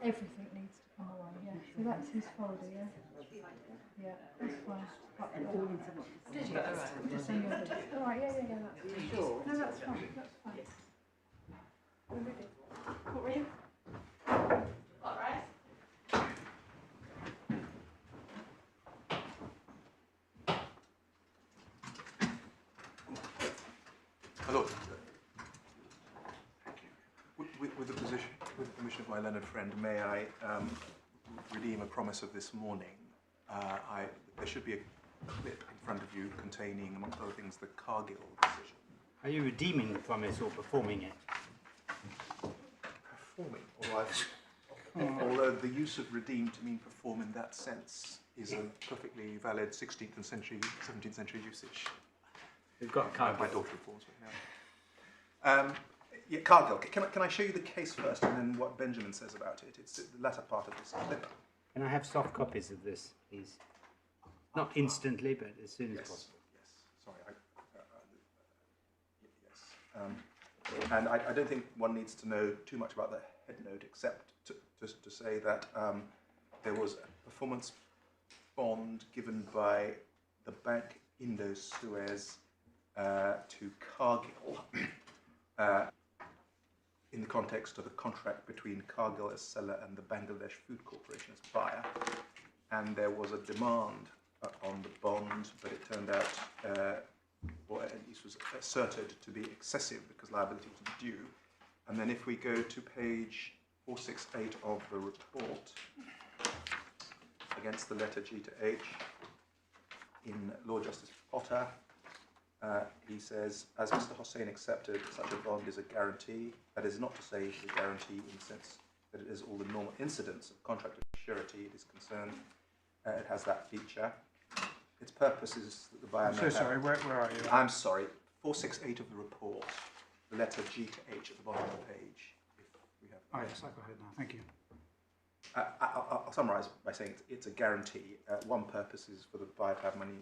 Everything needs to come away, yeah. So that's his folder, yeah? Yeah, that's fine. And all into what? Just on your bit. Alright, yeah, that's fine. Sure. No, that's fine, that's fine. We're ready. Not ready? Alright. Hello. Thank you. With the permission of my learned friend, may I redeem a promise of this morning? There should be a clip in front of you containing, amongst other things, the Cargill decision. Are you redeeming the promise or performing it? Performing, although the use of redeem to mean perform in that sense is a perfectly valid 16th and 17th century usage. We've got Cargill. My daughter reforms right now. Yeah, Cargill. Can I show you the case first and then what Benjamin says about it? It's the latter part of this clip. Can I have soft copies of this, please? Not instantly, but as soon as possible. Yes. Sorry. Yes. And I don't think one needs to know too much about the head note, except just to say that there was a performance bond given by the Bank Indo-Suez to Cargill in the context of the contract between Cargill as seller and the Bangladesh Food Corporation as buyer. And there was a demand on the bond, but it turned out, or at least was asserted to be excessive because liability was due. And then if we go to page 468 of the report, against the letter G to H, in Lord Justice Potter, he says, as Mr. Hossain accepted, such a bond is a guarantee. That is not to say it is a guarantee in the sense that it is all the normal incidents of contract of surety it is concerned. It has that feature. Its purpose is that the buyer I'm so sorry, where are you? I'm sorry, 468 of the report, the letter G to H at the bottom of the page. If we have Oh yes, I've got it now, thank you. I'll summarise by saying it's a guarantee. One purpose is for the buyer to have money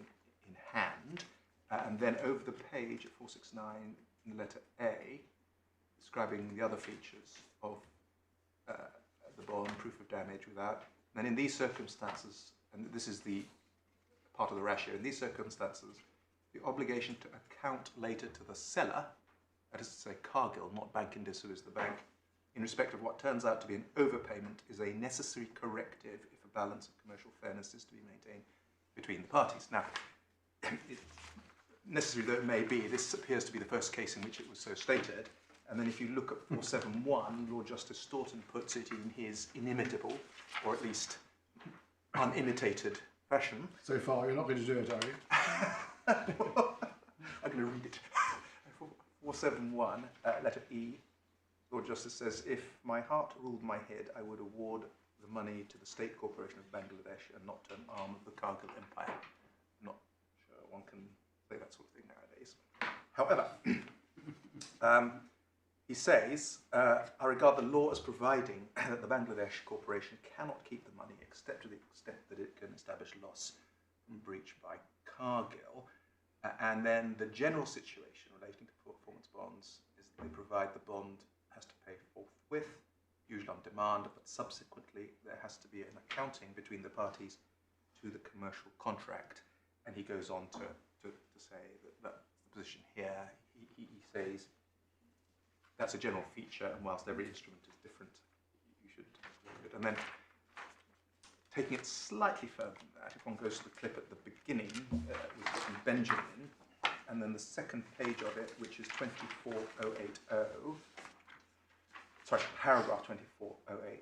in hand, and then over the page at 469 in the letter A, describing the other features of the bond, proof of damage without. And in these circumstances, and this is the part of the ratio, in these circumstances, the obligation to account later to the seller, that is to say Cargill, not Bank Indo-Suez, the bank, in respect of what turns out to be an overpayment, is a necessary corrective if a balance of commercial fairness is to be maintained between the parties. Now, necessary though it may be, this appears to be the first case in which it was so stated. And then if you look at 471, Lord Justice Staunton puts it in his inimitable, or at least unimitated fashion. So far, you're not going to do it, are you? I'm going to read it. 471, letter E, Lord Justice says, if my heart ruled my head, I would award the money to the State Corporation of Bangladesh and not to an arm of the Cargill Empire. I'm not sure one can say that sort of thing nowadays. However, he says, I regard the law as providing that the Bangladesh Corporation cannot keep the money except to the extent that it can establish loss from breach by Cargill. And then the general situation relating to performance bonds is that they provide the bond has to pay forthwith, usually on demand, but subsequently there has to be an accounting between the parties to the commercial contract. And he goes on to say that that's the position here. He says that's a general feature, and whilst every instrument is different, you should look at it. And then taking it slightly further than that, if one goes to the clip at the beginning, which is from Benjamin, and then the second page of it, which is 24080, sorry, paragraph 24080,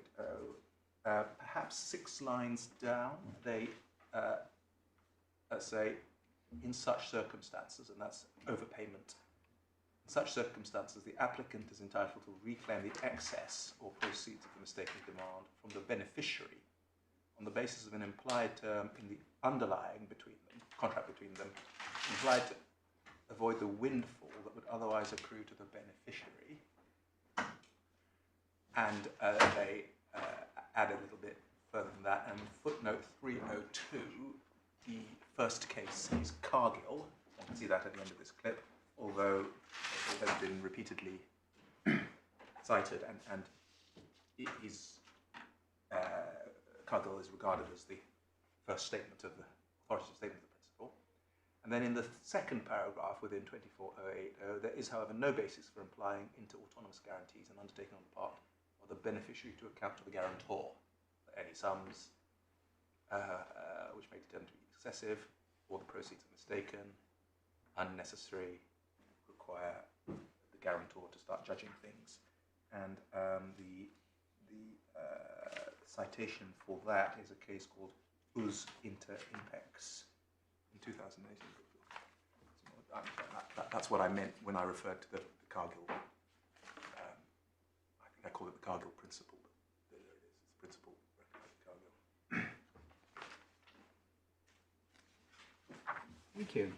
perhaps 6 lines down, they say, in such circumstances, and that's overpayment, in such circumstances, the applicant is entitled to reclaim the excess or proceeds of the mistaken demand from the beneficiary on the basis of an implied term in the underlying contract between them, implied to avoid the windfall that would otherwise accrue to the beneficiary. And they add a little bit further than that. And footnote 302, the first case is Cargill. You can see that at the end of this clip, although has been repeatedly cited, and Cargill is regarded as the first statement of the authoritative statement of the principle. And then in the second paragraph within 24080, there is, however, no basis for implying into autonomous guarantees and undertaken on the part of the beneficiary to account to the guarantor for any sums which may be determined to be excessive, or the proceeds are mistaken, unnecessary, require the guarantor to start judging things. And the citation for that is a case called Us inter impex in 2018. That's what I meant when I referred to the Cargill. I think I call it the Cargill principle. But there it is. It's the principle recognized in Cargill. Thank you.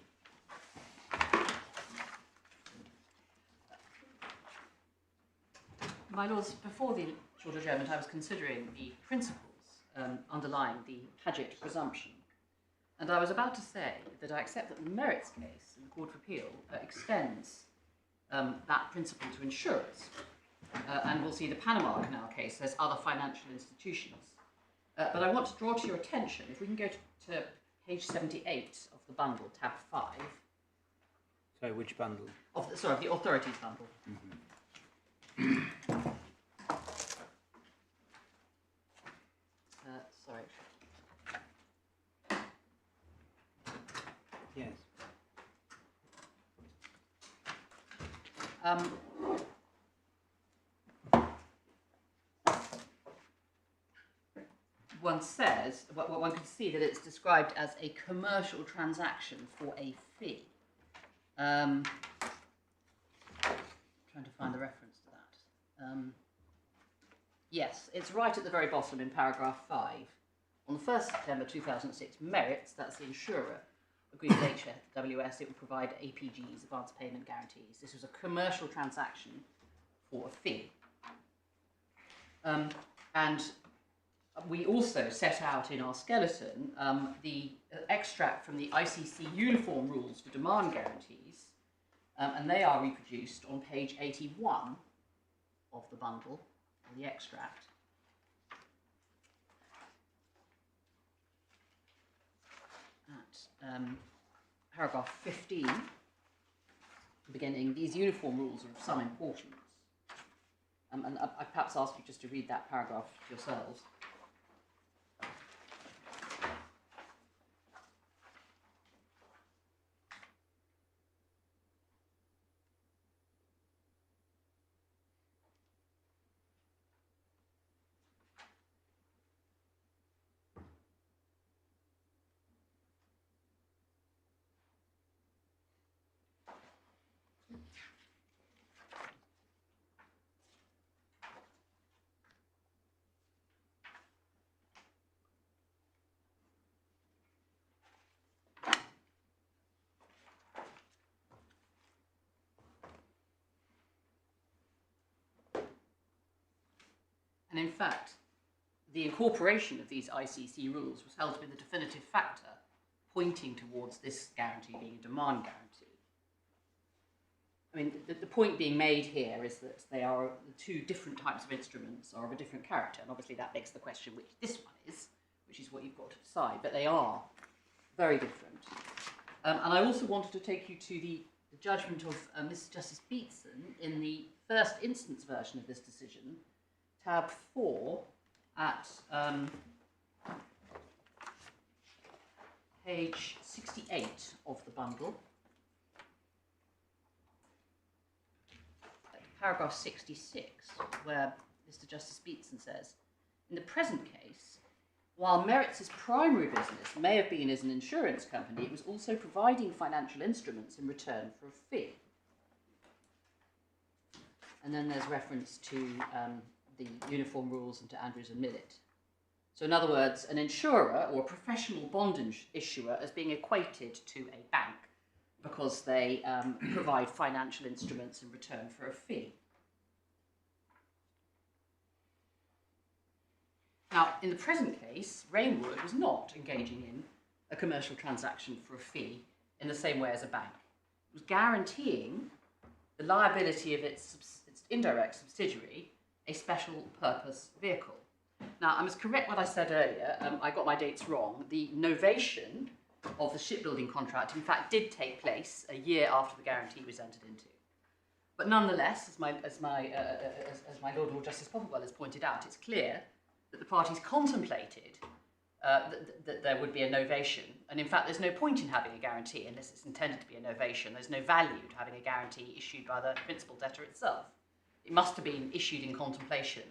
My lords, before the short adjournment, I was considering the principles underlying the Paget presumption. And I was about to say that I accept that the merits case in the Court of Appeal extends that principle to insurers. And we'll see the Panama Canal case says other financial institutions. But I want to draw to your attention, if we can go to page 78 of the bundle, tab 5. So which bundle? Of the authorities bundle. Mm-hmm. Sorry. Yes. One says, one can see that it's described as a commercial transaction for a fee. Trying to find the reference to that. Yes, it's right at the very bottom in paragraph 5. On the 1st September 2006, Merits, that's the insurer, agreed with HWS it would provide APGs, advance payment guarees. This was a commercial transaction for a fee. And we also set out in our skeleton the extract from the ICC uniform rules for demand guarantees, and they are reproduced on page 81 of the bundle, the extract. At paragraph 15, beginning, these uniform rules are of some importance. And I perhaps ask you just to read that paragraph yourselves. And in fact, the incorporation of these ICC rules was held to be the definitive factor pointing towards this guarantee being a demand guarantee. I mean, the point being made here is that they are the two different types of instruments are of a different character, and obviously that begs the question which this one is, which is what you've got to decide, but they are very different. And I also wanted to take you to the judgment of Mr. Justice Beatson in the first instance version of this decision, tab 4 at page 68 of the bundle, paragraph 66, where Mr. Justice Beatson says, in the present case, while Merits' primary business may have been as an insurance company, it was also providing financial instruments in return for a fee. And then there's reference to the uniform rules and to Andrews and Millett. So in other words, an insurer or a professional bond issuer as being equated to a bank because they provide financial instruments in return for a fee. Now, in the present case, Reignwood was not engaging in a commercial transaction for a fee in the same way as a bank. It was guaranteeing the liability of its indirect subsidiary, a special purpose vehicle. Now, I must correct what I said earlier. I got my dates wrong. The novation of the shipbuilding contract, in fact, did take place a year after the guarantee was entered into. But nonetheless, as my Lord Justice Popplewell has pointed out, it's clear that the parties contemplated that there would be a novation. And in fact, there's no point in having a guarantee unless it's intended to be a novation. There's no value to having a guarantee issued by the principal debtor itself. It must have been issued in contemplation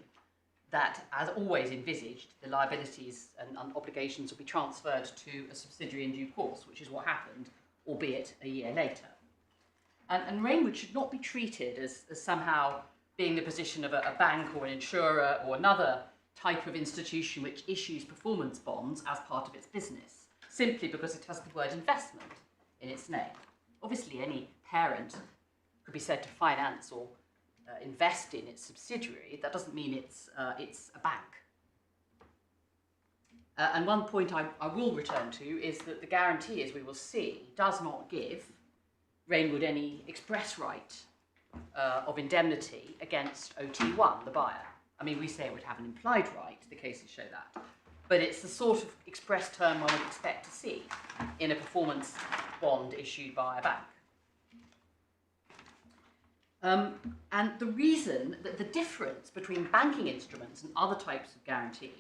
that, as always envisaged, the liabilities and obligations will be transferred to a subsidiary in due course, which is what happened, albeit a year later. And Reignwood should not be treated as somehow being the position of a bank or an insurer or another type of institution which issues performance bonds as part of its business, simply because it has the word investment in its name. Obviously, any parent could be said to finance or invest in its subsidiary. That doesn't mean it's a bank. And one point I will return to is that the guarantee, as we will see, does not give Reignwood any express right of indemnity against OT1, the buyer. I mean, we say it would have an implied right, the cases show that, but it's the sort of express term one would expect to see in a performance bond issued by a bank. And the reason that the difference between banking instruments and other types of guarantee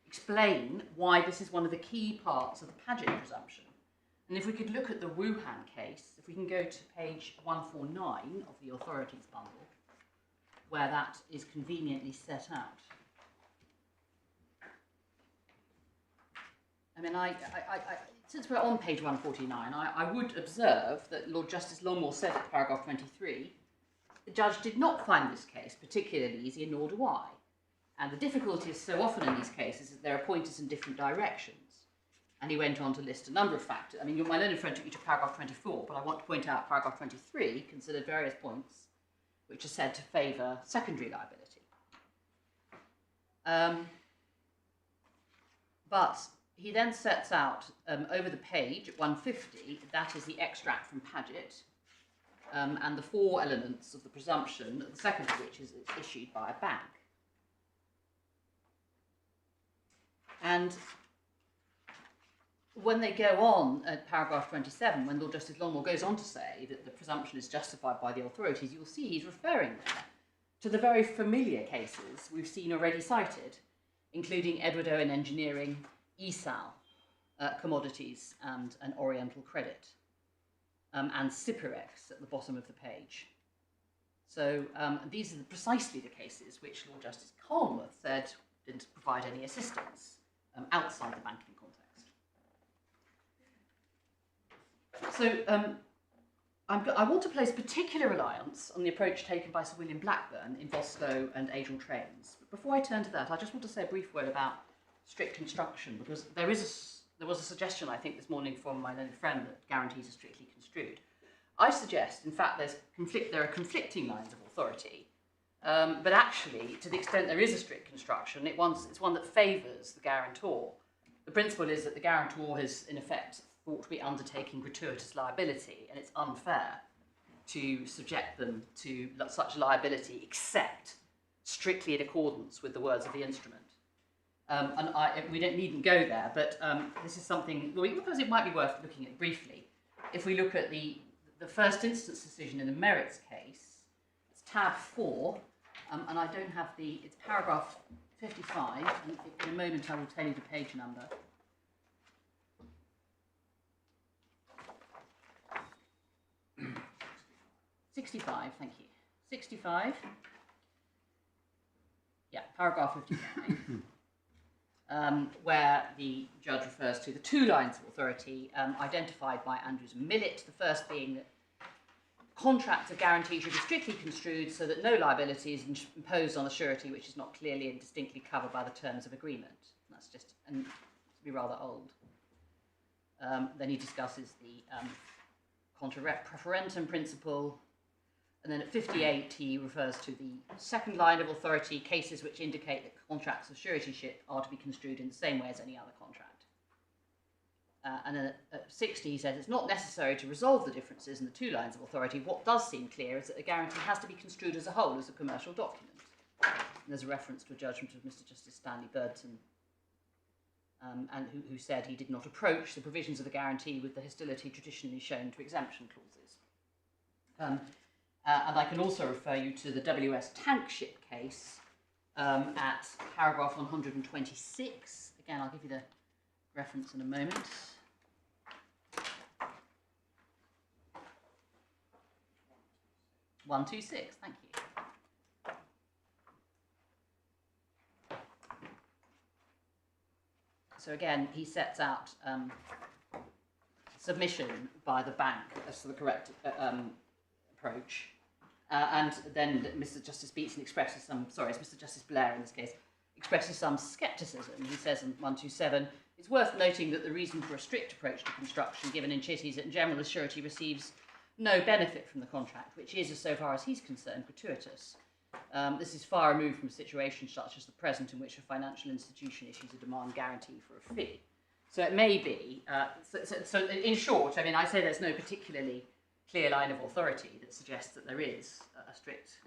explain why this is one of the key parts of the Paget presumption. And if we could look at the Wuhan case, if we can go to page 149 of the authorities bundle, where that is conveniently set out. I mean, since we're on page 149, I would observe that Lord Justice Longmore said at paragraph 23, the judge did not find this case particularly easy, nor do I. And the difficulty is so often in these cases that there are pointers in different directions. And he went on to list a number of factors. I mean, my learned friend took you to paragraph 24, but I want to point out paragraph 23 considered various points which are said to favour secondary liability. But he then sets out over the page at 150, that is the extract from Paget, and the four elements of the presumption, the second of which is issued by a bank. And when they go on at paragraph 27, when Lord Justice Longmore goes on to say that the presumption is justified by the authorities, you'll see he's referring there to the very familiar cases we've seen already cited, including Edward Owen Engineering, ESAL, Commodities and Oriental Credit, and Sipirex at the bottom of the page. So these are precisely the cases which Lord Justice Colmworth said didn't provide any assistance outside the banking context. So I want to place particular reliance on the approach taken by Sir William Blackburn in Voslo and Adriel Trains. But before I turn to that, I just want to say a brief word about strict construction, because there was a suggestion, I think, this morning from my learned friend that guarantees are strictly construed. I suggest, in fact, there are conflicting lines of authority, but actually, to the extent there is a strict construction, it's one that favours the guarantor. The principle is that the guarantor has, in effect, thought to be undertaking gratuitous liability, and it's unfair to subject them to such liability except strictly in accordance with the words of the instrument. We needn't go there, but this is something, well, because it might be worth looking at briefly. If we look at the first instance decision in the merits case, it's tab 4, and I don't have it's paragraph 55, and in a moment I will tell you the page number. '65, thank you. 65. Yeah, paragraph 55, where the judge refers to the two lines of authority identified by Andrews and Millett, the first being that contracts of guarantee should be strictly construed so that no liability is imposed on the surety which is not clearly and distinctly covered by the terms of agreement. That's just, and to be rather old. Then he discusses the contra preferentum principle. And then at 58, he refers to the second line of authority, cases which indicate that contracts of suretyship are to be construed in the same way as any other contract. And then at 60 he says it's not necessary to resolve the differences in the two lines of authority. What does seem clear is that a guarantee has to be construed as a whole, as a commercial document. And there's a reference to a judgment of Mr Justice Stanley Birdton, and who said he did not approach the provisions of the guarantee with the hostility traditionally shown to exemption clauses. And I can also refer you to the WS tank ship case at paragraph 126. Again, I'll give you the reference in a moment. 126, thank you. So again, he sets out submission by the bank as to the correct approach. And then Mr Justice Beatson expresses some, sorry, it's Mr Justice Blair in this case, expresses some scepticism. He says in 127, it's worth noting that the reason for a strict approach to construction given in Chitty is that in general the surety receives no benefit from the contract, which is, as so far as he's concerned, gratuitous. This is far removed from situations such as the present in which a financial institution issues a demand guarantee for a fee. So it may be, so in short, I mean, I say there's no particularly clear line of authority that suggests that there is a strict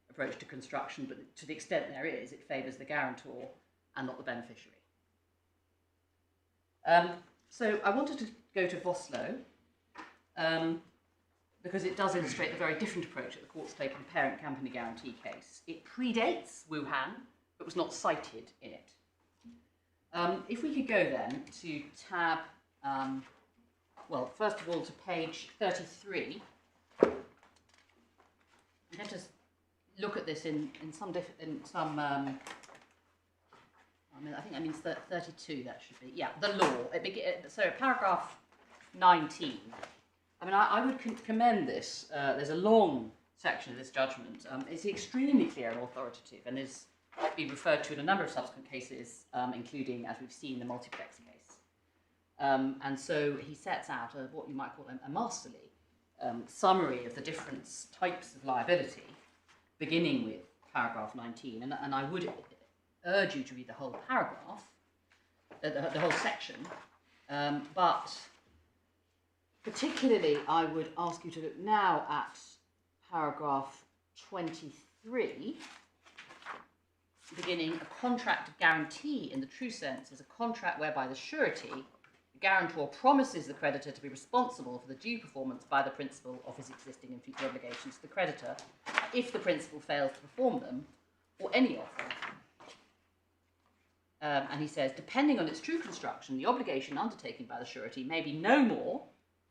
approach to construction, but to the extent there is, it favours the guarantor and not the beneficiary. So I wanted to go to Vossloh, because it does illustrate the very different approach that the court's taken in the parent company guarantee case. It predates Wuhan, but was not cited in it. If we could go then to tab, well, first of all to page 33. I'm going to look at this in some, I think that means 32, that should be, yeah, the law. So paragraph 19. I mean, I would commend this. There's a long section of this judgment. It's extremely clear and authoritative and is been referred to in a number of subsequent cases, including, as we've seen, the multiplex case. And so he sets out what you might call a masterly summary of the different types of liability, beginning with paragraph 19. And I would urge you to read the whole paragraph, the whole section, but particularly, I would ask you to look now at paragraph 23, beginning, a contract of guarantee in the true sense is a contract whereby the surety, the guarantor, promises the creditor to be responsible for the due performance by the principal of his existing and future obligations to the creditor if the principal fails to perform them, or any of them. And he says, depending on its true construction, the obligation undertaken by the surety may be no more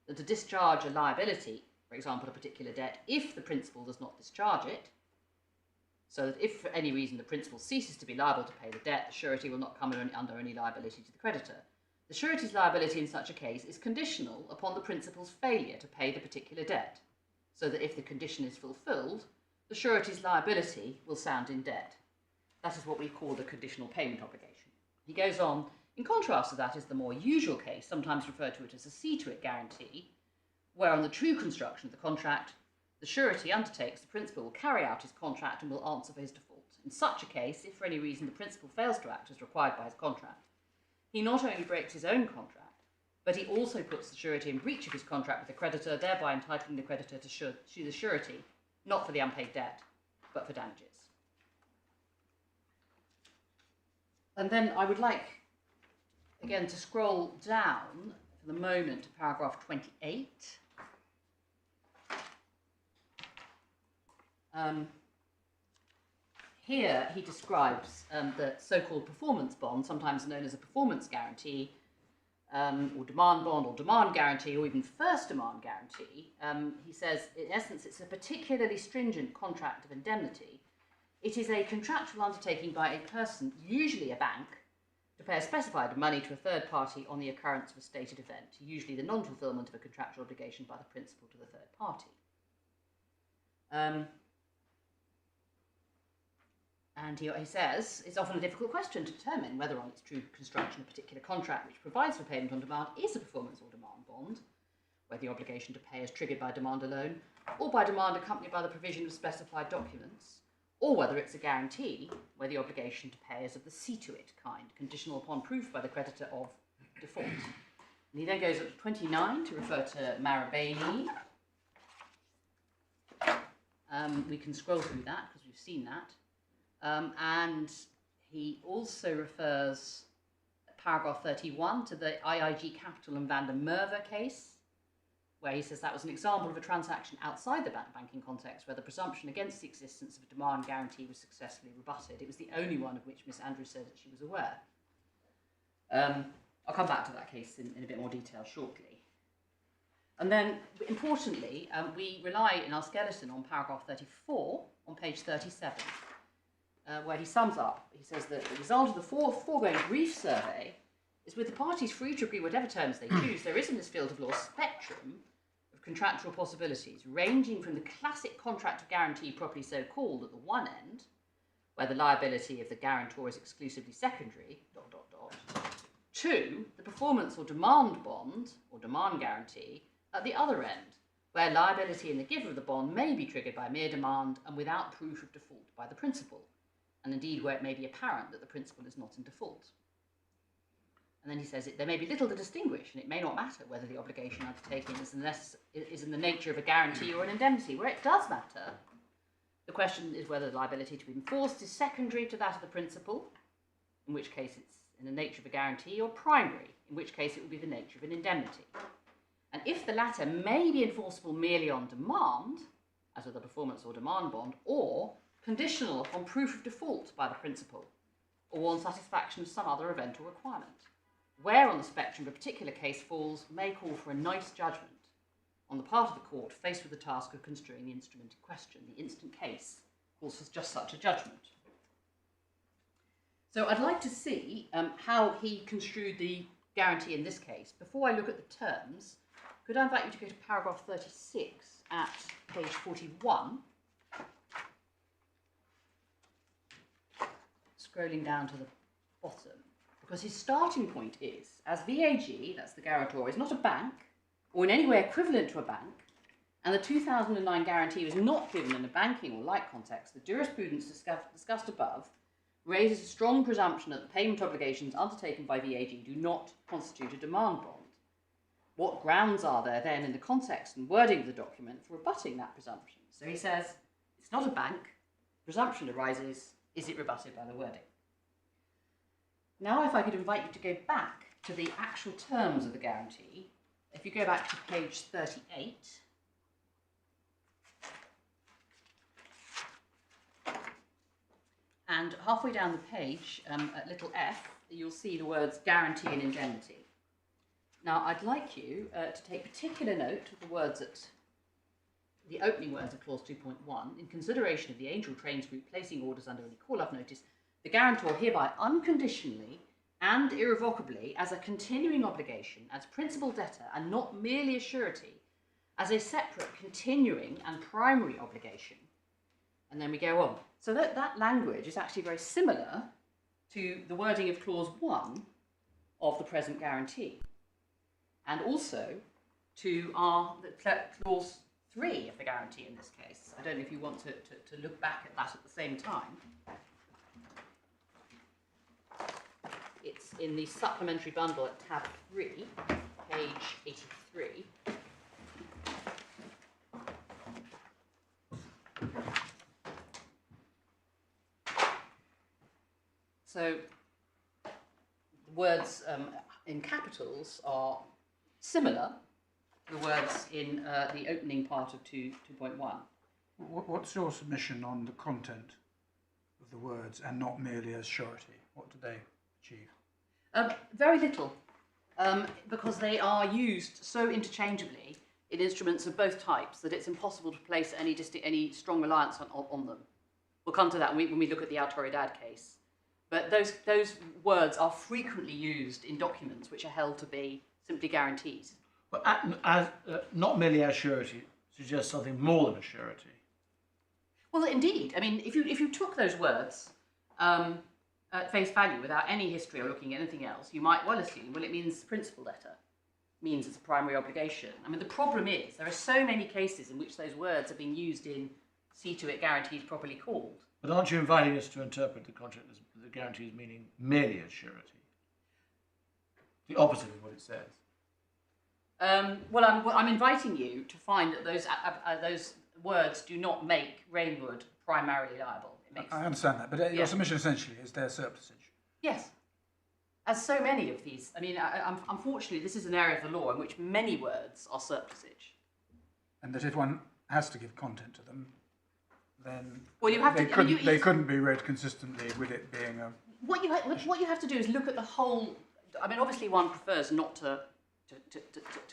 than to discharge a liability, for example, a particular debt, if the principal does not discharge it, so that if for any reason the principal ceases to be liable to pay the debt, the surety will not come under any liability to the creditor. The surety's liability in such a case is conditional upon the principal's failure to pay the particular debt, so that if the condition is fulfilled, the surety's liability will sound in debt. That is what we call the conditional payment obligation. He goes on, in contrast to that is the more usual case, sometimes referred to it as a see-to-it guarantee, where on the true construction of the contract, the surety undertakes the principal will carry out his contract and will answer for his default. In such a case, if for any reason the principal fails to act as required by his contract, he not only breaks his own contract, but he also puts the surety in breach of his contract with the creditor, thereby entitling the creditor to sue the surety, not for the unpaid debt, but for damages. And then I would like, again, to scroll down for the moment to paragraph 28. Here he describes the so-called performance bond, sometimes known as a performance guarantee, or demand bond, or demand guarantee, or even first demand guarantee. He says, in essence, it's a particularly stringent contract of indemnity. It is a contractual undertaking by a person, usually a bank, to pay a specified money to a third party on the occurrence of a stated event, usually the non-fulfillment of a contractual obligation by the principal to the third party. And he says, it's often a difficult question to determine whether on its true construction a particular contract which provides for payment on demand is a performance or demand bond, where the obligation to pay is triggered by demand alone, or by demand accompanied by the provision of specified documents, or whether it's a guarantee, where the obligation to pay is of the see-to-it kind, conditional upon proof by the creditor of default. And he then goes up to 29 to refer to Marabini. We can scroll through that because we've seen that. And he also refers, paragraph 31, to the IIG Capital and Van der Merwe case, where he says that was an example of a transaction outside the banking context where the presumption against the existence of a demand guarantee was successfully rebutted. It was the only one of which Miss Andrews said that she was aware. I'll come back to that case in a bit more detail shortly. And then, importantly, we rely in our skeleton on paragraph 34 on page 37, where he sums up. He says that the result of the foregoing brief survey is with the parties free to agree whatever terms they choose, there is in this field of law a spectrum of contractual possibilities, ranging from the classic contract of guarantee properly so called at the one end, where the liability of the guarantor is exclusively secondary, ... to the performance or demand bond or demand guarantee at the other end, where liability in the giver of the bond may be triggered by mere demand and without proof of default by the principal, and indeed where it may be apparent that the principal is not in default. And then he says there may be little to distinguish, and it may not matter whether the obligation undertaken is in the nature of a guarantee or an indemnity. Where it does matter, the question is whether the liability to be enforced is secondary to that of the principal, in which case it's in the nature of a guarantee, or primary, in which case it would be the nature of an indemnity. And if the latter may be enforceable merely on demand, as with a performance or demand bond, or conditional upon proof of default by the principal, or on satisfaction of some other event or requirement. Where on the spectrum a particular case falls may call for a nice judgment on the part of the court faced with the task of construing the instrument in question. The instant case calls for just such a judgment. So I'd like to see how he construed the guarantee in this case. Before I look at the terms, could I invite you to go to paragraph 36 at page 41, scrolling down to the bottom, because his starting point is, as VAG, that's the guarantor, is not a bank, or in any way equivalent to a bank, and the 2009 guarantee was not given in a banking or like context, the jurisprudence discussed above raises a strong presumption that the payment obligations undertaken by VAG do not constitute a demand bond. What grounds are there then in the context and wording of the document for rebutting that presumption? So he says, it's not a bank, presumption arises, is it rebutted by the wording? Now if I could invite you to go back to the actual terms of the guarantee, if you go back to page 38, and halfway down the page, at little f, you'll see the words guarantee and indemnity. Now, I'd like you to take particular note of the words at the opening words of clause 2.1. In consideration of the Angel Trains Group placing orders under any call-off notice, the guarantor hereby unconditionally and irrevocably, as a continuing obligation, as principal debtor, and not merely a surety, as a separate continuing and primary obligation. And then we go on. So that language is actually very similar to the wording of clause 1 of the present guarantee, and also to clause 3 of the guarantee in this case. I don't know if you want to look back at that at the same time. It's in the supplementary bundle at tab 3, page 83. So the words in capitals are similar to the words in the opening part of 2.1. What's your submission on the content of the words and not merely as surety? What do they achieve? Very little, because they are used so interchangeably in instruments of both types that it's impossible to place any strong reliance on them. We'll come to that when we look at the Autoridad case. But those words are frequently used in documents which are held to be simply guarantees. But not merely as surety suggests something more than a surety. Well, indeed. I mean, if you took those words at face value without any history or looking at anything else, you might well assume, well, it means principal debtor, means it's a primary obligation. I mean, the problem is there are so many cases in which those words are being used in see-to-it guarantees properly called. But aren't you inviting us to interpret the contract as the guarantee as meaning merely as surety? The opposite of what it says. Well, I'm inviting you to find that those words do not make Reignwood primarily liable. It makes, I understand that, but your submission essentially is their surplusage. yes. As so many of these, I mean, unfortunately, this is an area of the law in which many words are surplusage. And that if one has to give content to them, then Well, you have they to. couldn't, they couldn't be read consistently with it being a... What you have to do is look at the whole. I mean, obviously, one prefers not to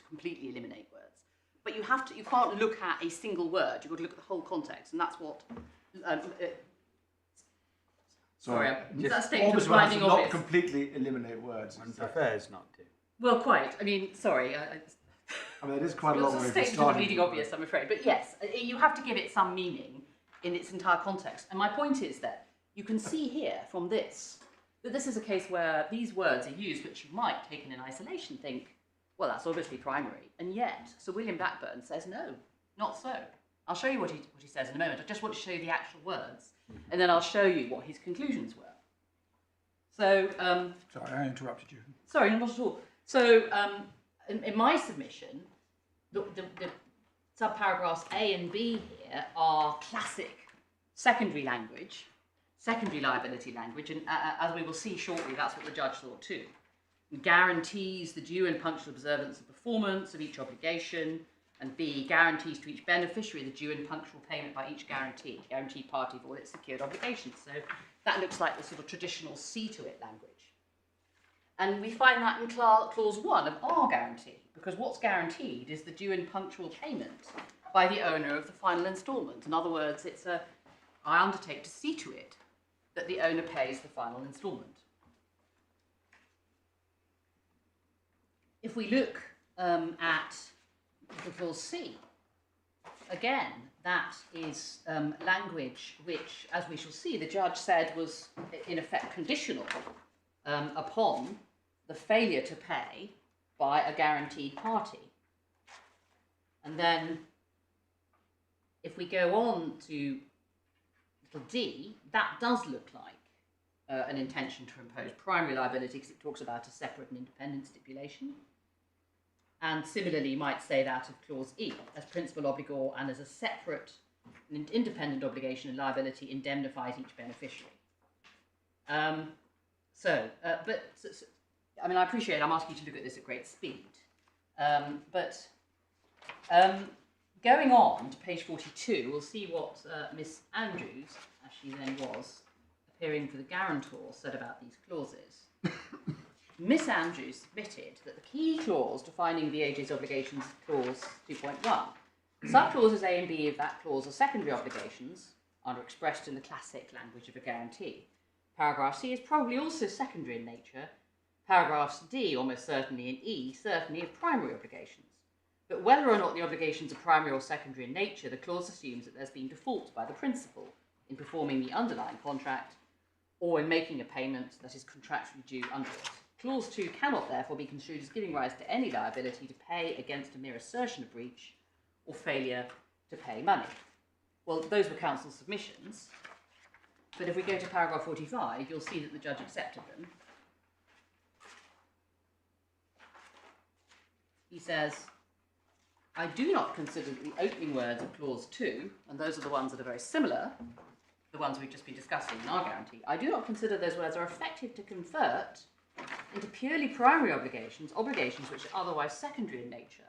completely eliminate words, but you can't look at a single word. You've got to look at the whole context, and that's what. Sorry, that statement was blinding not obvious. completely eliminate words. One prefers not to. Well, quite. I mean, sorry. I mean, it is quite a long way from statement of starting. bleeding obvious, I'm afraid. But yes, you have to give it some meaning in its entire context. And my point is that you can see here from this that this is a case where these words are used, which you might, taken in isolation, think, well, that's obviously primary. And yet, Sir William Blackburn says, no, not so. I'll show you what he says in a moment. I just want to show you the actual words, and then I'll show you what his conclusions were. So, Sorry, I interrupted you. sorry, not at all. So, in my submission, the subparagraphs A and B here are classic secondary language, secondary liability language, and as we will see shortly, that's what the judge thought too. It guarantees the due and punctual observance and performance of each obligation, and B, guarantees to each beneficiary the due and punctual payment by each guaranteed party for all its secured obligations. So that looks like the sort of traditional see to it language. And we find that in clause 1 of our guarantee, because what's guaranteed is the due and punctual payment by the owner of the final instalment. In other words, it's I undertake to see to it that the owner pays the final instalment. If we look at clause C, again, that is language which, as we shall see, the judge said was in effect conditional upon the failure to pay by a guaranteed party. And then if we go on to little d, that does look like an intention to impose primary liability because it talks about a separate and independent stipulation. And similarly, you might say that of clause E, as principal obligor and as a separate and independent obligation and liability indemnifies each beneficiary. I mean, I appreciate I'm asking you to look at this at great speed. Going on to page 42, we'll see what Miss Andrews, as she then was, appearing for the guarantor, said about these clauses. Miss Andrews submitted that the key clause defining the AJ's obligations is clause 2.1. Subclauses A and B of that clause are secondary obligations, are expressed in the classic language of a guarantee. Paragraph C is probably also secondary in nature. Paragraphs D, almost certainly, and E, certainly of primary obligations. But whether or not the obligations are primary or secondary in nature, the clause assumes that there's been default by the principal in performing the underlying contract or in making a payment that is contractually due under it. Clause 2 cannot therefore be construed as giving rise to any liability to pay against a mere assertion of breach or failure to pay money. Well, those were counsel's submissions, but if we go to paragraph 45, you'll see that the judge accepted them. He says, I do not consider that the opening words of clause 2, and those are the ones that are very similar, the ones we've just been discussing in our guarantee, I do not consider those words are effective to convert into purely primary obligations, obligations which are otherwise secondary in nature.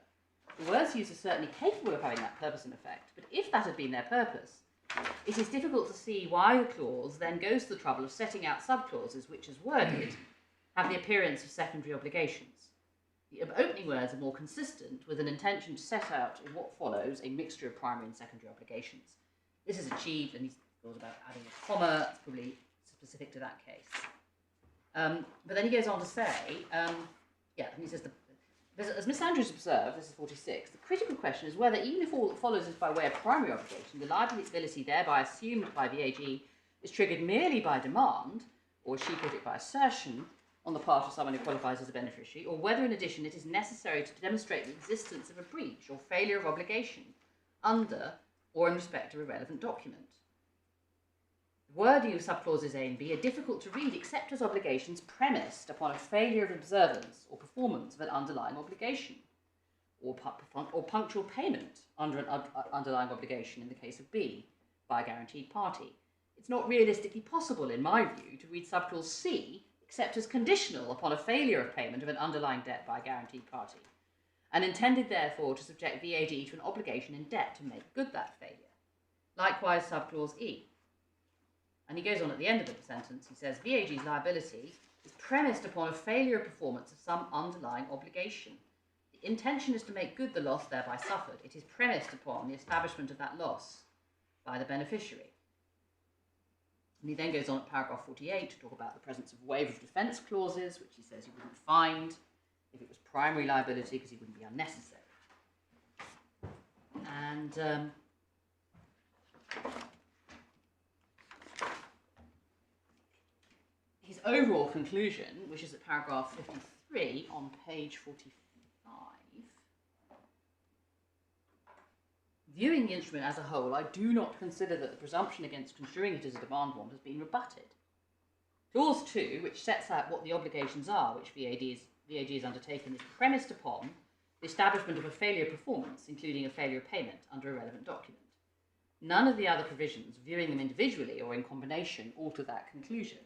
The words used are certainly capable of having that purpose and effect, but if that had been their purpose, it is difficult to see why the clause then goes to the trouble of setting out subclauses which, as worded, have the appearance of secondary obligations. The opening words are more consistent with an intention to set out in what follows a mixture of primary and secondary obligations. This is achieved, and he goes about adding a comma, it's probably specific to that case. But then he goes on to say, and he says, as Miss Andrews observed, this is 46, the critical question is whether, even if all that follows is by way of primary obligation, the liability thereby assumed by the AG is triggered merely by demand, or as she put it, by assertion, on the part of someone who qualifies as a beneficiary, or whether in addition it is necessary to demonstrate the existence of a breach or failure of obligation under or in respect of a relevant document. The wording of subclauses A and B are difficult to read except as obligations premised upon a failure of observance or performance of an underlying obligation. or punctual payment under an underlying obligation in the case of B by a guaranteed party. It's not realistically possible, in my view, to read subclause C except as conditional upon a failure of payment of an underlying debt by a guaranteed party, and intended therefore to subject VAD to an obligation in debt to make good that failure. Likewise, subclause E. And he goes on at the end of the sentence, he says, VAG's liability is premised upon a failure of performance of some underlying obligation. The intention is to make good the loss thereby suffered. It is premised upon the establishment of that loss by the beneficiary. And he then goes on at paragraph 48 to talk about the presence of waiver of defence clauses, which he says he wouldn't find if it was primary liability because he wouldn't be unnecessary. And his overall conclusion, which is at paragraph 53 on page 45, viewing the instrument as a whole, I do not consider that the presumption against construing it as a demand warrant has been rebutted. Clause 2, which sets out what the obligations are which VAG has undertaken, is premised upon the establishment of a failure of performance, including a failure of payment, under a relevant document. None of the other provisions, viewing them individually or in combination, alter that conclusion,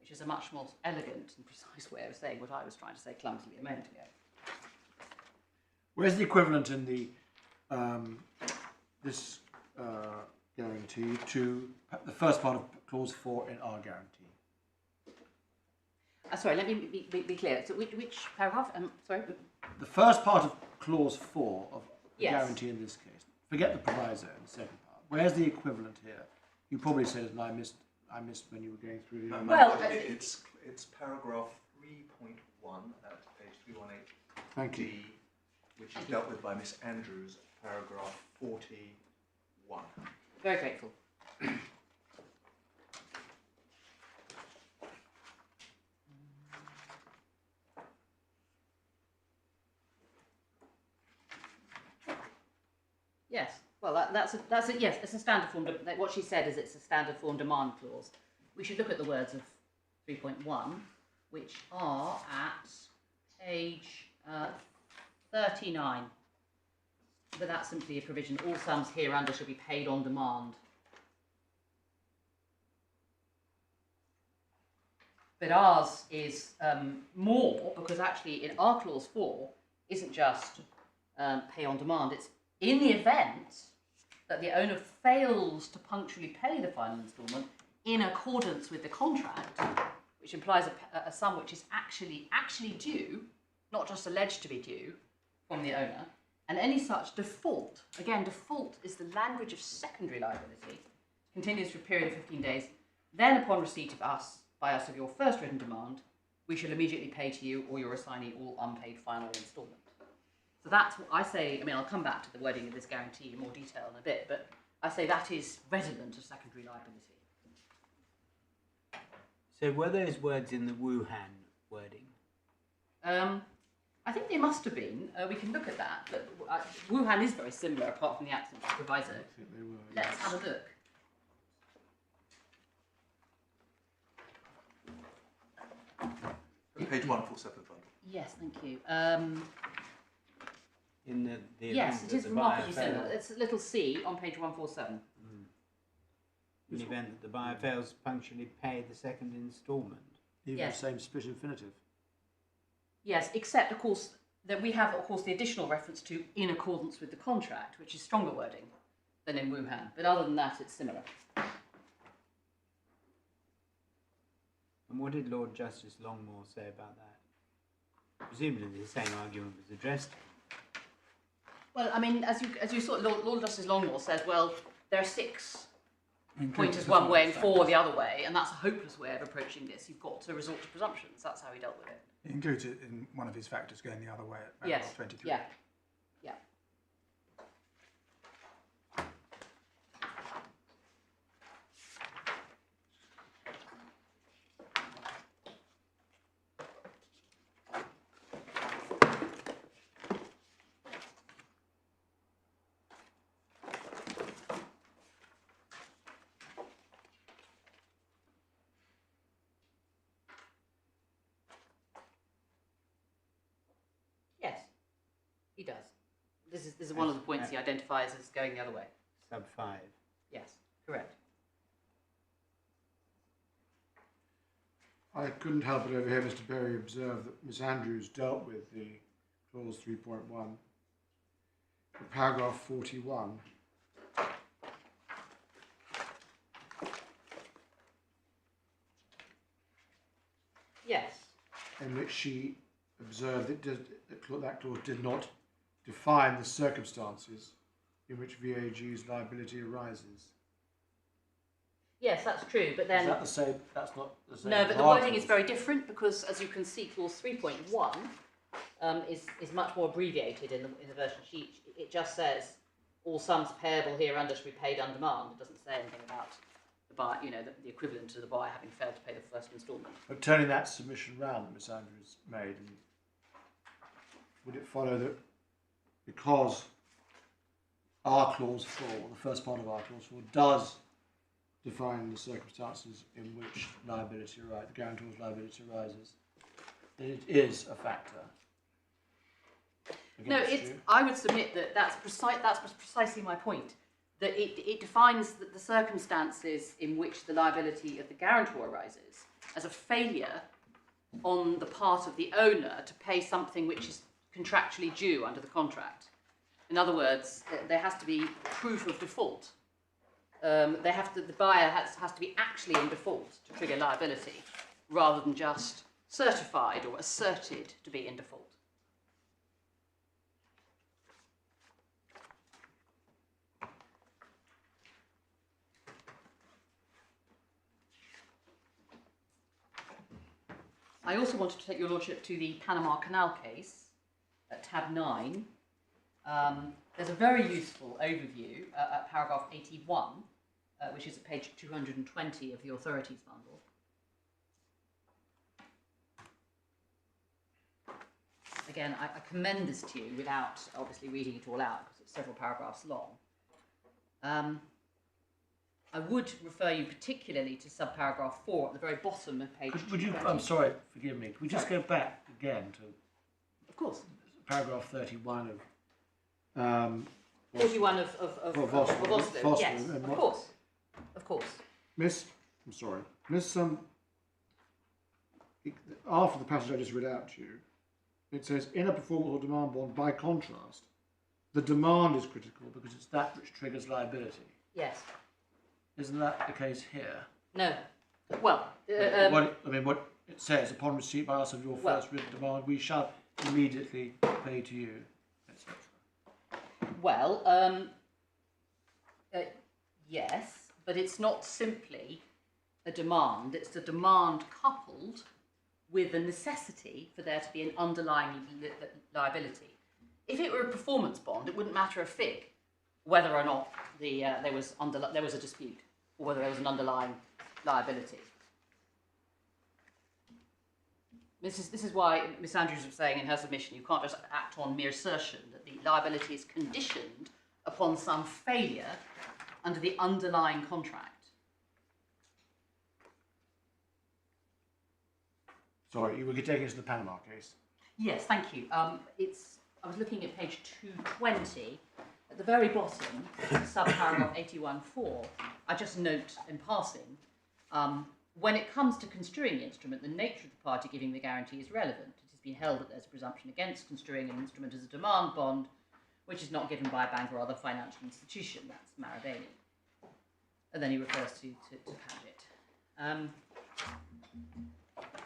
which is a much more elegant and precise way of saying what I was trying to say clumsily a moment ago. Where's the equivalent in the this guarantee to the first part of clause 4 in our guarantee? Sorry, let me be clear. So which paragraph? Sorry? The first part of clause 4 of the Yes. guarantee in this case. Forget the proviso in the second part. Where's the equivalent here? You probably said it and I missed when you were going through. No, Well, it's paragraph 3.1 at page 318 Thank you. D, which is dealt with by Miss Andrews, paragraph 41. Very grateful. Yes. Well, that's a yes. It's a standard form. What she said is it's a standard form demand clause. We should look at the words of 3.1, which are at page 39. But that's simply a provision. All sums hereunder shall be paid on demand. But ours is more, because actually in our clause 4 isn't just pay on demand. It's in the event that the owner fails to punctually pay the final instalment in accordance with the contract, which implies a sum which is actually due, not just alleged to be due from the owner, and any such default, again, default is the language of secondary liability, continues for a period of 15 days, then upon receipt by us of your first written demand, we shall immediately pay to you or your assignee all unpaid final instalment. So that's what I say. I mean, I'll come back to the wording of this guarantee in more detail in a bit, but I say that is redolent of secondary liability. So were those words in the Wuhan wording? I think they must have been. We can look at that, but Wuhan is very similar, apart from the accent of proviso. I think they were. Let's have a look. Page 147 bundle. Yes, thank you. In the Yes, event it that is the remarkably buyer similar. fails- It's a little C on page 147. In the event that the buyer fails to punctually pay the second instalment. Even Yes. the same split infinitive. Yes, except, of course, that we have, of course, the additional reference to in accordance with the contract, which is stronger wording than in Wuhan. But other than that, it's similar. And what did Lord Justice Longmore say about that? Presumably the same argument was addressed. Well, I mean, as you saw, Lord Justice Longmore says, well, there are 6 pointers one way and 4 the other way, and that's a hopeless way of approaching this. You've got to resort to presumptions. That's how he dealt with it. He includes it in one of his factors going the other way at Yes. paragraph 23. Yeah. Yeah. He does. This is one of the points he identifies as going the other way. Sub 5. Yes, correct. I couldn't help but overhear Mr. Berry observe that Miss Andrews dealt with the clause 3.1. The paragraph 41. Yes. In which she observed that clause did not define the circumstances in which VAG's liability arises. Yes, that's true, but then... Is that the same? That's not the same. No, but the wording is very different because, as you can see, clause 3.1 is much more abbreviated in the version sheet. It just says all sums payable hereunder shall be paid on demand. It doesn't say anything about the buyer, the equivalent to the buyer having failed to pay the first instalment. But turning that submission round that Miss Andrews made, would it follow that because our clause 4, the first part of our clause 4, does define the circumstances in which liability arises, the guarantor's liability arises, then it is a factor? No, I would submit that that's precisely my point. That it defines the circumstances in which the liability of the guarantor arises as a failure on the part of the owner to pay something which is contractually due under the contract. In other words, there has to be proof of default. The buyer has to be actually in default to trigger liability, rather than just certified or asserted to be in default. I also wanted to take your lordship to the Panama Canal case at tab 9. There's a very useful overview at paragraph 81, which is at page 220 of the authorities bundle. Again, I commend this to you without obviously reading it all out because it's several paragraphs long. I would refer you particularly to subparagraph 4 at the very bottom of page 220. I'm sorry, forgive me. Could we just go back again to Of course. paragraph 31 of 41 of Oslo. Yes, of course. Of course. Miss, after the passage I just read out to you, it says, in a performance or demand bond, by contrast, the demand is critical because it's that which triggers liability. Yes. Isn't that the case here? No. Well, what it says, upon receipt by us of your first written demand, we shall immediately pay to you, etc. Well, yes, but it's not simply a demand. It's a demand coupled with a necessity for there to be an underlying liability. If it were a performance bond, it wouldn't matter a fig whether or not there was a dispute or whether there was an underlying liability. This is why Miss Andrews was saying in her submission, you can't just act on mere assertion that the liability is conditioned upon some failure under the underlying contract. Sorry, you were taking us to the Panama case. Yes, thank you. I was looking at page 220. At the very bottom, subparagraph 81.4, I just note in passing, when it comes to construing the instrument, the nature of the party giving the guarantee is relevant. It has been held that there's a presumption against construing an instrument as a demand bond, which is not given by a bank or other financial institution. That's Marabini. And then he refers to Paget,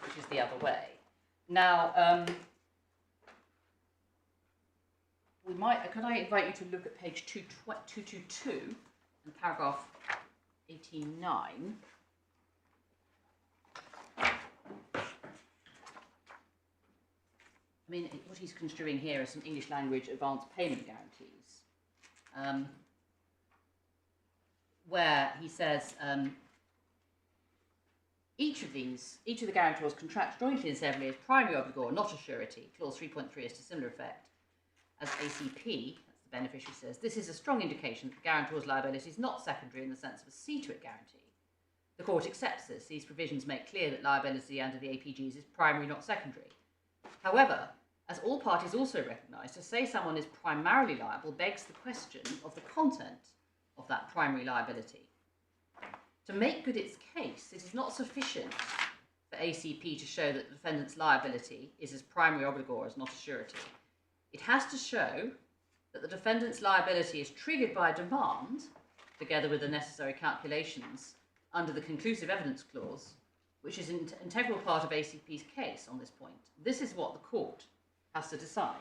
which is the other way. Now, could I invite you to look at page 222 and paragraph 89. I mean, what he's construing here is some English language advance payment guarantees, where he says each of the guarantors contracts jointly and severally as primary obligor, not a surety. Clause 3.3 is to similar effect. As ACP, that's the beneficiary says, this is a strong indication that the guarantor's liability is not secondary in the sense of a see-to-it guarantee. The court accepts this. These provisions make clear that liability under the APGs is primary, not secondary. However, as all parties also recognise, to say someone is primarily liable begs the question of the content of that primary liability. To make good its case, it is not sufficient for ACP to show that the defendant's liability is as primary obligor as not a surety. It has to show that the defendant's liability is triggered by demand, together with the necessary calculations under the conclusive evidence clause, which is an integral part of ACP's case on this point. This is what the court has to decide.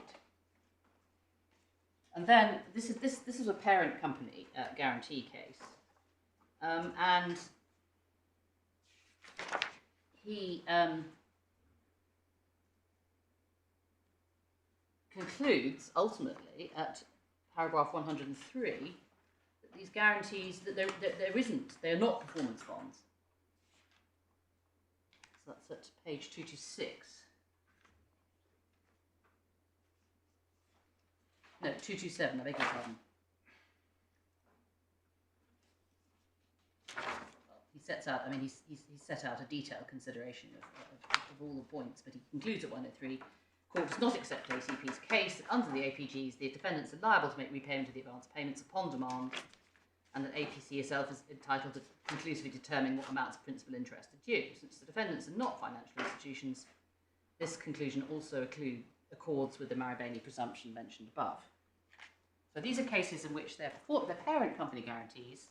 And then this is a parent company guarantee case, and he concludes ultimately at paragraph 103 that these guarantees that they are not performance bonds. So that's at page 226. No, 227, I beg your pardon. He sets out, I mean, he's set out a detailed consideration of all the points, but he concludes at 103, court does not accept ACP's case that under the APGs, the defendants are liable to make repayment of the advance payments upon demand, and that APC itself is entitled to conclusively determine what amounts of principal interest are due. Since the defendants are not financial institutions, this conclusion also accords with the Maribeni presumption mentioned above. So these are cases in which they're parent company guarantees,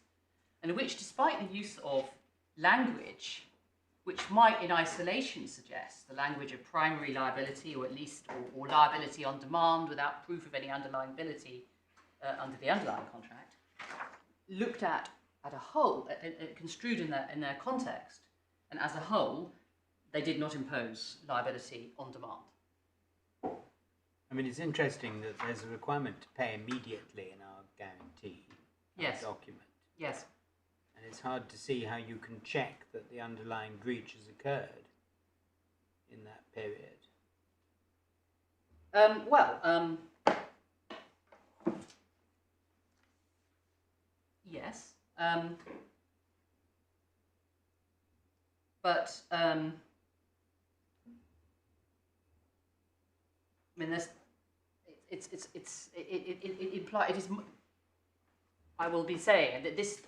and in which, despite the use of language which might in isolation suggest the language of primary liability, or at least or liability on demand without proof of any underlying ability under the underlying contract, looked at a whole, construed in their context, and as a whole, they did not impose liability on demand. I mean, it's interesting that there's a requirement to pay immediately in our guarantee document. Yes. And it's hard to see how you can check that the underlying breach has occurred in that period. Yes. But I mean, there's it implies it is. I will be saying that this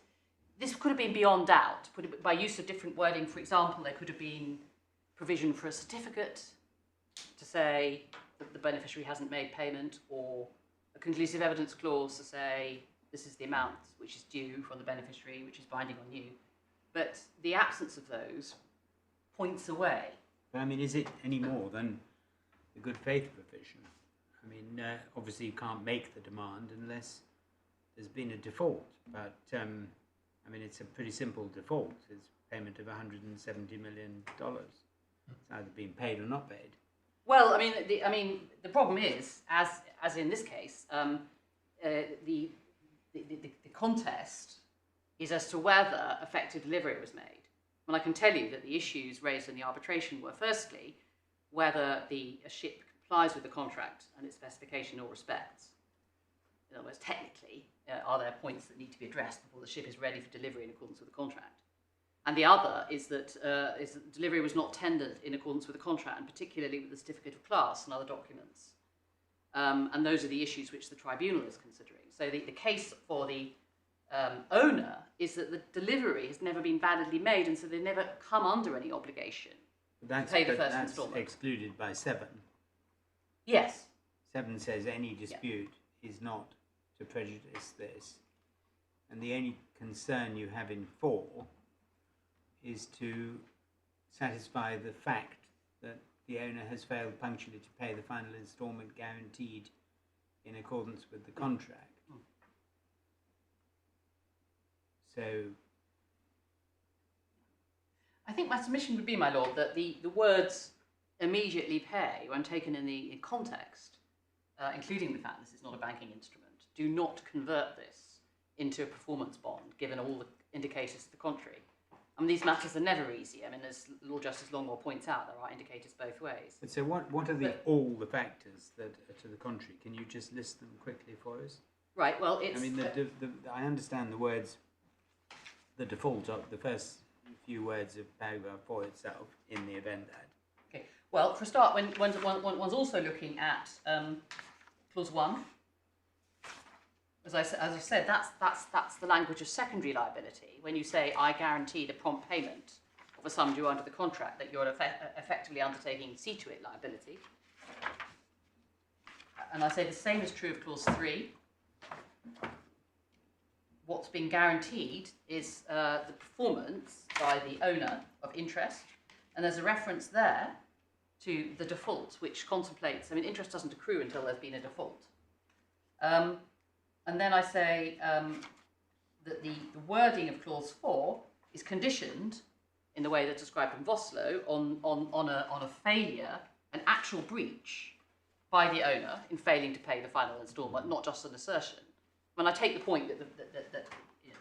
could have been beyond doubt, by use of different wording. For example, there could have been provision for a certificate to say that the beneficiary hasn't made payment, or a conclusive evidence clause to say this is the amount which is due from the beneficiary, which is binding on you. But the absence of those points away. But I mean, is it any more than the good faith provision? I mean, obviously you can't make the demand unless there's been a default, but I mean, it's a pretty simple default. It's payment of $170 million. It's either been paid or not paid. Well, I mean, the problem is, as in this case, the contest is as to whether effective delivery was made. Well, I can tell you that the issues raised in the arbitration were, firstly, whether a ship complies with the contract and its specification in all respects. In other words, technically, are there points that need to be addressed before the ship is ready for delivery in accordance with the contract? And the other is that delivery was not tendered in accordance with the contract, and particularly with the certificate of class and other documents. And those are the issues which the tribunal is considering. So the case for the owner is that the delivery has never been validly made, and so they never come under any obligation to pay the first instalment. Excluded by 7. Yes. 7 says any dispute is not to prejudice this, and the only concern you have in 4 is to satisfy the fact that the owner has failed punctually to pay the final instalment guaranteed in accordance with the contract. So I think my submission would be, my lord, that the words immediately pay, when taken in the context, including the fact this is not a banking instrument, do not convert this into a performance bond, given all the indicators to the contrary. I mean, these matters are never easy. I mean, as Lord Justice Longmore points out, there are indicators both ways. But so what are all the factors that are to the contrary? Can you just list them quickly for us? Right, well, it's... I mean, I understand the words, the default of the first few words of paragraph 4 itself, in the event that. Okay, Well, for a start, when one's also looking at clause 1, as I said, that's the language of secondary liability. When you say, I guarantee the prompt payment of a sum due under the contract, that you're effectively undertaking see to it liability. And I say the same is true of clause 3. What's been guaranteed is the performance by the owner of interest, and there's a reference there to the default, which contemplates, I mean, interest doesn't accrue until there's been a default. And then I say that the wording of clause 4 is conditioned in the way that's described in Vossloh on a failure, an actual breach by the owner in failing to pay the final instalment, not just an assertion. When I take the point that you know,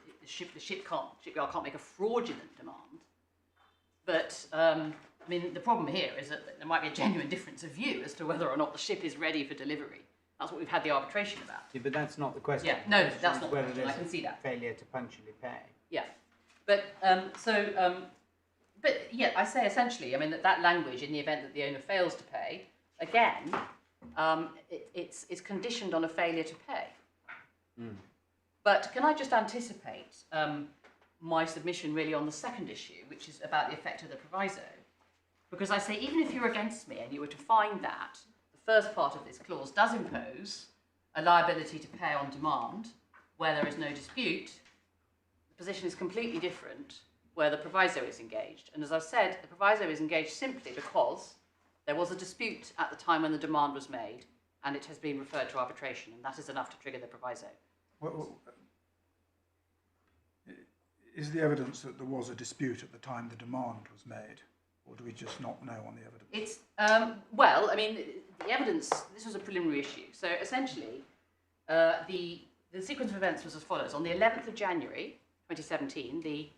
the shipyard can't make a fraudulent demand, but I mean, the problem here is that there might be a genuine difference of view as to whether or not the ship is ready for delivery. That's what we've had the arbitration about. Yeah, but that's not the question. Yeah, no, that's not the whether question. I there's can see that. failure to punctually pay. Yeah, but but yeah, I say essentially, I mean, that language in the event that the owner fails to pay, again, it's conditioned on a failure to pay. Mm. But can I just anticipate my submission really on the second issue, which is about the effect of the proviso? Because I say, even if you're against me and you were to find that the first part of this clause does impose a liability to pay on demand where there is no dispute, the position is completely different where the proviso is engaged. And as I've said, the proviso is engaged simply because there was a dispute at the time when the demand was made, and it has been referred to arbitration, and that is enough to trigger the proviso. Well, is the evidence that there was a dispute at the time the demand was made, or do we just not know on the evidence? It's, well, I mean, the evidence, this was a preliminary issue. So essentially, the sequence of events was as follows. On the 11th of January, 2017, the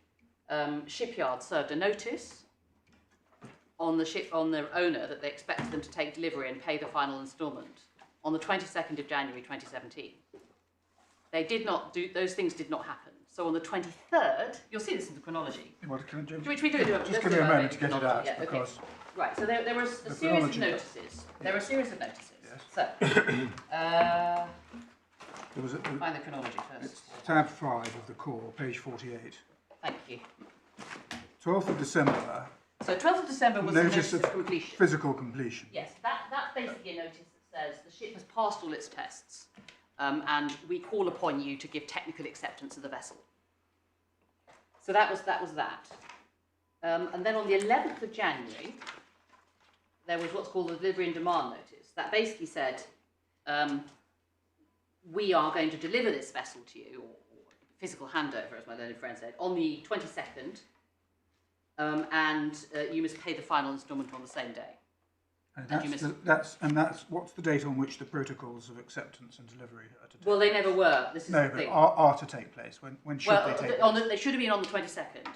Shipyard served a notice on the owner that they expected them to take delivery and pay the final instalment on the 22nd of January 2017. They did not do, those things did not happen. So on the 23rd, you'll see this in the chronology. Well, can I Which we do. just give me a moment to get it out, yeah, because... Okay. Right, so there was a series of notices. There were a series of notices. Yes. So, There was find the chronology first. it's tab 5 of the core, page 48. Thank you. 12th of December, So 12th of December was the notice of completion. physical completion. Yes, that's basically a notice that says the ship has passed all its tests, and we call upon you to give technical acceptance of the vessel. So that was that. And then on the 11th of January, there was what's called the delivery and demand notice. That basically said, we are going to deliver this vessel to you, or physical handover, as my learned friend said, on the 22nd, and you must pay the final instalment on the same day. And that's what's the date on which the protocols of acceptance and delivery are to take? Well, they never were. This is No, the but thing. are to take place. When should they take place? They should have been on the 22nd.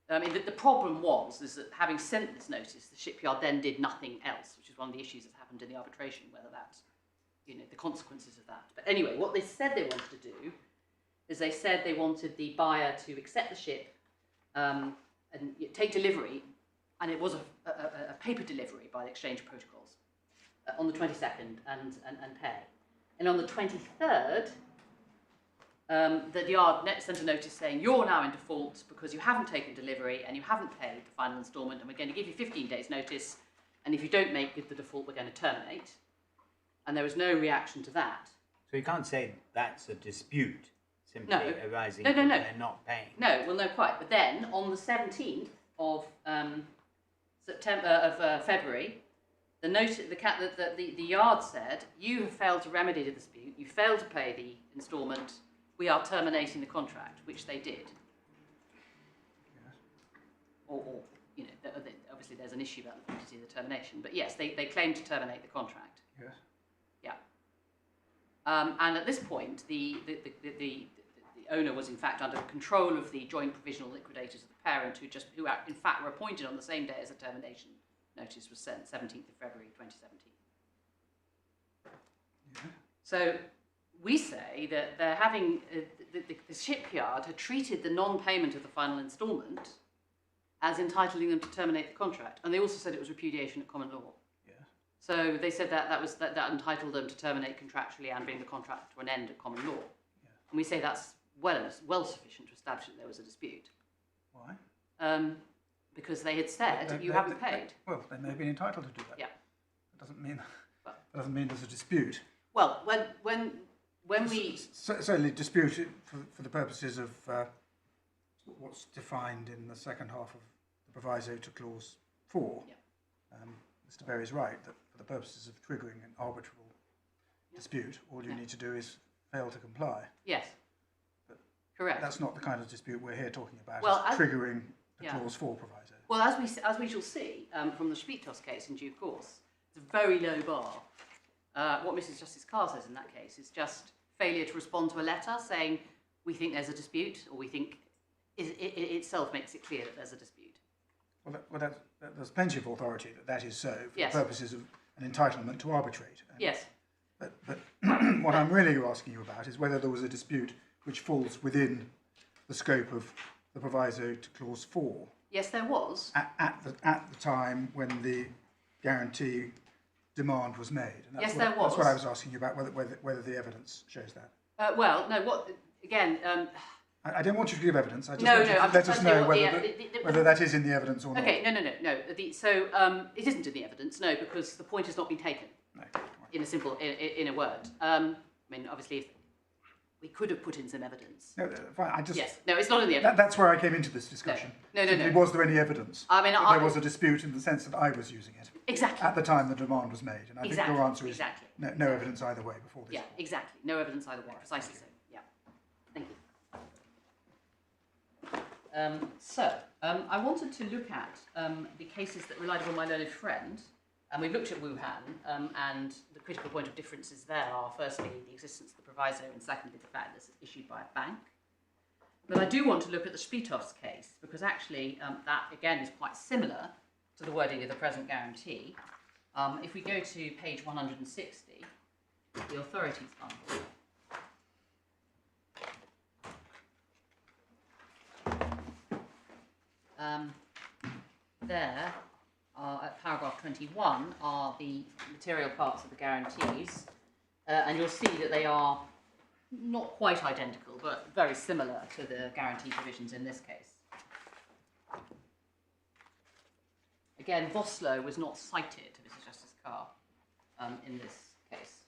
I mean, the problem is that having sent this notice, the shipyard then did nothing else, which is one of the issues that's happened in the arbitration, whether that's, you know, the consequences of that. But anyway, what they said they wanted to do is they said they wanted the buyer to accept the ship and take delivery, and it was a paper delivery by the exchange protocols on the 22nd and pay. And on the 23rd, the yard sent a notice saying you're now in default because you haven't taken delivery and you haven't paid the final instalment, and we're going to give you 15 days notice, and if you don't make good the default, we're going to terminate. And there was no reaction to that. So you can't say that's a dispute simply arising No. from they're not paying. No, well, no, quite. But then on the 17th of February, the yard said, you have failed to remedy the dispute, you failed to pay the instalment, we are terminating the contract, which they did. Yes. Or you know, obviously there's an issue about the validity of the termination, but yes, they claimed to terminate the contract. Yes. Yeah. And at this point, the owner was in fact under control of the joint provisional liquidators of the parent, who in fact were appointed on the same day as the termination notice was sent, 17th of February 2017. Yeah. So we say that they're having the shipyard had treated the non-payment of the final instalment as entitling them to terminate the contract, and they also said it was repudiation at common law. Yeah. So they said that entitled them to terminate contractually and bring the contract to an end at common law. Yeah. And we say that's well sufficient to establish that there was a dispute. Why? Because they had said you haven't paid. Well, they may have been entitled to do that. Yeah. That doesn't mean Well- that doesn't mean there's a dispute. Well, when we Certainly dispute it for the purposes of what's defined in the second half of the proviso to clause 4. Yeah. Mr. Berry is right that for the purposes of triggering an arbitrable dispute, all you need to do is fail to comply. yes, But correct. That's not the kind of dispute we're here talking about. Well, It's triggering the yeah. clause 4 proviso. Well, as we shall see from the Shipyard case in due course, it's a very low bar. What Mrs. Justice Carr says in that case is just failure to respond to a letter saying we think there's a dispute, or we think it itself makes it clear that there's a dispute. Well, there's plenty of authority that is so for Yes. the purposes of an entitlement to arbitrate. Yes. But what I'm really asking you about is whether there was a dispute which falls within the scope of the proviso to clause 4 Yes, there was. at the time when the guarantee demand was made. And Yes, what, there was. That's what I was asking you about, whether the evidence shows that. Well, no. What again? I don't want you to give evidence. I just No, want you no, to I'm let us just know telling you whether, what whether that is in the evidence or not. Okay. No. So it isn't in the evidence. No, because the point has not been taken. No. In a simple, in a word. I mean, obviously, if we could have put in some evidence. No, fine. I just. Yes. No, it's not in the evidence. That's where I came into this discussion. No. Was there any evidence? I mean, that there was a dispute in the sense that I was using it Exactly. at the time the demand was made, and I think your answer is exactly. no evidence either way before this. Yeah, exactly. No evidence either way. Precisely so. Yeah. Thank you. I wanted to look at the cases that relied upon my learned friend, and we've looked at Wuhan, and the critical point of differences there are firstly the existence of the proviso, and secondly the fact that it's issued by a bank. But I do want to look at the Spitov's case, because actually that again is quite similar to the wording of the present guarantee. If we go to page 160, the authorities bundle. There are, at paragraph 21, are the material parts of the guarantees, and you'll see that they are not quite identical, but very similar to the guarantee provisions in this case. Again, Voslo was not cited to Mrs. Justice Carr in this case.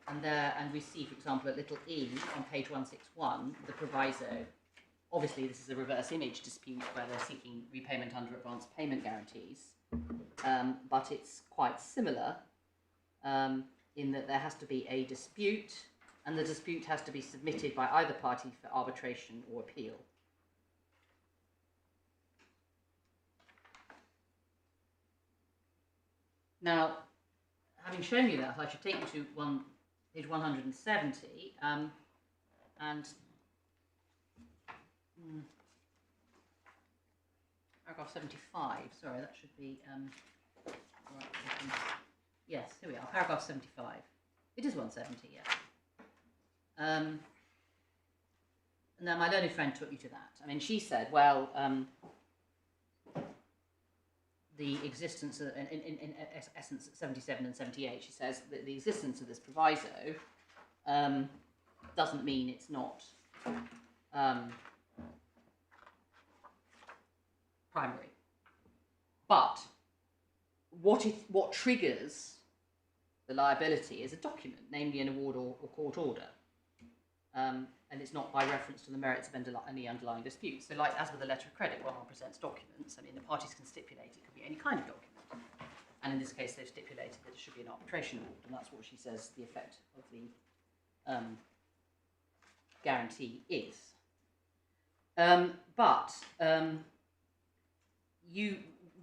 And we see, for example, at little e on page 161, the proviso. Obviously, this is a reverse image dispute where they're seeking repayment under advance payment guarantees, but it's quite similar in that there has to be a dispute, and the dispute has to be submitted by either party for arbitration or appeal. Now, having shown you that, I should take you to page 170, and paragraph 75, sorry, that should be, right, yes, here we are, paragraph 75. It is 170, yeah. Now, my learned friend took you to that. I mean, she said, well, the existence, in essence, at 77 and 78, she says that the existence of this proviso doesn't mean it's not primary. But what triggers the liability is a document, namely an award or court order. And it's not by reference to the merits of any underlying dispute. So like, as with a letter of credit, when one presents documents, I mean, the parties can stipulate it could be any kind of document. And in this case, they've stipulated that it should be an arbitration award, and that's what she says the effect of the guarantee is.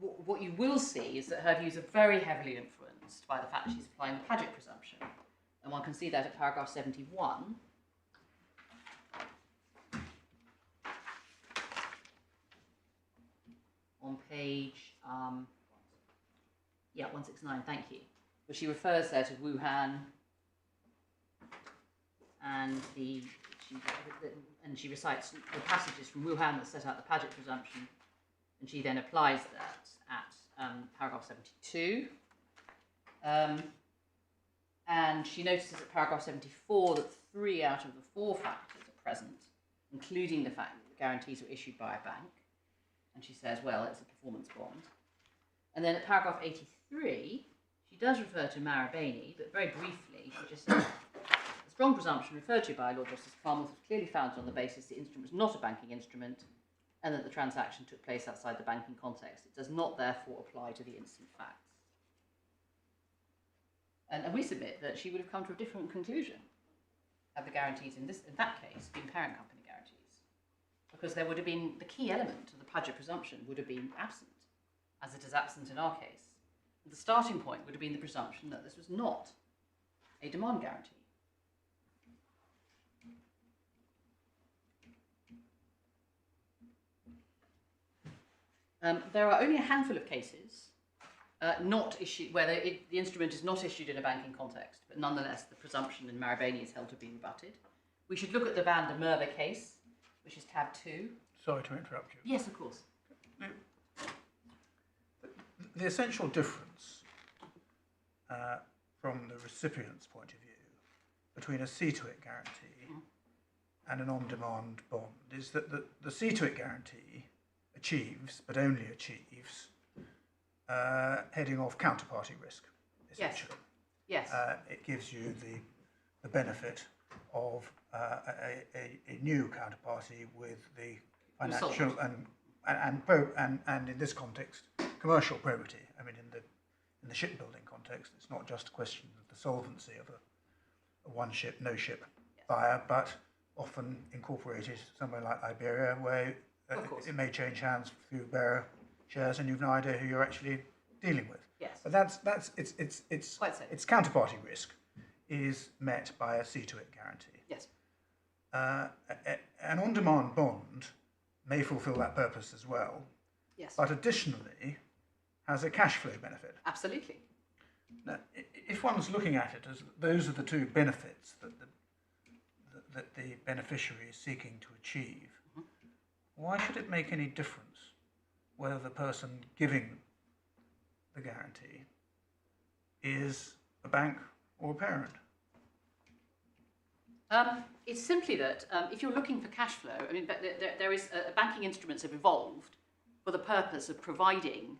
What you will see is that her views are very heavily influenced by the fact that she's applying the Padgett presumption. And one can see that at paragraph 71. On page, 169, thank you. But she refers there to Wuhan and she and she recites the passages from Wuhan that set out the Paget presumption, and she then applies that at paragraph 72. And she notices at paragraph 74 that 3 out of the 4 factors are present, including the fact that the guarantees were issued by a bank. And she says, well, it's a performance bond. And then at paragraph 83, she does refer to Marabini, but very briefly, she just says, the strong presumption referred to by Lord Justice Falmouth was clearly founded on the basis the instrument was not a banking instrument and that the transaction took place outside the banking context. It does not, therefore, apply to the instant facts. And we submit that she would have come to a different conclusion had the guarantees in that case been parent company guarantees, because there would have been the key element of the Paget presumption would have been absent, as it is absent in our case. And the starting point would have been the presumption that this was not a demand guarantee. There are only a handful of cases not issued where the instrument is not issued in a banking context, but nonetheless the presumption in Marabini is held to be rebutted. We should look at the Van der Merwe case, which is tab 2. Sorry to interrupt you. Yes, of course. The essential difference from the recipient's point of view between a see-to-it guarantee and an on-demand bond is that the see-to-it guarantee achieves, but only achieves, heading off counterparty risk, essentially. Yes. It gives you the benefit of a new counterparty with the financial and in this context, commercial probity. I mean, in the shipbuilding context, it's not just a question of the solvency of a one ship, no ship buyer, but often incorporated somewhere like Liberia, where it may change hands through bearer shares, and you've no idea who you're actually dealing with. Yes. But that's Quite so. its counterparty risk is met by a see-to-it guarantee. Yes. An on-demand bond may fulfil that purpose as well, Yes. but additionally has a cash flow benefit. Absolutely. Now, if one's looking at it as those are the two benefits that the beneficiary is seeking to achieve, why should it make any difference whether the person giving the guarantee is a bank or a parent? It's simply that if you're looking for cash flow, I mean, there is banking instruments have evolved for the purpose of providing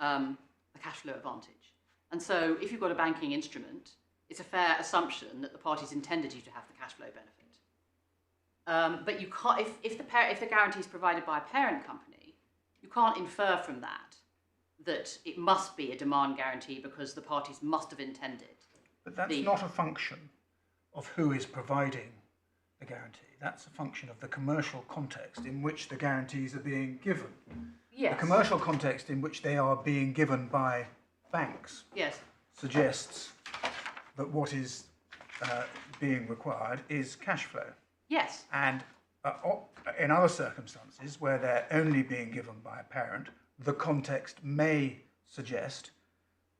the cash flow advantage. And so if you've got a banking instrument, it's a fair assumption that the parties intended you to have the cash flow benefit. But you can't, if the guarantee is provided by a parent company, you can't infer from that it must be a demand guarantee because the parties must have intended. But that's not a function of who is providing the guarantee. That's a function of the commercial context in which the guarantees are being given. Yes. The commercial context in which they are being given by banks suggests that what is being required is cash flow. Yes. And in other circumstances where they're only being given by a parent, the context may suggest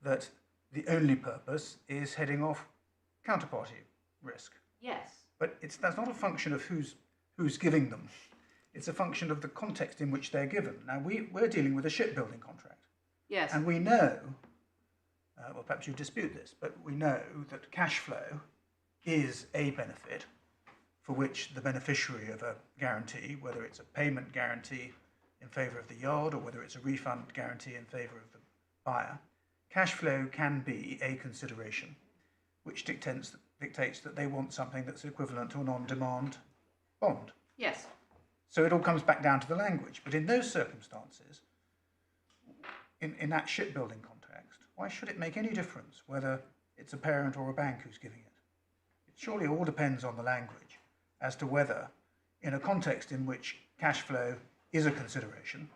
that the only purpose is heading off counterparty risk. Yes. But that's not a function of who's giving them. It's a function of the context in which they're given. Now, we're dealing with a shipbuilding contract. Yes. And we know, well, perhaps you dispute this, but we know that cash flow is a benefit for which the beneficiary of a guarantee, whether it's a payment guarantee in favour of the yard or whether it's a refund guarantee in favour of the buyer, cash flow can be a consideration which dictates that they want something that's equivalent to an on-demand bond. Yes. So it all comes back down to the language. But in those circumstances, in that shipbuilding context, why should it make any difference whether it's a parent or a bank who's giving it? It surely all depends on the language as to whether, in a context in which cash flow is a consideration,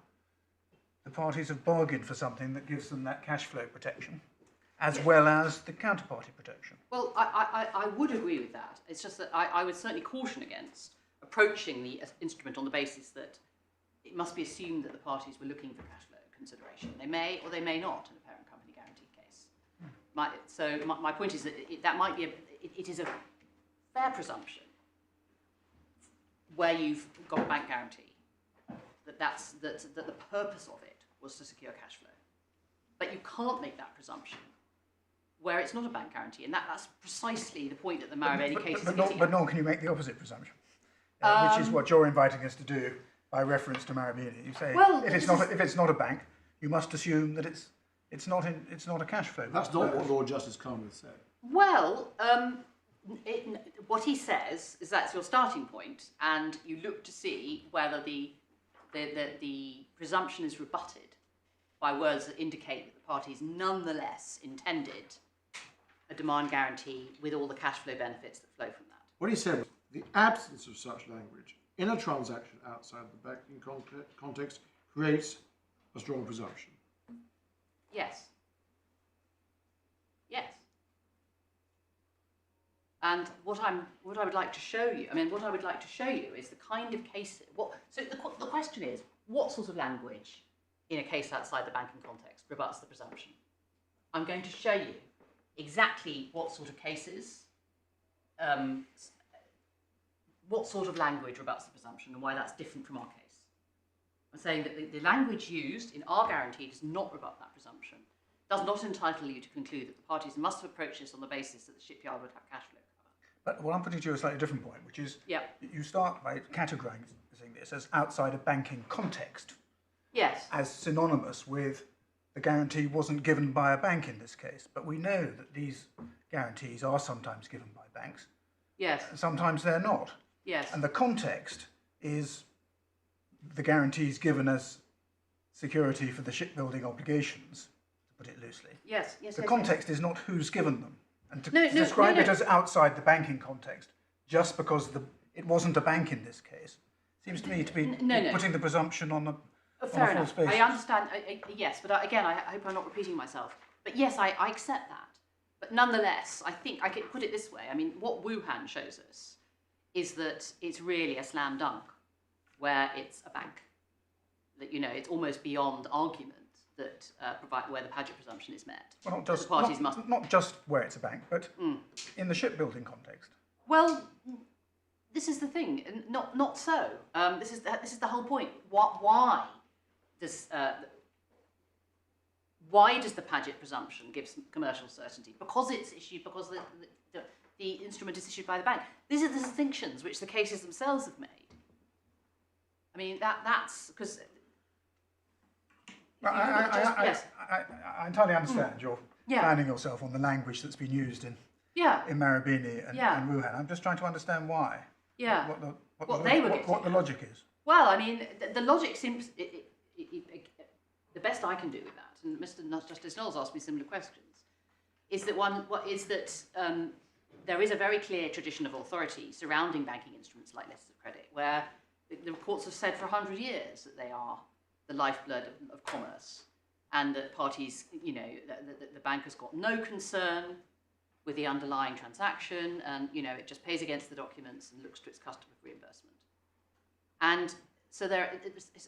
the parties have bargained for something that gives them that cash flow protection, as well as the counterparty protection. Well, I would agree with that. It's just that I would certainly caution against approaching the instrument on the basis that it must be assumed that the parties were looking for cash flow consideration. They may or they may not in a parent company guarantee case. My point is that that might be it is a fair presumption where you've got a bank guarantee, that the purpose of it was to secure cash flow. But you can't make that presumption where it's not a bank guarantee, and that's precisely the point that the Marabini case is getting but at. nor can you make the opposite presumption, which is what you're inviting us to do by reference to Marabini. You say if it's not a bank, you must assume that it's not a cash flow. That's not what Lord Justice Conway said. Well, what he says is that's your starting point, and you look to see whether the presumption is rebutted by words that indicate that the parties nonetheless intended a demand guarantee with all the cash flow benefits that flow from that. What he said was the absence of such language in a transaction outside the banking context creates a strong presumption. Yes. Yes. And what I would like to show you, is the kind of case. So the question is, what sort of language in a case outside the banking context rebuts the presumption? I'm going to show you exactly what sort of cases, what sort of language rebuts the presumption and why that's different from our case. I'm saying that the language used in our guarantee does not rebut that presumption, does not entitle you to conclude that the parties must have approached this on the basis that the shipyard would have cash flow cover. But well, I'm putting to you a slightly different point, which is you start by categorising this as outside a banking context. Yes. As synonymous with the guarantee wasn't given by a bank in this case. But we know that these guarantees are sometimes given by banks. Yes. And sometimes they're not. Yes. And the context is the guarantees given as security for the shipbuilding obligations, to put it loosely. Yes. Yes. The yes, context is not who's given them. And to No, describe it as outside the banking context, just because it wasn't a bank in this case, seems to me to be putting the presumption on a fair enough. false basis. I understand. Yes, but again, I hope I'm not repeating myself. But yes, I accept that. But nonetheless, I think I could put it this way. I mean, what Wuhan shows us is that it's really a slam dunk where it's a bank. That, you know, it's almost beyond argument that where the Paget presumption is met. Well, not just where it's a bank, but in the shipbuilding context. Well, this is the thing. Not so. This is the whole point. Why does the Paget presumption give commercial certainty? Because it's issued. Because the instrument is issued by the bank. These are the distinctions which the cases themselves have made. I mean, that's because. I entirely understand you're planning yourself on the language that's been used in Marabini and Wuhan. I'm just trying to understand why. Yeah. What the logic is. Well, I mean, the logic seems. The best I can do with that, and Mr. Justice Knowles asked me similar questions, is that there is a very clear tradition of authority surrounding banking instruments like letters of credit, where the courts have said for 100 years that they are the lifeblood of commerce, and that parties, you know, the bank has got no concern with the underlying transaction, and, you know, it just pays against the documents and looks to its customer for reimbursement. And so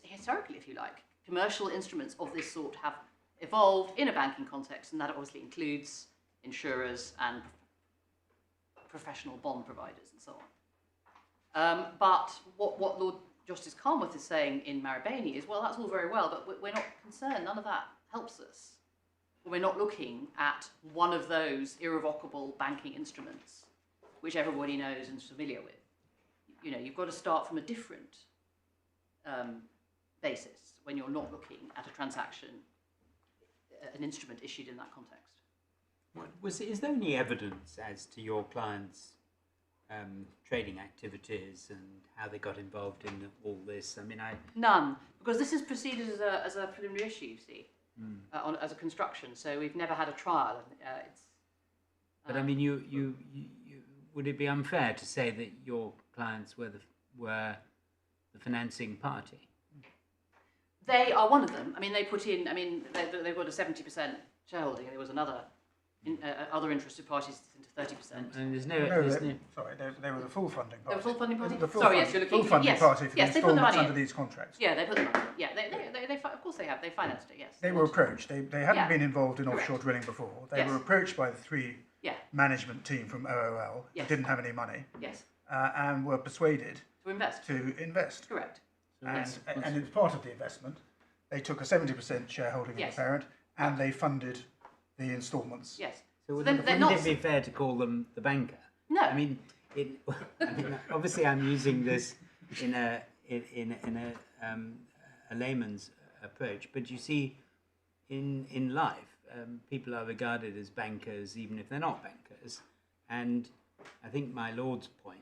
historically, if you like, commercial instruments of this sort have evolved in a banking context, and that obviously includes insurers and professional bond providers and so on. But what Lord Justice Carnwath is saying in Marabini is, well, that's all very well, but we're not concerned. None of that helps us. We're not looking at one of those irrevocable banking instruments, which everybody knows and is familiar with. You know, you've got to start from a different basis when you're not looking at a transaction, an instrument issued in that context. Is there any evidence as to your clients' trading activities and how they got involved in all this? I mean, None, because this is proceeded as a preliminary issue, you see, as a construction. So we've never had a trial. But I mean, you would it be unfair to say that your clients were the financing party? They are one of them. I mean, they put in. I mean, they've got a 70% shareholding. There was another. Other interested parties into 30%. And there's no. Sorry, they were the full funding party. They were full funding party. Yes, you're looking. Full funding party for the instalments under these contracts. Yeah, they put the money in. Yeah, they of course they have. They financed it. Yes. They were approached. They hadn't been involved in offshore drilling before. They were approached by the management team from OOL. Yes. Who didn't have any money. Yes. And were persuaded To invest. to invest. Correct. And as part of the investment, they took a 70% shareholding Yes. of the parent, and they funded the instalments. Yes. So then wouldn't, they're wouldn't not- it be fair to call them the banker? No. I mean, obviously I'm using this in a layman's approach, but you see, in life, people are regarded as bankers even if they're not bankers, and I think my Lord's point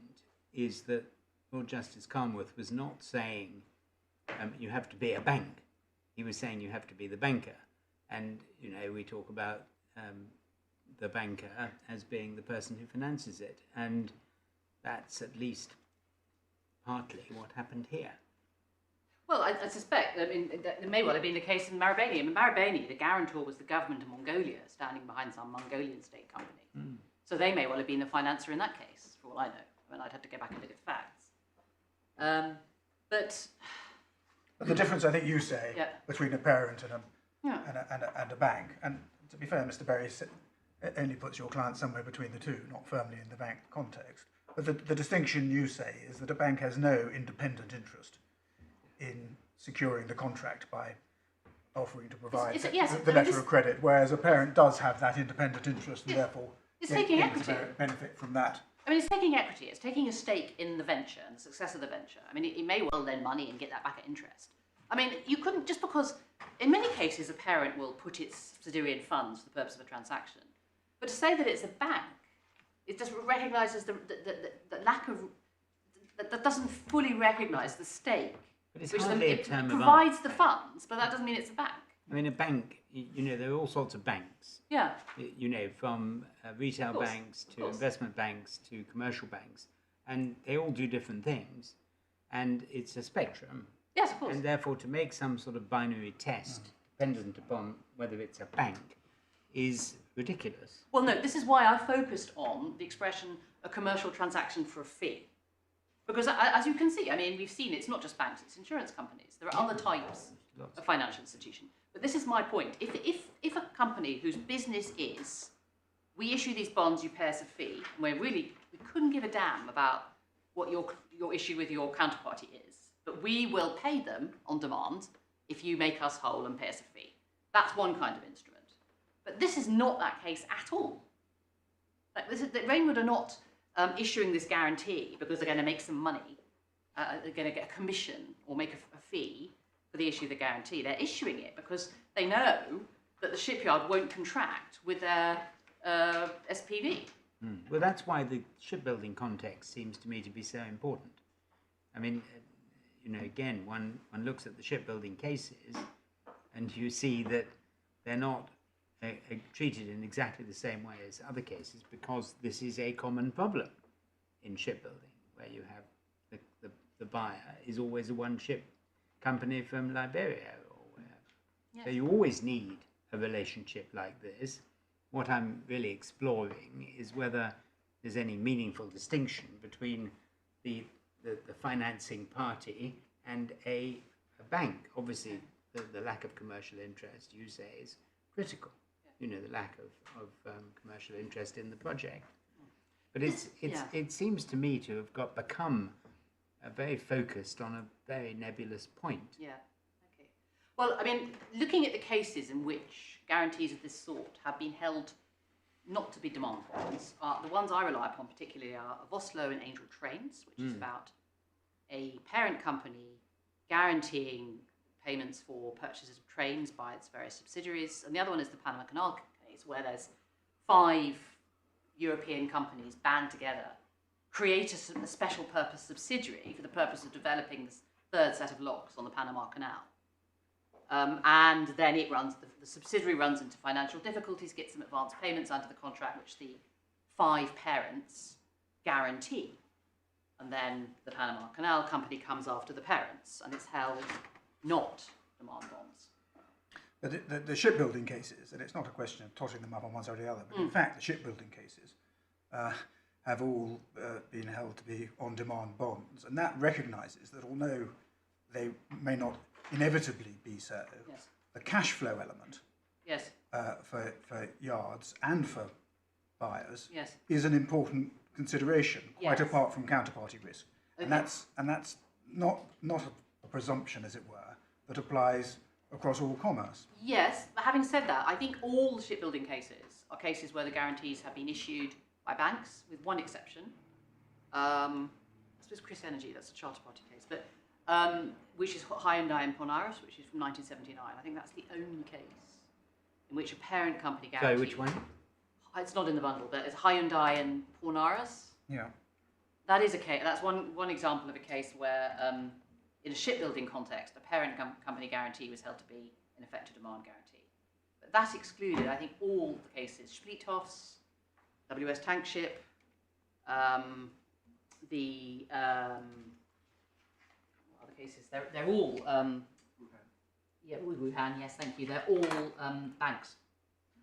is that Lord Justice Carnwath was not saying you have to be a bank. He was saying you have to be the banker, and we talk about the banker as being the person who finances it, and that's at least partly what happened here. Well, I suspect, it may well have been the case in Marubeni. In Marubeni, the guarantor was the government of Mongolia, standing behind some Mongolian state company. So they may well have been the financier in that case, for all I know. I'd have to go back and look at the facts. But the difference, I think you say, between a parent and a bank, and to be fair, Mr. Berry only puts your client somewhere between the two, not firmly in the bank context. But the distinction you say is that a bank has no independent interest in securing the contract by offering to provide the letter of credit, whereas a parent does have that independent interest and therefore taking equity. Benefit from that. It's taking equity, it's taking a stake in the venture and the success of the venture. It may well lend money and get that back at interest. You couldn't, just because, in many cases, a parent will put its subsidiary in funds for the purpose of a transaction. But to say that it's a bank, it just recognises the lack of, that doesn't fully recognise the stake. But it's which hardly a term of art. provides the funds, but that doesn't mean it's a bank. A bank, there are all sorts of banks. Yeah. From retail banks to investment banks to commercial banks, and they all do different things, and it's a spectrum. Yes, of course. And therefore, to make some sort of binary test dependent upon whether it's a bank is ridiculous. Well, no, this is why I focused on the expression a commercial transaction for a fee. Because as you can see, we've seen it's not just banks, it's insurance companies. There are other types of financial institution. But this is my point. If a company whose business is, we issue these bonds, you pay us a fee, and we couldn't give a damn about what your issue with your counterparty is, but we will pay them on demand if you make us whole and pay us a fee. That's one kind of instrument. But this is not that case at all. Reignwood are not issuing this guarantee because they're going to make some money, they're going to get a commission or make a fee for the issue of the guarantee. They're issuing it because they know that the shipyard won't contract with their SPV. Well, that's why the shipbuilding context seems to me to be so important. Again, one looks at the shipbuilding cases and you see that they're not treated in exactly the same way as other cases, because this is a common problem in shipbuilding, where you have the buyer is always a one-ship company from Liberia or wherever. Yes. So you always need a relationship like this. What I'm really exploring is whether there's any meaningful distinction between the financing party and a bank. Obviously, the lack of commercial interest, you say, is critical. The lack of commercial interest in the project. But it seems to me to have become very focused on a very nebulous point. Yeah. Okay. Well, looking at the cases in which guarantees of this sort have been held not to be demand bonds, the ones I rely upon particularly are of Oslo and Angel Trains, which is about a parent company guaranteeing payments for purchases of trains by its various subsidiaries, and the other one is the Panama Canal case, where there's 5 European companies band together, create a special purpose subsidiary for the purpose of developing this third set of locks on the Panama Canal. And then the subsidiary runs into financial difficulties, gets some advance payments under the contract, which the 5 parents guarantee. And then the Panama Canal company comes after the parents, and it's held not demand bonds. But the shipbuilding cases, and it's not a question of tossing them up on one side or the other, but in fact the shipbuilding cases have all been held to be on-demand bonds, and that recognises that although they may not inevitably be so, the cash flow element for yards and for buyers is an important consideration, quite apart from counterparty risk. and that's not a presumption, as it were, that applies across all commerce. Yes, but having said that, I think all the shipbuilding cases are cases where the guarantees have been issued by banks, with one exception. I suppose Chris Energy, that's a charter party case, but which is Hyundai and Arose, which is from 1979. I think that's the only case in which a parent company guarantee. Sorry, which one? It's not in the bundle, but it's Hyundai and Arose. Yeah. That is a case. That's one example of a case where, in a shipbuilding context, a parent company guarantee was held to be in effect a demand guarantee. But that excluded, I think, all the cases: Spliethoffs, WS Tankship, the other cases. They're all yeah, Wuhan. Yes, thank you. They're all banks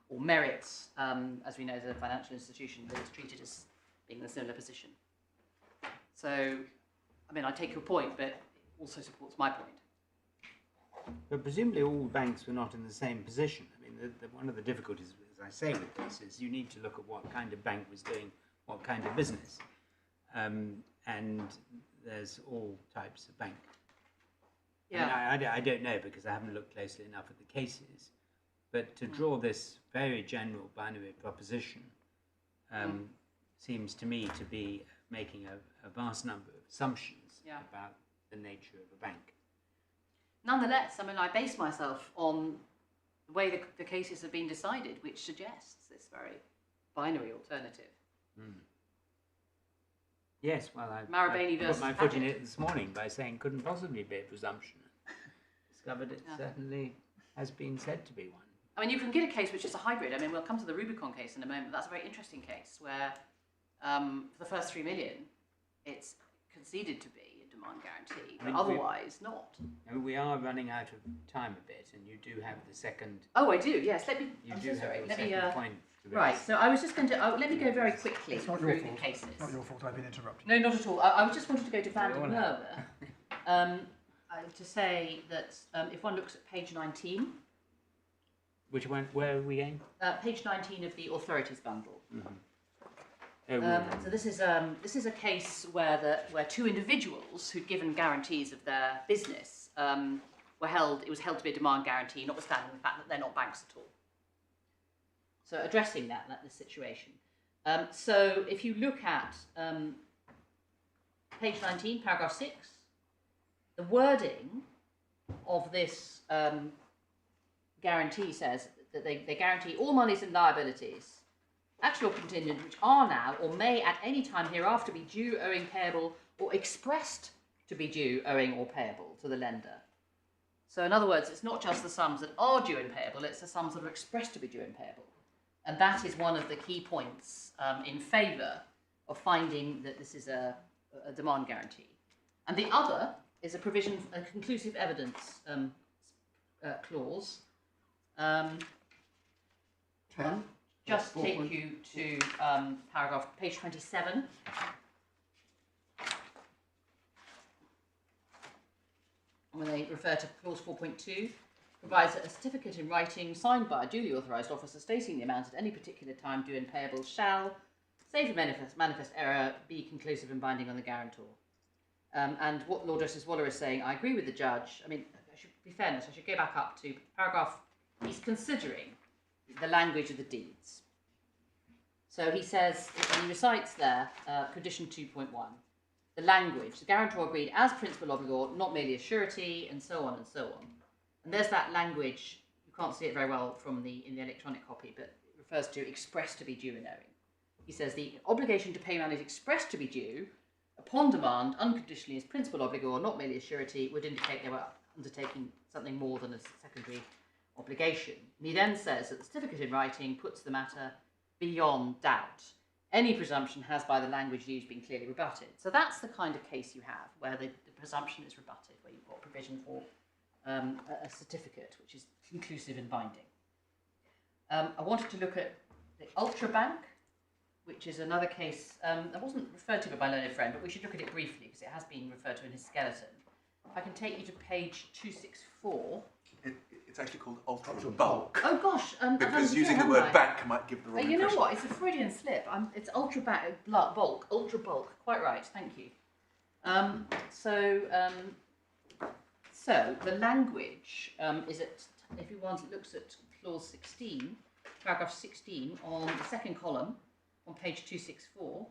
or merits, as we know, as a financial institution that is treated as being in a similar position. So, I mean, I take your point, but it also supports my point. But presumably all banks were not in the same position. I mean, one of the difficulties, as I say with this, is you need to look at what kind of bank was doing what kind of business. And there's all types of bank. Yeah. I mean, I don't know because I haven't looked closely enough at the cases. But to draw this very general binary proposition seems to me to be making a vast number of assumptions about the nature of a bank. Nonetheless, I mean, I base myself on the way the cases have been decided, which suggests this very binary alternative. Yes, well, I Marabini put versus my foot in Paget. it this morning by saying couldn't possibly be a presumption. Discovered it certainly has been said to be one. I mean, you can get a case which is a hybrid. I mean, we'll come to the Rubicon case in a moment. That's a very interesting case where, for the first 3 million, it's conceded to be a demand guarantee, but otherwise not. I mean, we are running out of time a bit, and you do have the second. Oh, I do. Yes. Let me. You I'm do so have sorry. the Let me. second point to Right. raise. So I was just going to. Let me go very quickly It's not through your the fault. cases. It's not your fault. I've been interrupted. No, not at all. I was just wanted to go to Van der all Merwe to say that if one looks at page 19. Which one? Where are we going? Page 19 of the authorities bundle. So this is a case where two individuals who'd given guarantees of their business were held. It was held to be a demand guarantee, notwithstanding the fact that they're not banks at all. So addressing this situation. So if you look at page 19, paragraph 6, the wording of this guarantee says that they guarantee all monies and liabilities, actual or contingent, which are now or may at any time hereafter be due, owing, payable, or expressed to be due, owing, or payable to the lender. So in other words, it's not just the sums that are due and payable, it's the sums that are expressed to be due and payable. And that is one of the key points in favour of finding that this is a demand guarantee. And the other is a provision, a conclusive evidence clause. 10. Just take you to paragraph, page 27. When they refer to clause 4.2, provides that a certificate in writing signed by a duly authorised officer stating the amount at any particular time due and payable shall, save for manifest error, be conclusive and binding on the guarantor. And what Lord Justice Waller is saying, I agree with the judge. I mean, I should be fairness, I should go back up to paragraph, he's considering the language of the deeds. So he says, and he recites there, condition 2.1, the language, the guarantor agreed as principal obligor, not merely as surety, and so on and so on. And there's that language, you can't see it very well from in the electronic copy, but it refers to expressed to be due and owing. He says the obligation to pay money is expressed to be due upon demand, unconditionally as principal obligor, not merely as surety, would indicate they were undertaking something more than a secondary obligation. And he then says that the certificate in writing puts the matter beyond doubt. Any presumption has by the language used been clearly rebutted. So that's the kind of case you have where the presumption is rebutted, where you've got provision for a certificate which is conclusive and binding. I wanted to look at the Ultra Bank, which is another case that wasn't referred to by my learned friend, but we should look at it briefly because it has been referred to in his skeleton. If I can take you to page 264. It's actually called ultra bulk. Oh gosh, Because using the word bank might give the wrong you impression. know what? It's a Freudian slip. It's ultra bulk. Quite right. Thank you. So the language is at, if you want, it looks at clause 16, paragraph 16 on the second column on page 264.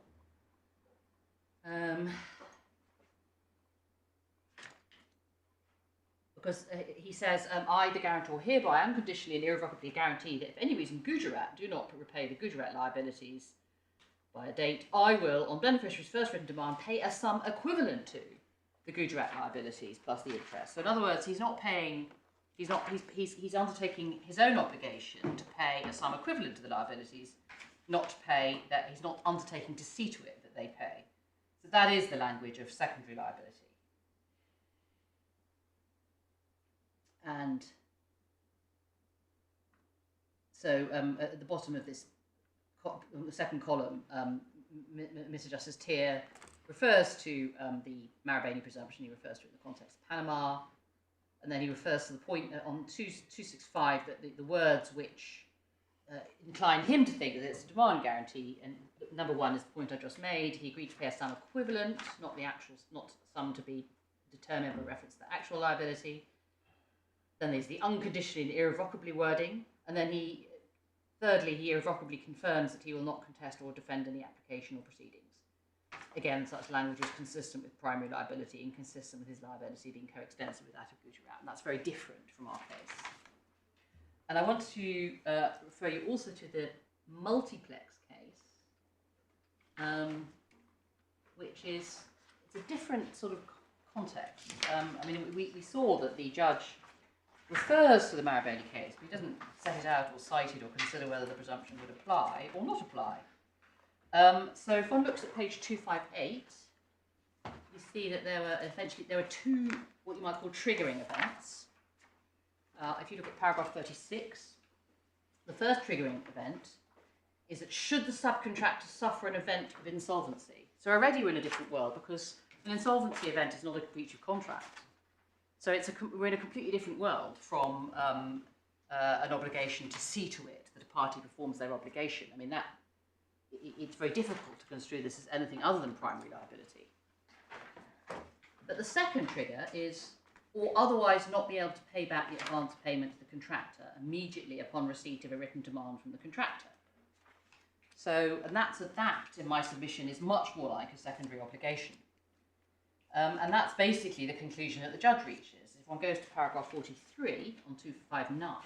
Because he says, I, the guarantor, hereby unconditionally and irrevocably guarantee that if any reason Gujarat do not repay the Gujarat liabilities by a date, I will, on beneficiary's first written demand, pay a sum equivalent to the Gujarat liabilities plus the interest. So in other words, he's not paying, he's undertaking his own obligation to pay a sum equivalent to the liabilities, not to pay that, he's not undertaking to see to it that they pay. So that is the language of secondary liability. And so at the bottom of this, the second column, Mr. Justice Tier refers to the Marabini presumption. He refers to it in the context of Panama. And then he refers to the point on 265 that the words which incline him to think that it's a demand guarantee, and number one is the point I just made. He agreed to pay a sum equivalent, not the actual, not sum to be determined by reference to the actual liability. Then there's the unconditionally and irrevocably wording. And then thirdly, he irrevocably confirms that he will not contest or defend any application or proceedings. Again, such language is consistent with primary liability and consistent with his liability being coextensive with that of Gujarat. And that's very different from our case. And I want to refer you also to the multiplex case, which is, it's a different sort of context. I mean, we saw that the judge refers to the Marabini case, but he doesn't set it out or cite it or consider whether the presumption would apply or not apply. So if one looks at page 258, you see that there were two what you might call triggering events. If you look at paragraph 36, the first triggering event is that should the subcontractor suffer an event of insolvency. So already we're in a different world because an insolvency event is not a breach of contract. So we're in a completely different world from an obligation to see to it that a party performs their obligation. I mean, it's very difficult to construe this as anything other than primary liability. But the second trigger is, or otherwise not be able to pay back the advance payment to the contractor immediately upon receipt of a written demand from the contractor. So, and that, in my submission, is much more like a secondary obligation. And that's basically the conclusion that the judge reaches. If one goes to paragraph 43 on 259,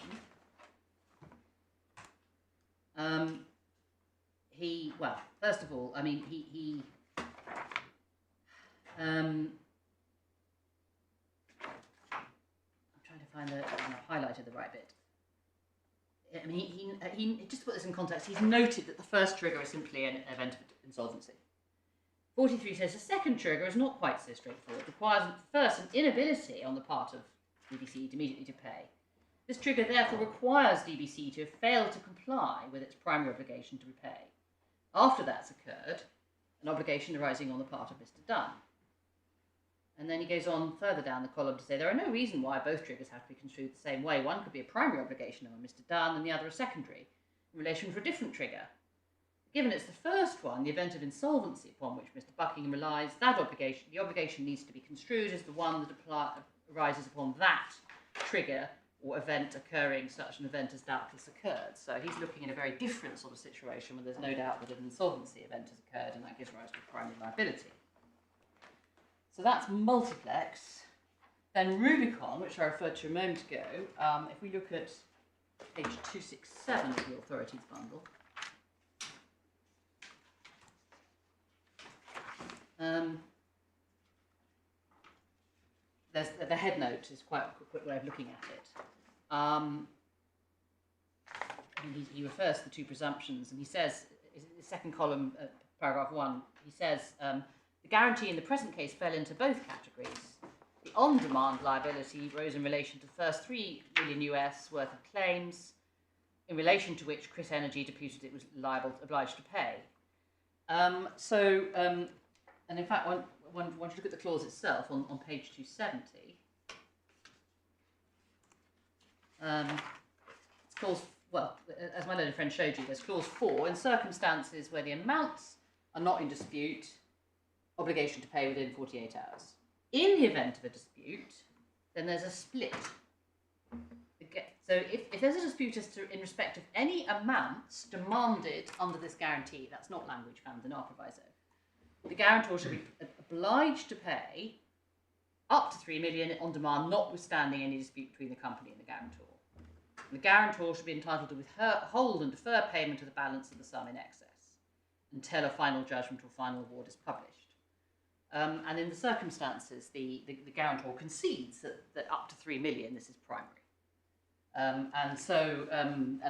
well, first of all, I mean, I'm trying to find I've highlighted the right bit. I mean, he just to put this in context, he's noted that the first trigger is simply an event of insolvency. 43 says the second trigger is not quite so straightforward. It requires first an inability on the part of DBC immediately to pay. This trigger therefore requires DBC to have failed to comply with its primary obligation to repay. After that's occurred, an obligation arising on the part of Mr. Dunn. And then he goes on further down the column to say there are no reason why both triggers have to be construed the same way. One could be a primary obligation on Mr. Dunn and the other a secondary in relation to a different trigger. Given it's the first one, the event of insolvency upon which Mr. Buckingham relies, the obligation needs to be construed as the one that arises upon that trigger or event occurring, such an event has doubtless occurred. So he's looking at a very different sort of situation where there's no doubt that an insolvency event has occurred and that gives rise to primary liability. So that's multiplex. Then Rubicon, which I referred to a moment ago, if we look at page 267 of the authorities bundle, the head note is quite a quick way of looking at it. He refers to the two presumptions, and he says, in the second column, paragraph 1, he says, the guarantee in the present case fell into both categories. The on-demand liability rose in relation to the first $3 million US worth of claims, in relation to which Chris Energy deputed it was obliged to pay. And in fact, one should look at the clause itself on page 270. It's clause, well, as my learned friend showed you, there's clause 4. In circumstances where the amounts are not in dispute, obligation to pay within 48 hours. In the event of a dispute, then there's a split. So if there's a dispute as to, in respect of any amounts demanded under this guarantee, that's not language found in our proviso, the guarantor should be obliged to pay up to 3 million on demand, notwithstanding any dispute between the company and the guarantor. And the guarantor should be entitled to withhold and defer payment of the balance of the sum in excess until a final judgment or final award is published. And in the circumstances, the guarantor concedes that up to 3 million, this is primary. And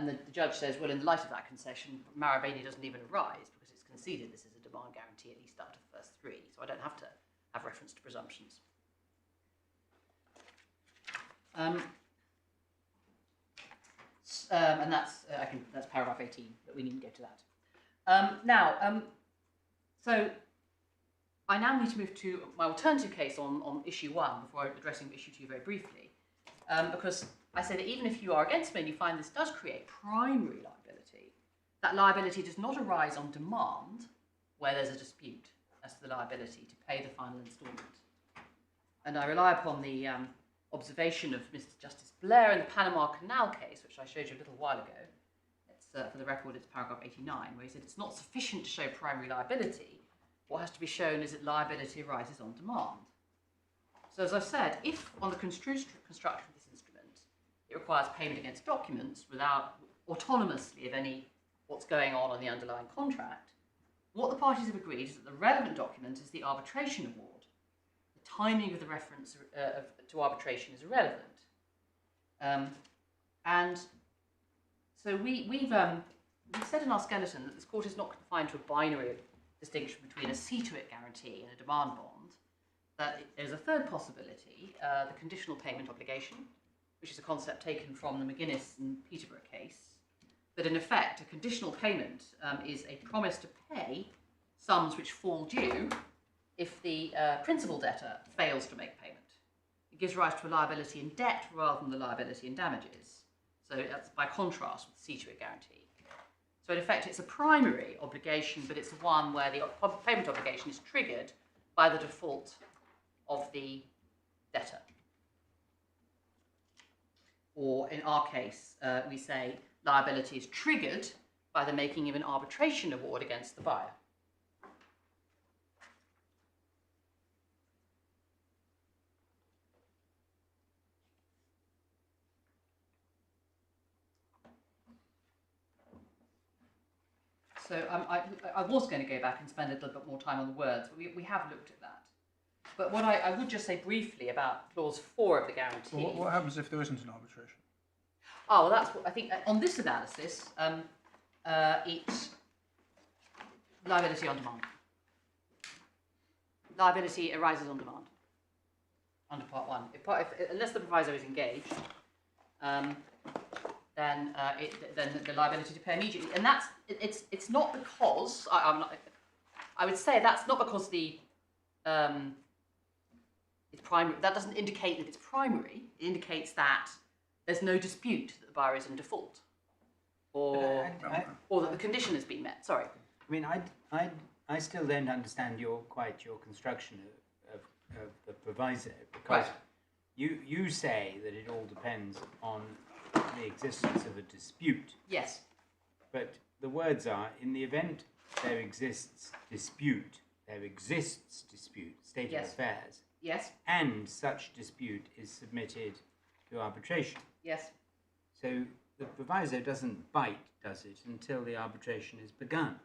the judge says, well, in the light of that concession, Marabini doesn't even arise because it's conceded this is a demand guarantee at least up to the first 3, so I don't have to have reference to presumptions. And that's paragraph 18, but we needn't go to that. So I now need to move to my alternative case on issue 1 before addressing issue 2 very briefly, because I say that even if you are against me and you find this does create primary liability, that liability does not arise on demand where there's a dispute as to the liability to pay the final instalment. And I rely upon the observation of Mr. Justice Blair in the Panama Canal case, which I showed you a little while ago. It's, for the record, it's paragraph 89, where he said it's not sufficient to show primary liability. What has to be shown is that liability arises on demand. So as I've said, if on the construction of this instrument, it requires payment against documents without autonomously of any what's going on the underlying contract, what the parties have agreed is that the relevant document is the arbitration award. The timing of the reference to arbitration is irrelevant. And so we've said in our skeleton that this court is not confined to a binary distinction between a see-to-it guarantee and a demand bond, that there's a third possibility, the conditional payment obligation, which is a concept taken from the McGuinness and Peterborough case, that in effect a conditional payment is a promise to pay sums which fall due if the principal debtor fails to make payment. It gives rise to a liability in debt rather than the liability in damages. So that's by contrast with the see-to-it guarantee. So in effect it's a primary obligation, but it's one where the payment obligation is triggered by the default of the debtor. Or in our case, we say liability is triggered by the making of an arbitration award against the buyer. So I was going to go back and spend a little bit more time on the words, but we have looked at that. But what I would just say briefly about clause 4 of the guarantee. Well, what happens if there isn't an arbitration? Oh, well, that's what I think. On this analysis, it's liability on demand. Liability arises on demand under Part 1. Unless the proviso is engaged, then the liability to pay immediately, and it's not because I would say that's not because it's primary. That doesn't indicate that it's primary. It indicates that there's no dispute that the buyer is in default, or that the condition has been met. Sorry. I mean, I still don't understand your construction of the proviso, because Right. you say that it all depends on the existence of a dispute. Yes. But the words are, in the event there exists dispute, state Yes. of affairs, Yes. and such dispute is submitted to arbitration. Yes. So the proviso doesn't bite, does it, until the arbitration is begun?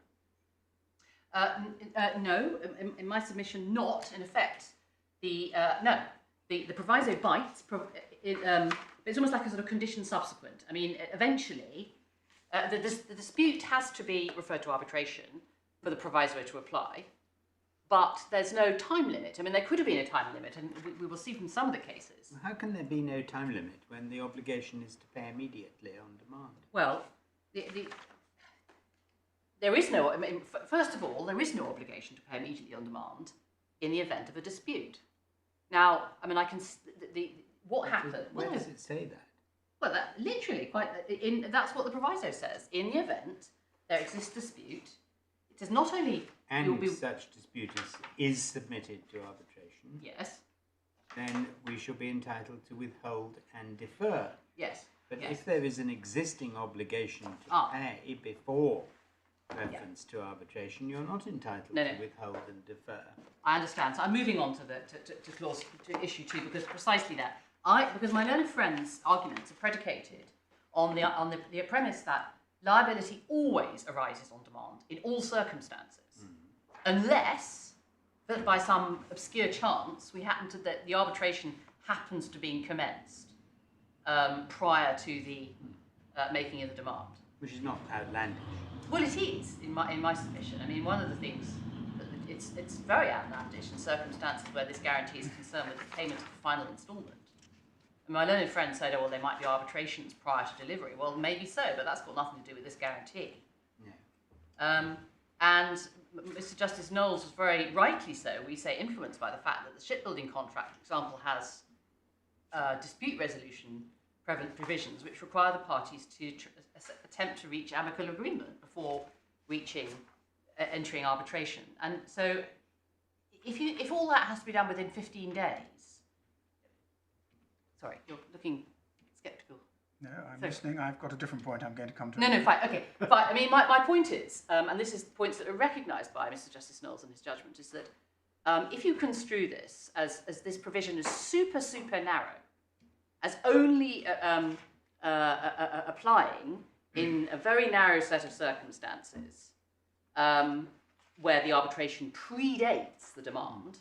No, in my submission, not. In effect, the proviso bites. It's almost like a sort of condition subsequent. I mean, eventually, the dispute has to be referred to arbitration for the proviso to apply, but there's no time limit. I mean, there could have been a time limit, and we will see from some of the cases. How can there be no time limit when the obligation is to pay immediately on demand? Well, there is no. I mean, first of all, there is no obligation to pay immediately on demand in the event of a dispute. Now, I mean, I can what happened? Where does it say that? Well, that literally that's what the proviso says. In the event there exists dispute, It says not only and you'll be such dispute is submitted to arbitration, yes, then we shall be entitled to withhold and defer. yes, But yes. if there is an existing obligation to Ah. pay before reference to arbitration, you're not entitled No, to no. withhold and defer. I understand. So I'm moving on to the to clause to issue 2 because precisely that because my learned friend's arguments are predicated on the premise that liability always arises on demand in all circumstances, unless that by some obscure chance that the arbitration happens to being commenced prior to the making of the demand. Which is not outlandish. Well, it is in my submission. I mean, one of the things that it's very outlandish in circumstances where this guarantee is concerned with the payment of the final instalment. And my learned friend said, "Oh, well, there might be arbitrations prior to delivery." Well, maybe so, but that's got nothing to do with this guarantee. Yeah. And Mr. Justice Knowles was very rightly so. We say influenced by the fact that the shipbuilding contract, for example, has dispute resolution provisions which require the parties to attempt to reach amicable agreement before entering arbitration. And so if all that has to be done within 15 days, sorry, you're looking sceptical. No, I'm listening. I've got a different point I'm going to come to. No, fine, okay. Fine. I mean, my point is, and this is points that are recognised by Mr. Justice Knowles in his judgment, is that if you construe this as this provision is super narrow, as only applying in a very narrow set of circumstances where the arbitration predates the demand,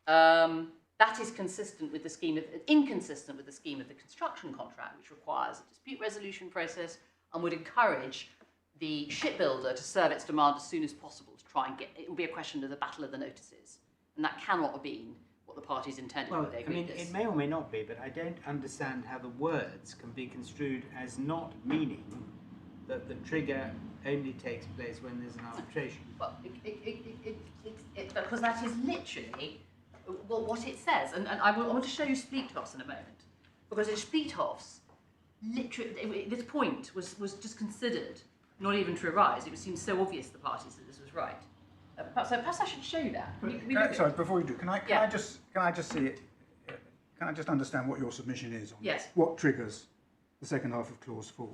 that is inconsistent with the scheme of the construction contract, which requires a dispute resolution process and would encourage the shipbuilder to serve its demand as soon as possible to try and get. It will be a question of the battle of the notices, and that cannot have been what the parties intended when they agreed this. It may or may not be, but I don't understand how the words can be construed as not meaning that the trigger only takes place when there's an arbitration. Well, because that is literally what it says, and I want to show you Spleethofs in a moment, because in Spleethofs, literally, this point was just considered not even to arise. It seemed so obvious to the parties that this was right. Perhaps I should show you that. Sorry, before you do, can I just see it? Can I just understand what your submission is on Yes. what triggers the second half of clause 4?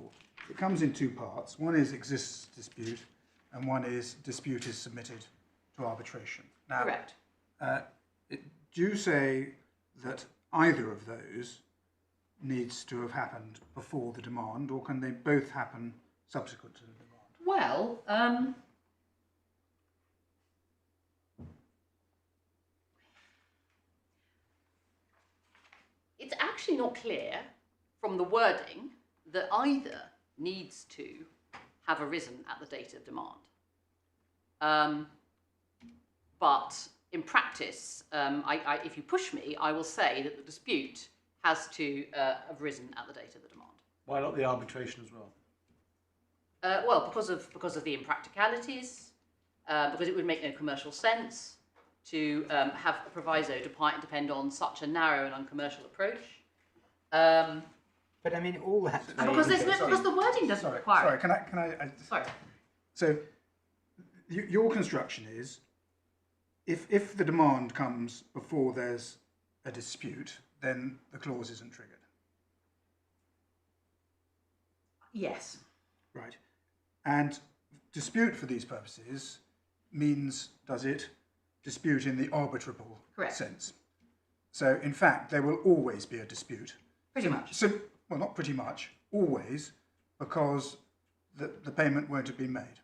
It comes in 2 parts. One is exists dispute, and one is dispute is submitted to arbitration. Now, Correct. Do you say that either of those needs to have happened before the demand, or can they both happen subsequent to the demand? Well, it's actually not clear from the wording that either needs to have arisen at the date of demand. But in practice, if you push me, I will say that the dispute has to have arisen at the date of the demand. Why not the arbitration as well? Well, because of the impracticalities, because it would make no commercial sense to have a proviso depend on such a narrow and uncommercial approach. But I mean, all that. Because the wording doesn't require. Sorry, can I Sorry. So, your construction is, if the demand comes before there's a dispute, then the clause isn't triggered. Yes. Right. And dispute for these purposes means, does it, dispute in the arbitrable Correct. sense? So, in fact, there will always be a dispute. Pretty much. So, well, not pretty much, always, because the payment won't have been made.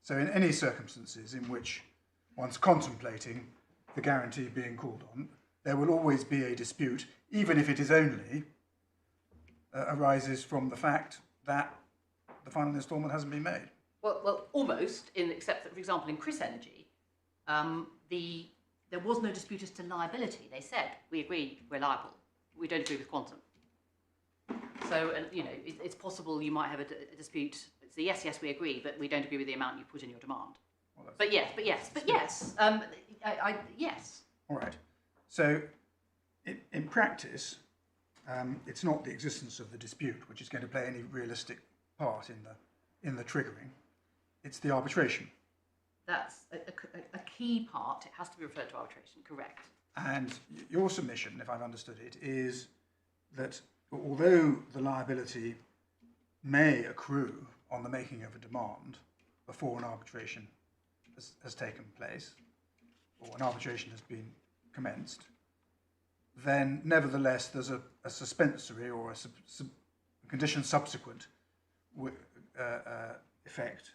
So, in any circumstances in which one's contemplating the guarantee being called on, there will always be a dispute, even if it is only arises from the fact that the final instalment hasn't been made. Well, almost, except that, for example, in Chris Energy, there was no dispute as to liability. They said, we agree, we're liable. We don't agree with quantum. So, it's possible you might have a dispute. It's yes, we agree, but we don't agree with the amount you put in your demand. Well, But yes. Yes. All right. So, in practice, it's not the existence of the dispute which is going to play any realistic part in the triggering. It's the arbitration. that's a key part. It has to be referred to arbitration, correct? And your submission, if I've understood it, is that although the liability may accrue on the making of a demand before an arbitration has taken place, or an arbitration has been commenced, then nevertheless there's a suspensory or a condition subsequent effect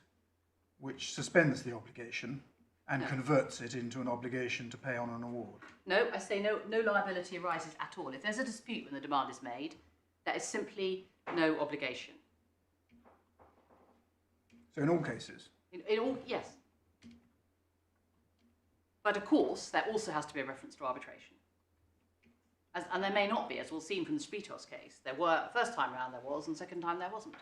which suspends the obligation and converts it into an obligation to pay on an award. No, I say no liability arises at all. If there's a dispute when the demand is made, that is simply no obligation. So in all cases? In all, yes. But of course, there also has to be a reference to arbitration. And there may not be, as we'll see from the Spritos case. There were, first time round there was, and second time there wasn't.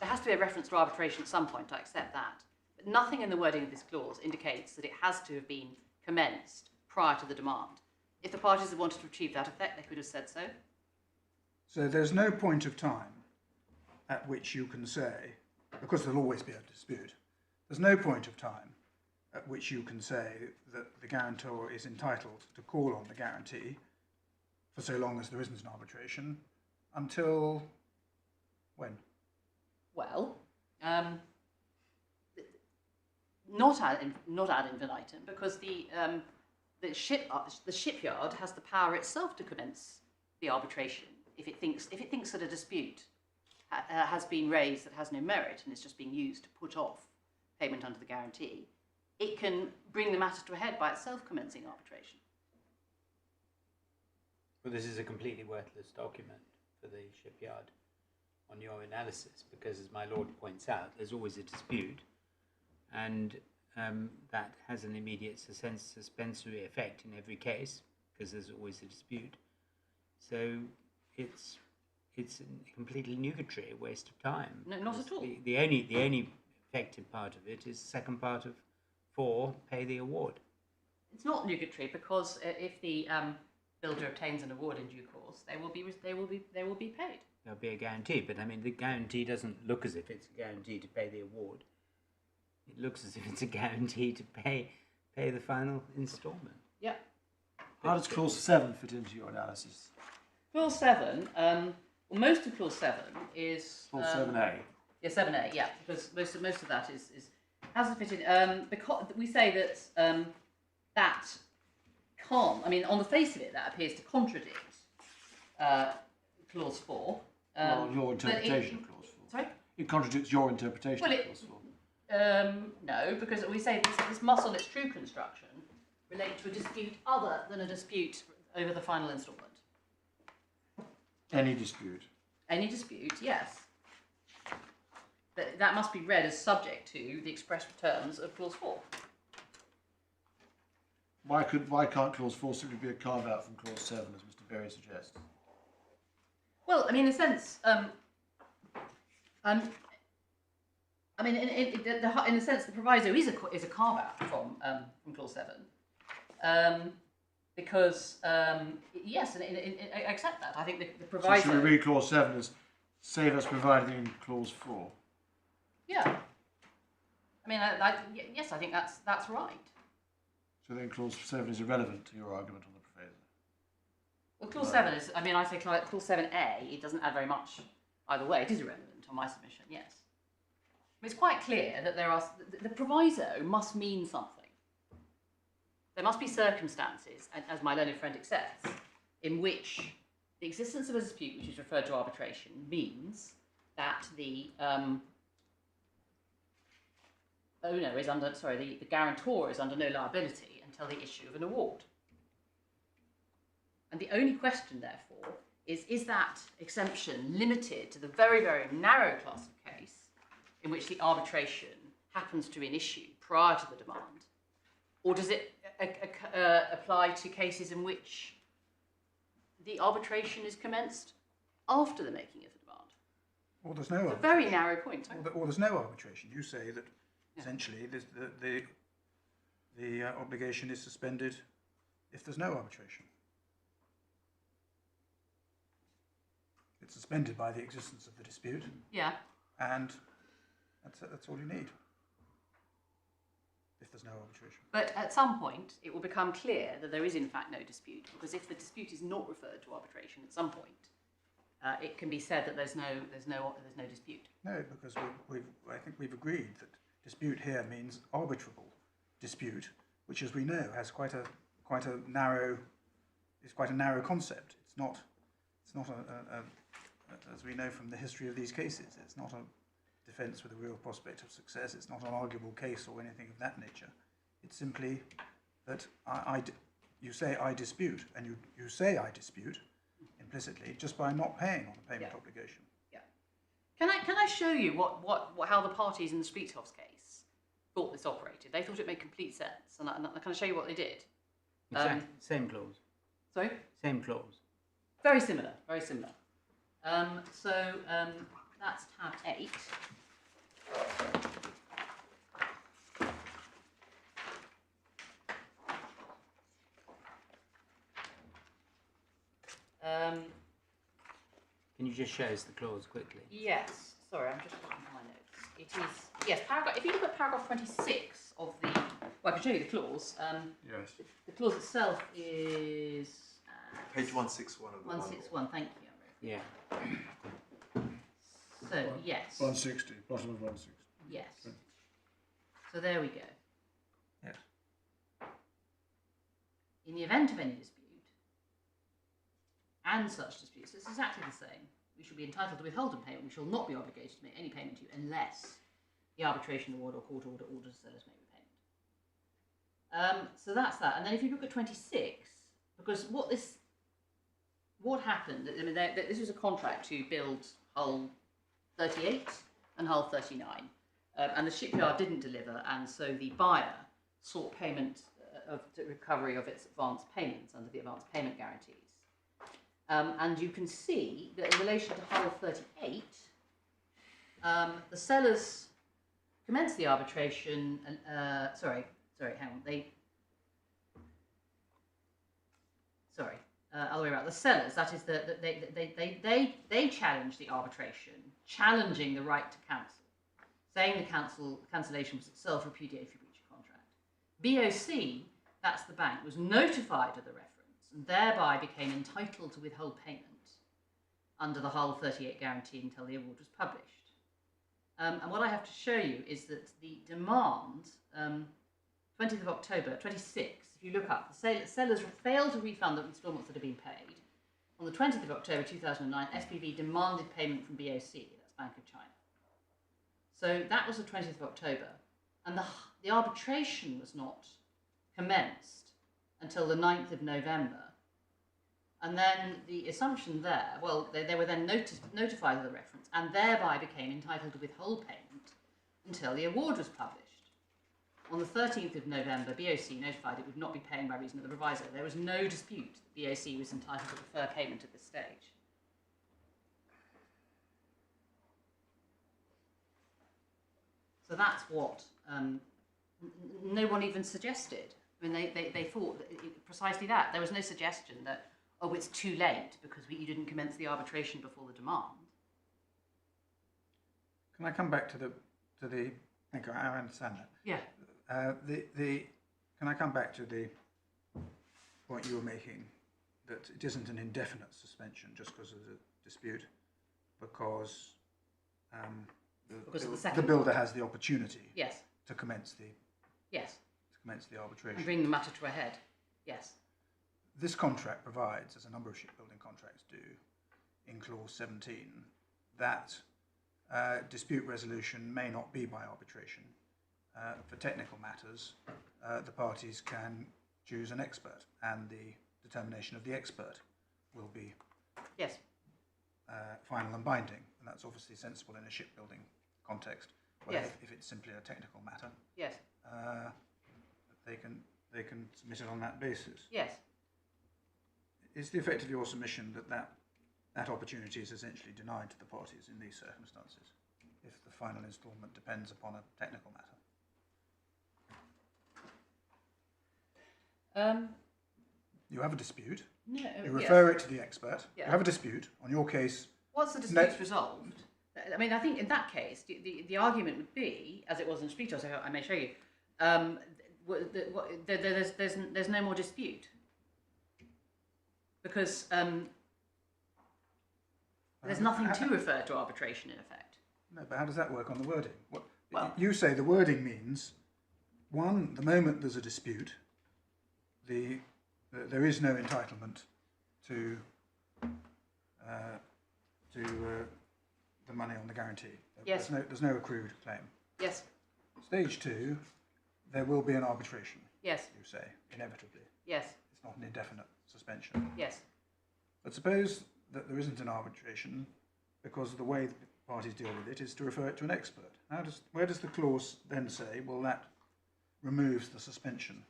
There has to be a reference to arbitration at some point, I accept that. But nothing in the wording of this clause indicates that it has to have been commenced prior to the demand. If the parties had wanted to achieve that effect, they could have said so. So there's no point of time at which you can say, because there'll always be a dispute, there's no point of time at which you can say that the guarantor is entitled to call on the guarantee for so long as there isn't an arbitration until when? Well, not ad infinitum, because the shipyard has the power itself to commence the arbitration if it thinks that a dispute has been raised that has no merit and is just being used to put off payment under the guarantee. It can bring the matter to a head by itself commencing arbitration. Well, this is a completely worthless document for the shipyard on your analysis, because as my lord points out, there's always a dispute, and that has an immediate suspensory effect in every case, because there's always a dispute. So it's a completely nugatory, a waste of time. No, not at all. The only effective part of it is the second part of 4, pay the award. It's not nugatory, because if the builder obtains an award in due course, they will be paid. There'll be a guarantee, but I mean the guarantee doesn't look as if it's a guarantee to pay the award. It looks as if it's a guarantee to pay the final instalment. Yeah. How does clause 7 fit into your analysis? Clause 7, well, most of clause 7 is Clause 7A. Yeah, 7A. Yeah, because most of that is has to fit in. Because we say that that can't. I mean, on the face of it, that appears to contradict clause 4. Well, your interpretation of clause 4. Sorry. It contradicts your interpretation of clause 4. No, because we say this must, on its true construction, relate to a dispute other than a dispute over the final instalment. Any dispute. Any dispute, yes. But that must be read as subject to the express terms of clause 4. Why can't clause 4 simply be a carve out from clause 7, as Mr. Berry suggests? Well, I mean, in a sense, I mean, in the sense, the proviso is a carve out from clause 7, because yes, and I accept that. I think the proviso. So should we read clause 7 as save as provided in clause 4? Yeah. I mean, yes, I think that's right. So then clause 7 is irrelevant to your argument on the proviso. Well, clause 7 is. I mean, I say clause 7A. It doesn't add very much either way. It is irrelevant on my submission. Yes. It's quite clear that there are the proviso must mean something. There must be circumstances, as my learned friend accepts, in which the existence of a dispute, which is referred to arbitration, means that the owner is under, the guarantor is under no liability until the issue of an award. And the only question, therefore, is that exemption limited to the very, very narrow class of case in which the arbitration happens to be an issue prior to the demand? Or does it apply to cases in which the arbitration is commenced after the making of the demand? Or there's no It's a very narrow point. Or there's no arbitration. You say that essentially the obligation is suspended if there's no arbitration. It's suspended by the existence of the dispute. Yeah. And that's all you need. if there's no arbitration. But at some point, it will become clear that there is in fact no dispute, because if the dispute is not referred to arbitration at some point, it can be said that there's no dispute. No, because I think we've agreed that dispute here means arbitrable dispute, which, as we know, has quite a narrow concept. It's not as we know from the history of these cases, it's not a defence with a real prospect of success. It's not an arguable case or anything of that nature. It's simply that you say I dispute, and you say I dispute implicitly just by not paying on the payment obligation. Yeah. Can I show you how the parties in the Spreethoff's case thought this operated? They thought it made complete sense, and I can show you what they did. Exactly. Same clause. Sorry? Same clause. Very similar, very similar. That's tab 8. Can you just show us the clause quickly? Yes. Sorry, I'm just looking at my notes. It is, yes, paragraph. If you look at paragraph 26 of the, well, I can show you the clause. Yes. The clause itself is Page 161 of the 161. Thank you. Yeah. So yes. 160, bottom of 160. Yes. So there we go. Yes. In the event of any dispute, and such disputes, it's exactly the same. We shall be entitled to withhold payment. We shall not be obligated to make any payment to you unless the arbitration award or court order orders sellers make repayment. So that's that. And then if you look at 26, because what happened? I mean, this was a contract to build hull 38 and hull 39, and the shipyard didn't deliver, and so the buyer sought payment of recovery of its advance payments under the advance payment guarantees. And you can see that in relation to hull 38, the sellers commenced the arbitration. And sorry, hang on. Other way around. The sellers, that is, they challenged the arbitration, challenging the right to cancel, saying the cancellation was itself repudiatory breach of contract. BOC, that's the bank, was notified of the reference and thereby became entitled to withhold payment under the hull 38 guarantee until the award was published. And what I have to show you is that the demand, 20th of October, 26, if you look up, the sellers failed to refund the instalments that had been paid. On the 20th of October 2009, SPV demanded payment from BOC, that's Bank of China. So that was the 20th of October, and the arbitration was not commenced until the 9th of November. And then the assumption there, well, they were then notified of the reference and thereby became entitled to withhold payment until the award was published. On the 13th of November, BOC notified it would not be paying by reason of the proviso. There was no dispute that BOC was entitled to defer payment at this stage. So that's what no one even suggested. I mean, they thought that precisely that. There was no suggestion that, oh, it's too late because you didn't commence the arbitration before the demand. Can I come back to the? Thank you. I understand that. Yeah. Can I come back to the point you were making that it isn't an indefinite suspension just because of the dispute, because the builder has the opportunity Yes. to commence the arbitration. And bring the matter to a head. Yes. This contract provides, as a number of shipbuilding contracts do, in clause 17, that dispute resolution may not be by arbitration. For technical matters, the parties can choose an expert, and the determination of the expert will be Yes. Final and binding, and that's obviously sensible in a shipbuilding context. Where Yes. if it's simply a technical matter, Yes. they can submit it on that basis. Yes. Is the effect of your submission that opportunity is essentially denied to the parties in these circumstances, if the final instalment depends upon a technical matter? You have a dispute. No. You refer it to the expert. Yeah. You have a dispute. On your case, Once the dispute's resolved, I mean, I think in that case, the argument would be, as it was in Spreethoff's, I may show you, there's no more dispute because there's nothing to refer to arbitration in effect. No, but how does that work on the wording? Well, you say the wording means, one, the moment there's a dispute, there is no entitlement to the money on the guarantee. Yes. There's no accrued claim. Yes. Stage 2, there will be an arbitration. Yes. You say, inevitably. Yes. It's not an indefinite suspension. Yes. But suppose that there isn't an arbitration because the way the parties deal with it is to refer it to an expert. Where does the clause then say, well, that removes the suspension?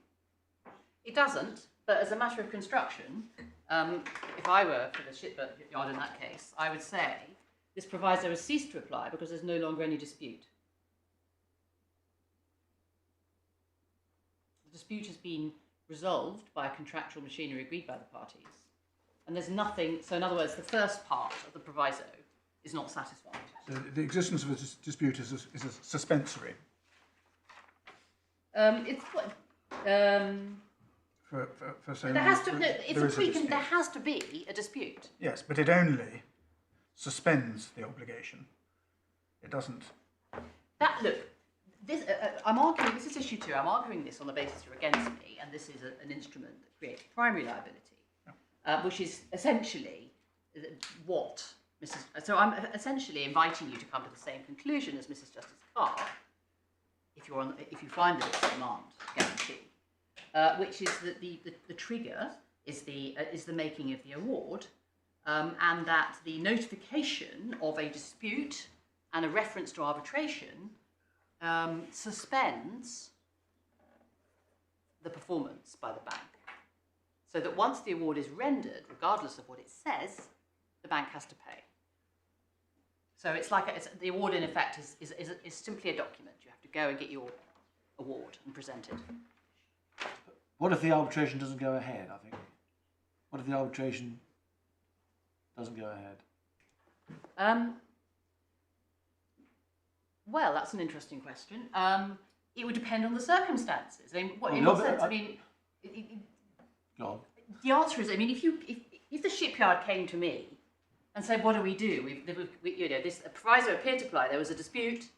It doesn't, but as a matter of construction, if I were for the Shipyard in that case, I would say this proviso has ceased to apply because there's no longer any dispute. The dispute has been resolved by a contractual machinery agreed by the parties. And there's nothing, so in other words, the first part of the proviso is not satisfied. So the existence of a dispute is a suspensory. It's what... For so there has to, no, there has to be a dispute. Yes, but it only suspends the obligation. It doesn't. Look, this I'm arguing. This is issue 2. I'm arguing this on the basis you're against me, and this is an instrument that creates primary liability, which is essentially what Mrs. So I'm essentially inviting you to come to the same conclusion as Mrs. Justice Carr, if you find that it's a demand guarantee. Which is that the trigger is the making of the award, and that the notification of a dispute and a reference to arbitration suspends the performance by the bank, so that once the award is rendered, regardless of what it says, the bank has to pay. So it's like the award in effect is simply a document. You have to go and get your award and present it. What if the arbitration doesn't go ahead, I think? What if the arbitration doesn't go ahead? Well, that's an interesting question. It would depend on the circumstances. I mean, in what sense? I mean, go on. The answer is, I mean, if the shipyard came to me and said, "What do we do? This proviso appeared to apply. There was a dispute,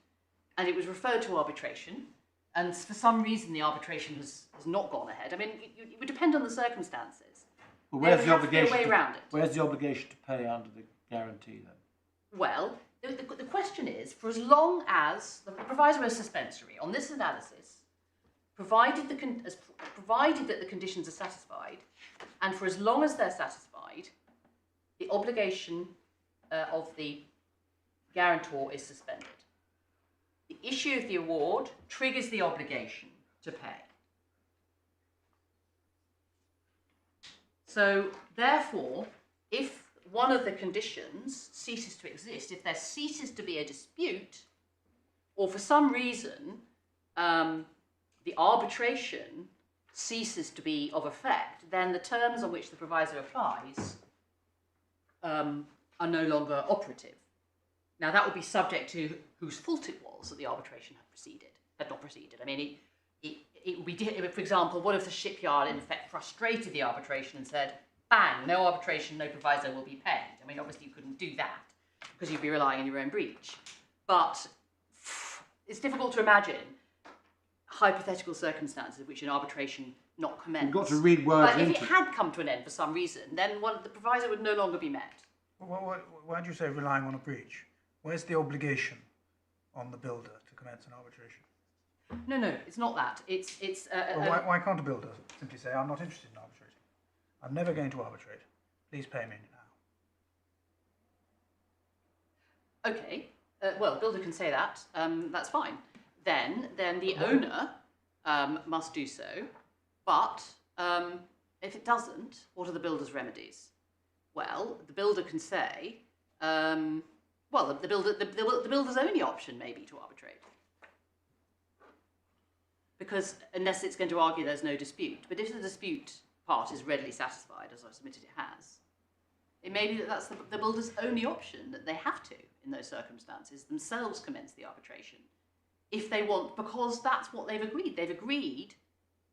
and it was referred to arbitration." And for some reason, the arbitration has not gone ahead. I mean, it would depend on the circumstances. But where's the obligation? There would have to be a way around it. Where's the obligation to pay under the guarantee then? Well, the question is, for as long as the proviso is suspensory on this analysis, provided that the conditions are satisfied, and for as long as they're satisfied, the obligation of the guarantor is suspended. The issue of the award triggers the obligation to pay. So, therefore, if one of the conditions ceases to exist, if there ceases to be a dispute, or for some reason the arbitration ceases to be of effect, then the terms on which the proviso applies are no longer operative. Now, that would be subject to whose fault it was that the arbitration had not proceeded. I mean, it would be, for example, what if the shipyard in effect frustrated the arbitration and said, bang, no arbitration, no proviso will be paid? I mean, obviously you couldn't do that because you'd be relying on your own breach. But it's difficult to imagine hypothetical circumstances in which an arbitration not commenced. You've got to read words but if into it had come to an end for some reason, then the proviso would no longer be met. Why do you say relying on a breach? Where's the obligation on the builder to commence an arbitration? No, it's not that. Why can't a builder simply say, I'm not interested in arbitrating. I'm never going to arbitrate. Please pay me now. Okay. Well, the builder can say that. That's fine. Then the owner must do so. But if it doesn't, what are the builder's remedies? Well, the builder can say, the builder's only option may be to arbitrate. Because unless it's going to argue there's no dispute. But if the dispute part is readily satisfied, as I've submitted it has, it may be that that's the builder's only option, that they have to, in those circumstances, themselves commence the arbitration if they want, because that's what they've agreed. They've agreed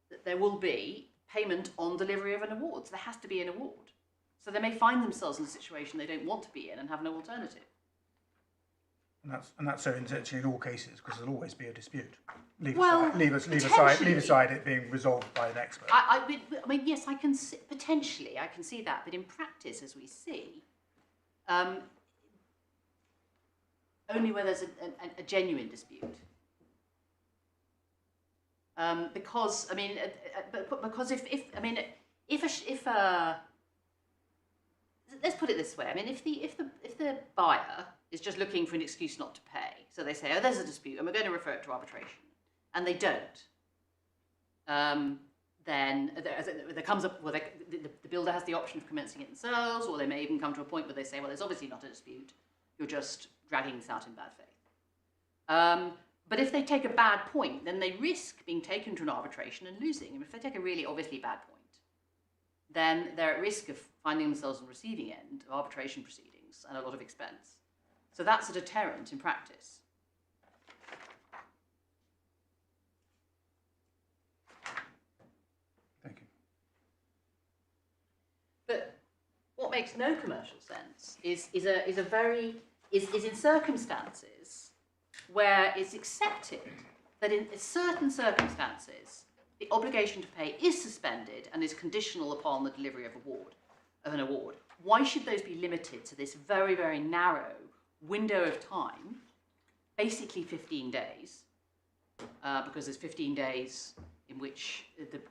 that there will be payment on delivery of an award. So there has to be an award. So they may find themselves in a situation they don't want to be in and have no alternative. And that's so essentially in all cases, because there'll always be a dispute. Leave aside it being resolved by an expert. I mean, yes, I can see, potentially I can see that, but in practice, as we see, only where there's a genuine dispute. Because I mean, because if let's put it this way. I mean, if the buyer is just looking for an excuse not to pay, so they say, oh, there's a dispute, and we're going to refer it to arbitration, and they don't, then there comes up. Well, the builder has the option of commencing it themselves, or they may even come to a point where they say, well, there's obviously not a dispute. You're just dragging this out in bad faith. But if they take a bad point, then they risk being taken to an arbitration and losing. And if they take a really obviously bad point, then they're at risk of finding themselves on the receiving end of arbitration proceedings and a lot of expense. So that's a deterrent in practice. Thank you. But what makes no commercial sense is in circumstances where it's accepted that in certain circumstances the obligation to pay is suspended and is conditional upon the delivery of an award. Why should those be limited to this very, very narrow window of time, basically 15 days, because there's 15 days in which the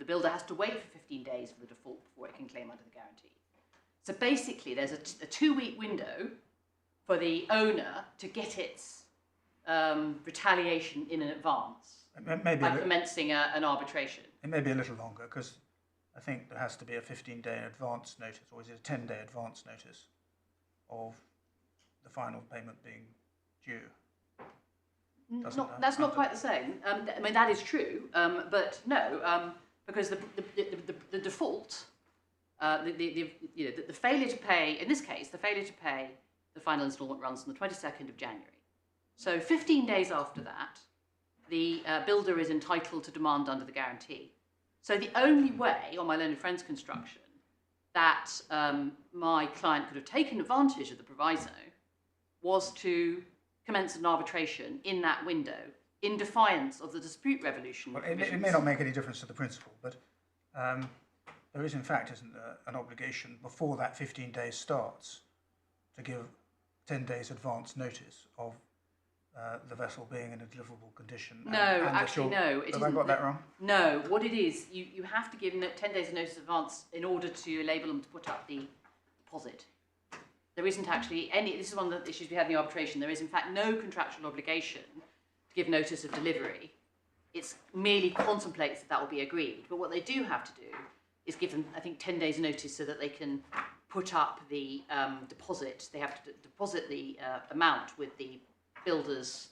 builder has to wait for 15 days for the default before it can claim under the guarantee. So basically there's a 2-week window for the owner to get its retaliation in advance by commencing an arbitration. It may be a little longer because I think there has to be a 15-day advance notice, or is it a 10-day advance notice of the final payment being due? That's not quite the same. I mean, that is true, but no, because the default, the failure to pay, in this case, the failure to pay the final instalment runs on the 22nd of January. So 15 days after that, the builder is entitled to demand under the guarantee. So the only way, on my learned friend's construction, that my client could have taken advantage of the proviso was to commence an arbitration in that window, in defiance of the dispute resolution. Well, it may not make any difference to the principle, but there is, in fact, isn't there, an obligation before that 15 days starts to give 10 days advance notice of the vessel being in a deliverable condition. No, actually, no. Have I got that wrong? No, what it is, you have to give 10 days notice advance in order to enable them to put up the deposit. There isn't actually any, this is one of the issues we had in the arbitration, there is in fact no contractual obligation to give notice of delivery. It merely contemplates that will be agreed. But what they do have to do is give them, I think, 10 days notice so that they can put up the deposit. They have to deposit the amount with the builder's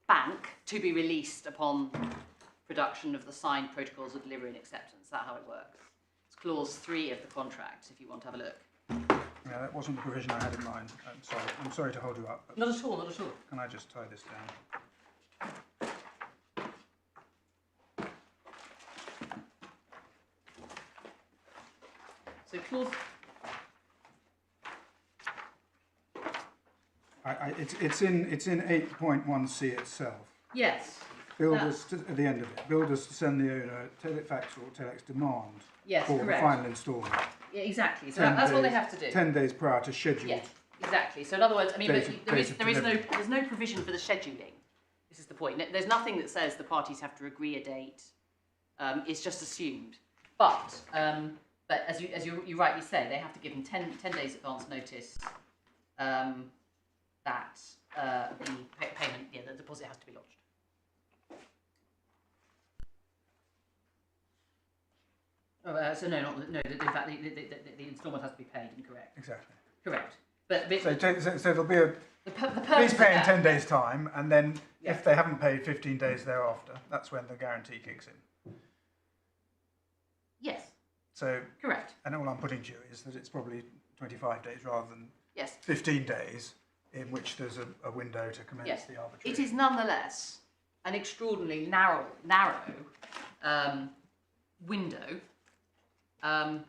bank to be released upon production of the signed protocols of delivery and acceptance. That's how it works. It's clause 3 of the contract, if you want to have a look. Yeah, that wasn't the provision I had in mind. I'm sorry to hold you up. Not at all, not at all. Can I just tie this down? So clause... It's in 8.1c itself. Yes. Builders at the end of it. Builders to send the owner telefax or telex demand for correct. the final instalment. Yeah, exactly. So that's what they have to do. 10 days prior to schedule. Yes, exactly. So in other words, I mean, there's no provision for the scheduling. This is the point. There's nothing that says the parties have to agree a date. It's just assumed. But as you rightly say, they have to give them 10 days advance notice that the payment, the deposit has to be lodged. So no, in fact, the instalment has to be paid. Incorrect. Exactly. Correct. But so there'll be a please pay in 10 days' time, and then if they haven't paid 15 days thereafter, that's when the guarantee kicks in. Yes. So correct. And all I'm putting to you is that it's probably 25 days rather than yes 15 days in which there's a window to commence Yes, the arbitration. it is nonetheless an extraordinarily narrow window, and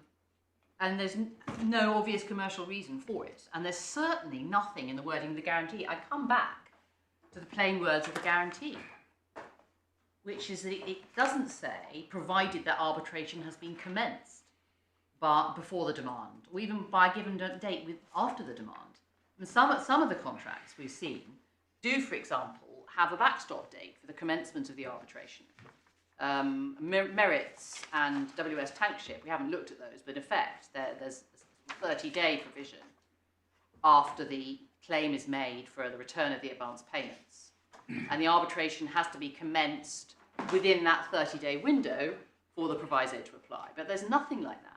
there's no obvious commercial reason for it. And there's certainly nothing in the wording of the guarantee. I come back to the plain words of the guarantee, which is that it doesn't say, provided that arbitration has been commenced before the demand, or even by a given date after the demand. And some of the contracts we've seen do, for example, have a backstop date for the commencement of the arbitration. Merits and WS Tankship, we haven't looked at those, but in effect, there's a 30-day provision after the claim is made for the return of the advance payments. And the arbitration has to be commenced within that 30-day window for the proviso to apply. But there's nothing like that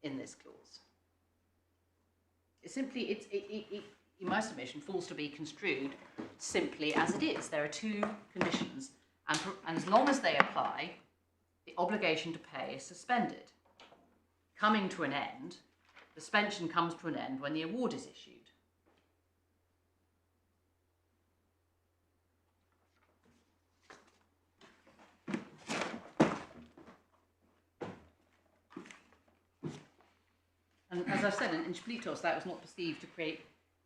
in this clause. It's simply, in my submission, falls to be construed simply as it is. There are two conditions, and as long as they apply, the obligation to pay is suspended. Coming to an end, the suspension comes to an end when the award is issued. And as I've said, in Splitos, that was not perceived to create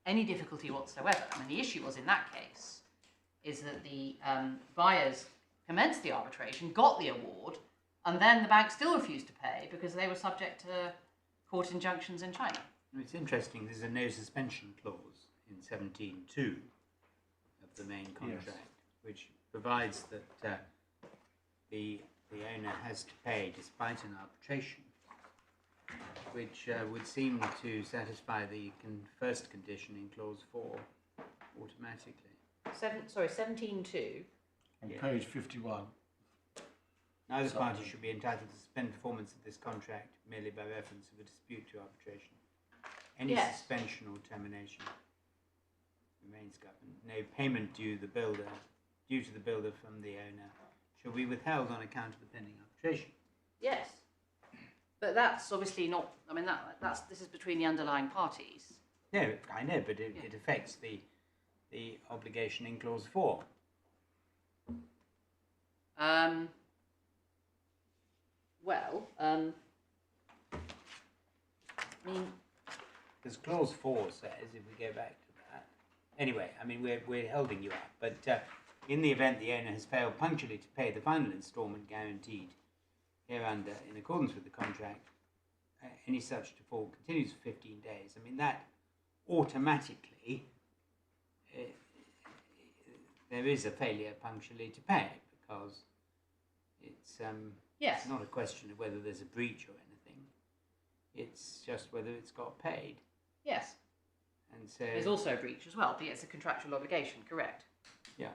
any difficulty whatsoever. I mean, the issue was in that case is that the buyers commenced the arbitration, got the award, and then the bank still refused to pay because they were subject to court injunctions in China. It's interesting, there's a no suspension clause in 17.2 of the main contract, which provides that the owner has to pay despite an arbitration, which would seem to satisfy the first condition in clause 4 automatically. 17.2. On page 51. Neither party should be entitled to suspend performance of this contract merely by reference of a dispute to arbitration. Any suspension or termination remains governed. No payment due to the builder from the owner shall be withheld on account of the pending arbitration. Yes. But that's obviously not, I mean, this is between the underlying parties. No, I know, but it affects the obligation in clause 4. I mean, because clause 4 says, if we go back to that, anyway, I mean, we're holding you up, but in the event the owner has failed punctually to pay the final instalment guaranteed hereunder in accordance with the contract, any such default continues for 15 days. I mean, that automatically, there is a failure punctually to pay, because it's not a question of whether there's a breach or anything. It's just whether it's got paid. Yes. And so there's also a breach as well, but it's a contractual obligation, correct? Yeah.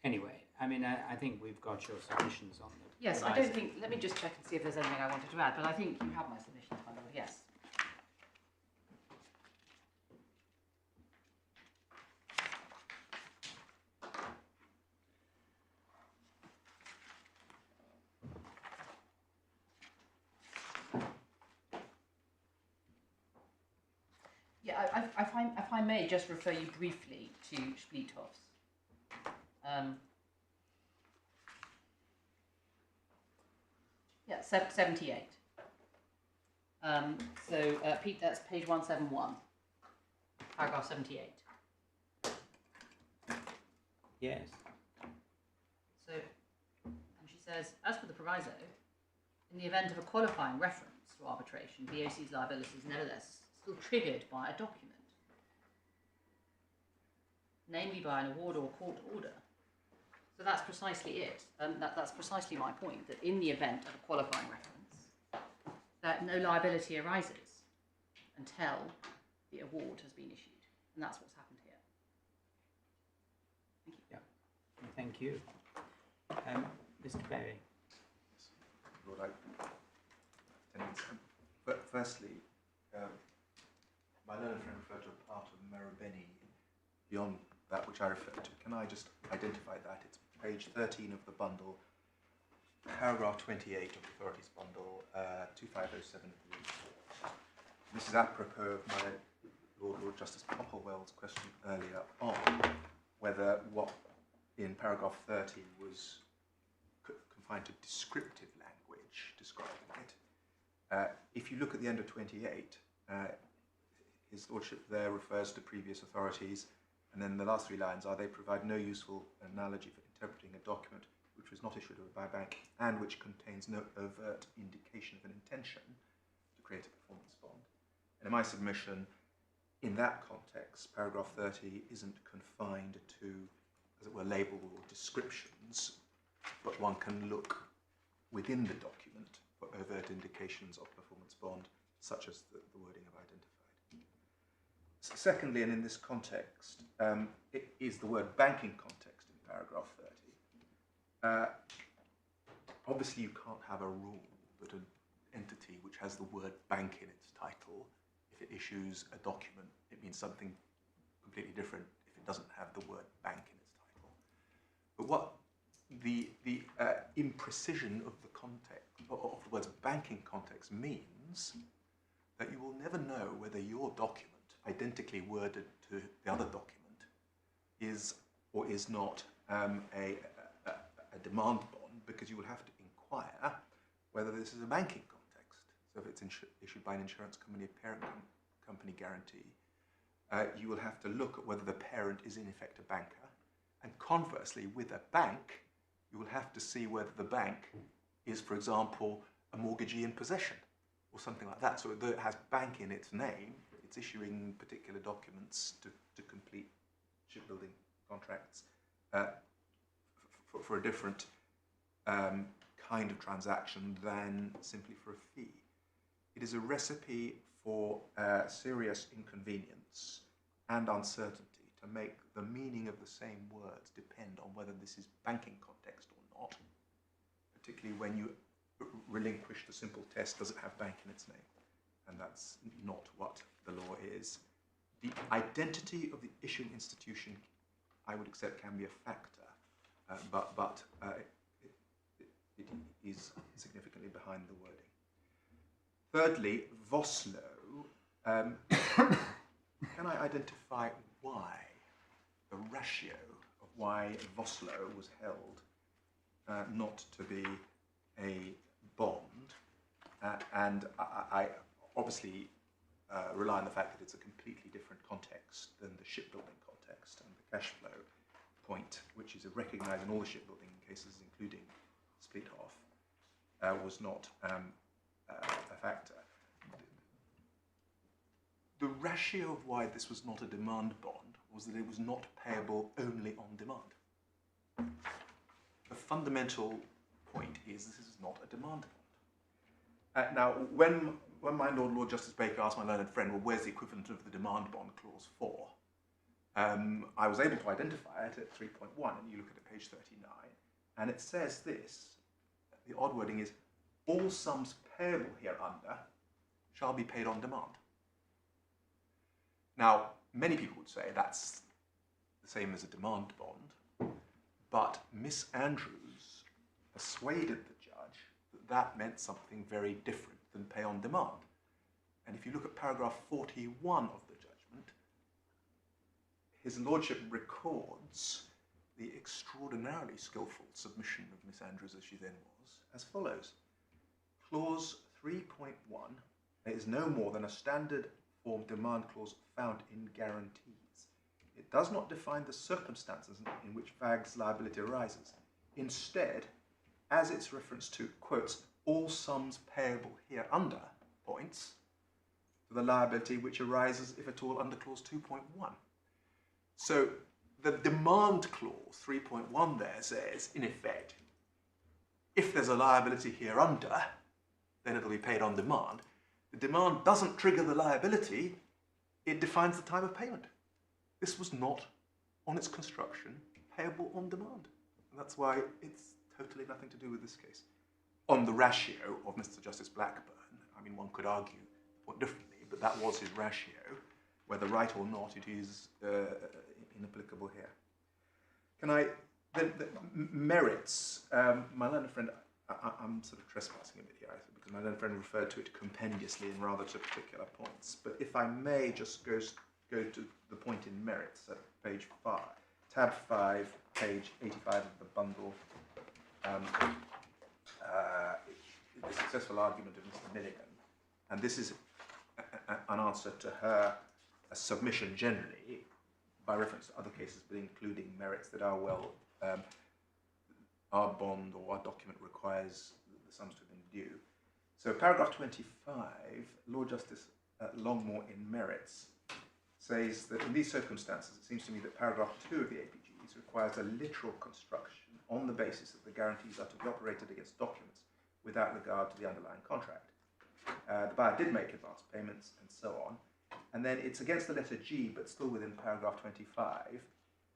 Anyway, I mean, I think we've got your submissions on the Yes, I don't think, let me just check and see if there's anything I wanted to add, but I think you have my submissions, my lord, yes. Yeah, if I may just refer you briefly to Splitos. Yeah, 78. Pete, that's page 171, paragraph 78. Yes. So, and she says, as for the proviso, in the event of a qualifying reference to arbitration, BOC's liability is nevertheless still triggered by a document, namely by an award or court order. So that's precisely it. That's precisely my point, that in the event of a qualifying reference, that no liability arises until the award has been issued. And that's what's happened here. Thank you. Yeah. Thank you. Mr. Berry. Lord, firstly, my learned friend referred to a part of Marubeni beyond that which I referred to. Can I just identify that? It's page 13 of the bundle, paragraph 28 of the authorities bundle, 2507 of the report. This is apropos of my Lord Justice Popplewell's question earlier on, whether what in paragraph 30 was confined to descriptive language describing it. If you look at the end of 28, his lordship there refers to previous authorities, and then the last three lines are, they provide no useful analogy for interpreting a document which was not issued by a bank and which contains no overt indication of an intention to create a performance bond. And in my submission, in that context, paragraph 30 isn't confined to, as it were, label or descriptions, but one can look within the document for overt indications of performance bond, such as the wording I've identified. Secondly, and in this context, it is the word banking context in paragraph 30. Obviously, you can't have a rule that an entity which has the word bank in its title, if it issues a document, it means something completely different if it doesn't have the word bank in its title. But what the imprecision of the context, of the words banking context, means that you will never know whether your document, identically worded to the other document, is or is not a demand bond, because you will have to inquire whether this is a banking context. So if it's issued by an insurance company, a parent company guarantee, you will have to look at whether the parent is in effect a banker. And conversely, with a bank, you will have to see whether the bank is, for example, a mortgagee in possession or something like that. So it has bank in its name, it's issuing particular documents to complete shipbuilding contracts for a different kind of transaction than simply for a fee. It is a recipe for serious inconvenience and uncertainty to make the meaning of the same words depend on whether this is banking context or not, particularly when you relinquish the simple test, does it have bank in its name? And that's not what the law is. The identity of the issuing institution, I would accept, can be a factor, but it is significantly behind the wording. Thirdly, Vossloh. Can I identify why, the ratio of why Vossloh was held not to be a bond? And I obviously rely on the fact that it's a completely different context than the shipbuilding context, and the cash flow point, which is recognised in all the shipbuilding cases, including Splithoff, was not a factor. The ratio of why this was not a demand bond was that it was not payable only on demand. The fundamental point is this is not a demand bond. Now, when my Lord Justice Baker asked my learned friend, well, where's the equivalent of the demand bond clause 4? I was able to identify it at 3.1, and you look at it, page 39, and it says this. The odd wording is, all sums payable hereunder shall be paid on demand. Now, many people would say that's the same as a demand bond, but Miss Andrews persuaded the judge that that meant something very different than pay on demand. And if you look at paragraph 41 of the judgment, his lordship records the extraordinarily skillful submission of Miss Andrews, as she then was, as follows. Clause 3.1 is no more than a standard form demand clause found in guarantees. It does not define the circumstances in which VAG's liability arises. Instead, as its reference to, quotes, all sums payable hereunder, points to the liability which arises, if at all, under clause 2.1. So the demand clause 3.1 there says, in effect, if there's a liability hereunder, then it'll be paid on demand. The demand doesn't trigger the liability, it defines the time of payment. This was not, on its construction, payable on demand. And that's why it's totally nothing to do with this case. On the ratio of Mr. Justice Blackburn, I mean, one could argue the point differently, but that was his ratio. Whether right or not, it is inapplicable here. Can I, then, merits, my learned friend I'm sort of trespassing a bit here, I think, because my learned friend referred to it compendiously in rather to particular points. But if I may just go to the point in merits at page 5, tab 5, page 85 of the bundle. The successful argument of Mr. Milligan, and this is an answer to her submission generally, by reference to other cases, but including merits that are our bond or our document requires the sums to have been due. So paragraph 25, Lord Justice Longmore in merits says that in these circumstances, it seems to me that paragraph 2 of the APGs requires a literal construction on the basis that the guarantees are to be operated against documents without regard to the underlying contract. The buyer did make advance payments and so on. And then it's against the letter G, but still within paragraph 25.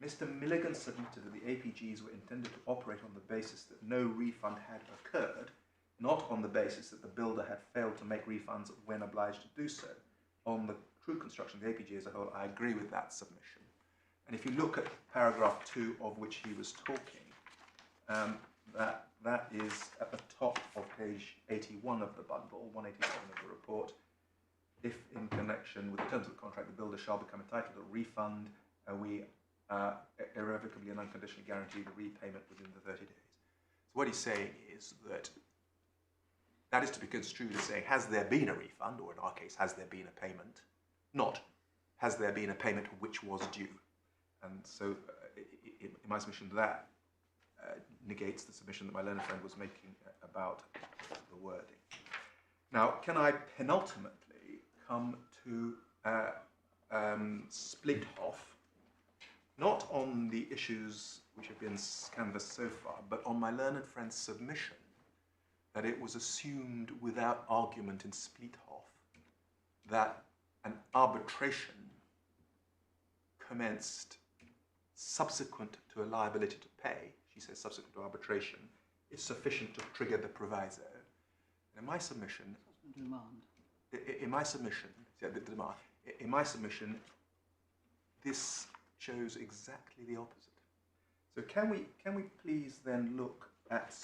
Mr. Milligan submitted that the APGs were intended to operate on the basis that no refund had occurred, not on the basis that the builder had failed to make refunds when obliged to do so. On the true construction of the APG as a whole, I agree with that submission. And if you look at paragraph 2 of which he was talking, that is at the top of page 81 of the bundle, 187 of the report. If in connection with the terms of the contract, the builder shall become entitled to a refund, we irrevocably and unconditionally guarantee the repayment within the 30 days. So what he's saying is that is to be construed as saying, has there been a refund, or in our case, has there been a payment? Not, has there been a payment which was due? And so in my submission, that negates the submission that my learned friend was making about the wording. Now, can I penultimately come to Splithoff, not on the issues which have been canvassed so far, but on my learned friend's submission that it was assumed without argument in Splithoff that an arbitration commenced subsequent to a liability to pay, she says subsequent to arbitration, is sufficient to trigger the proviso. And in my submission, this shows exactly the opposite. So can we please then look at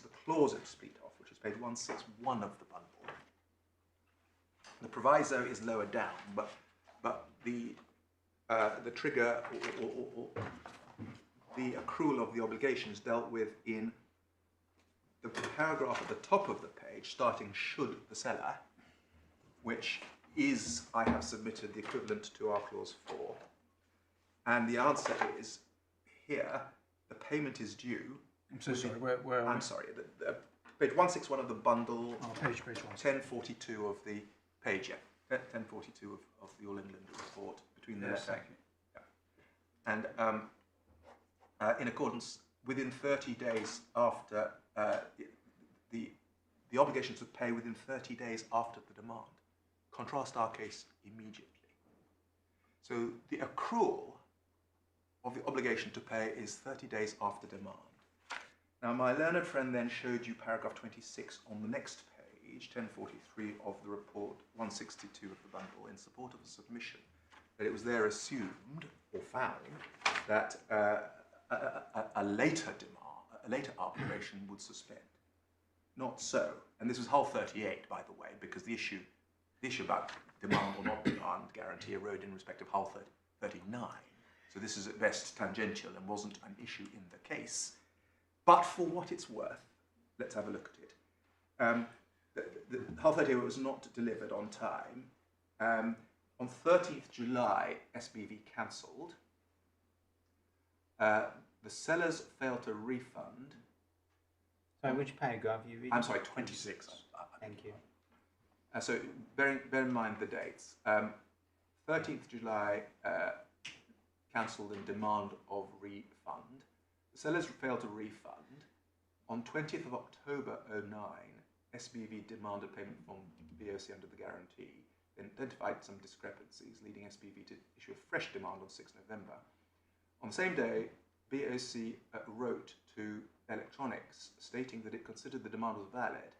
the clause of Splithoff, which is page 161 of the bundle. The proviso is lower down, but the trigger or the accrual of the obligation is dealt with in the paragraph at the top of the page, starting should the seller, which is, I have submitted the equivalent to our clause 4. And the answer is, here, the payment is due. I'm so sorry, where I'm sorry, page 161 of the bundle, page 1. 1042 of the page, 1042 of the All England report, between the Yes, letter. thank you. Yeah. And in accordance, within 30 days after, the obligation to pay within 30 days after the demand. Contrast our case immediately. So the accrual of the obligation to pay is 30 days after demand. Now, my learned friend then showed you paragraph 26 on the next page, 1043 of the report, 162 of the bundle, in support of the submission, that it was there assumed or found that a later arbitration would suspend. Not so. And this was Hull 38, by the way, because the issue about demand or not demand guarantee arose in respect of Hull 39. So this is at best tangential and wasn't an issue in the case. But for what it's worth, let's have a look at it. The Hull 38 was not delivered on time. On 13th July, SBV cancelled. The sellers failed to refund. So which paragraph are you reading? I'm sorry, 26. Thank you. So bear in mind the dates. 13th July, cancelled in demand of refund. The sellers failed to refund. On 20th of October 09, SBV demanded payment from BOC under the guarantee, then identified some discrepancies, leading SBV to issue a fresh demand on 6 November. On the same day, BOC wrote to Electronics stating that it considered the demand was valid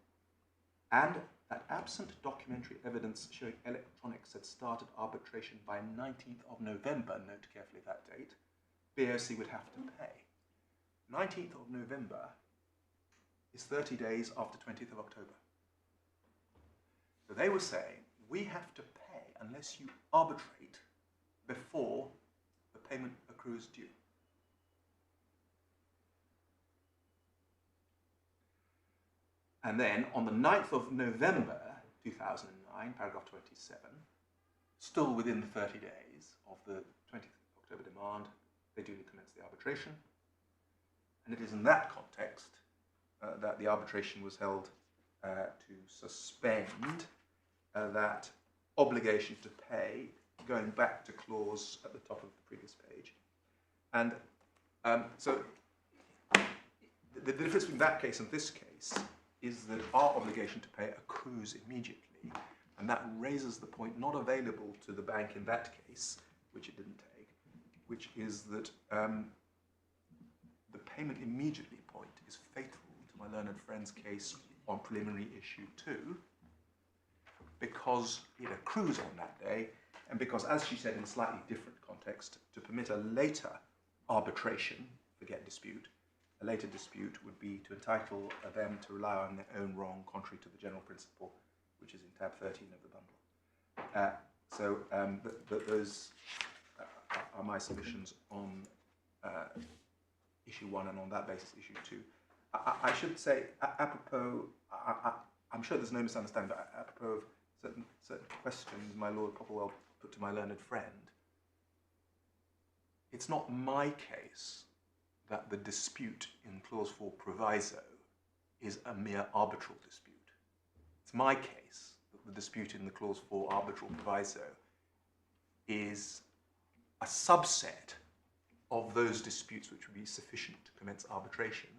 and that absent documentary evidence showing Electronics had started arbitration by 19th of November, note carefully that date, BOC would have to pay. 19th of November is 30 days after 20th of October. So they were saying, we have to pay unless you arbitrate before the payment accrues due. And then on the 9th of November 2009, paragraph 27, still within the 30 days of the 20th of October demand, they duly commence the arbitration. And it is in that context that the arbitration was held to suspend that obligation to pay, going back to clause at the top of the previous page. And so the difference between that case and this case is that our obligation to pay accrues immediately, and that raises the point not available to the bank in that case, which it didn't take, which is that the payment immediately point is fatal to my learned friend's case on preliminary issue 2, because it accrues on that day, and because, as she said in a slightly different context, to permit a later arbitration, forget dispute, a later dispute would be to entitle them to rely on their own wrong, contrary to the general principle, which is in tab 13 of the bundle. Those are my submissions on issue 1, and on that basis issue 2. I should say, apropos, I'm sure there's no misunderstanding, but apropos of certain questions my Lord Popplewell put to my learned friend, it's not my case that the dispute in clause 4 proviso is a mere arbitral dispute. It's my case that the dispute in the clause 4 arbitral proviso is a subset of those disputes which would be sufficient to commence arbitration,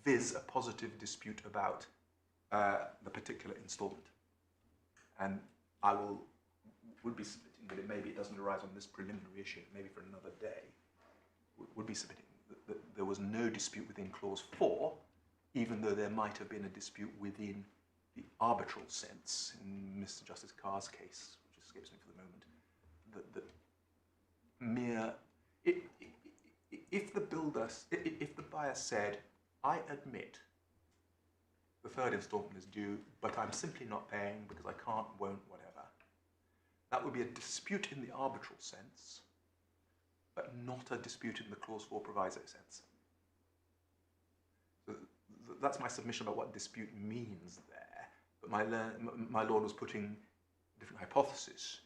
viz. A positive dispute about the particular instalment. And I would be submitting, but maybe it doesn't arise on this preliminary issue, maybe for another day, would be submitting that there was no dispute within clause 4, even though there might have been a dispute within the arbitral sense in Mr. Justice Carr's case, which escapes me for the moment, that mere, if the buyer said, I admit the third instalment is due, but I'm simply not paying because I can't, won't, whatever, that would be a dispute in the arbitral sense, but not a dispute in the clause 4 proviso sense. So that's my submission about what dispute means there. But my Lord was putting different hypotheses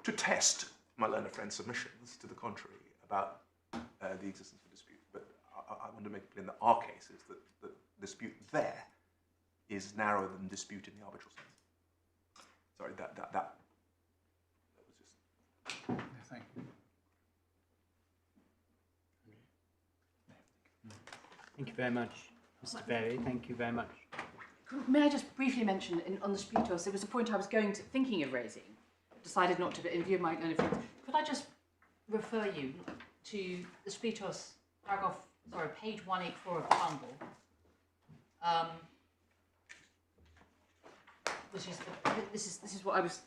to test my learned friend's submissions to the contrary about the existence of a dispute. But I want to make it clear that our case is that the dispute there is narrower than dispute in the arbitral sense. Sorry, that was just... Yeah, thank you. Thank you very much, Mr. Berry. Thank you very much. May I just briefly mention, on the Sputos, there was a point I was thinking of raising, decided not to, but in view of my own friends. Could I just refer you to the Sputos paragraph, page 184 of the bundle, which is this is what I was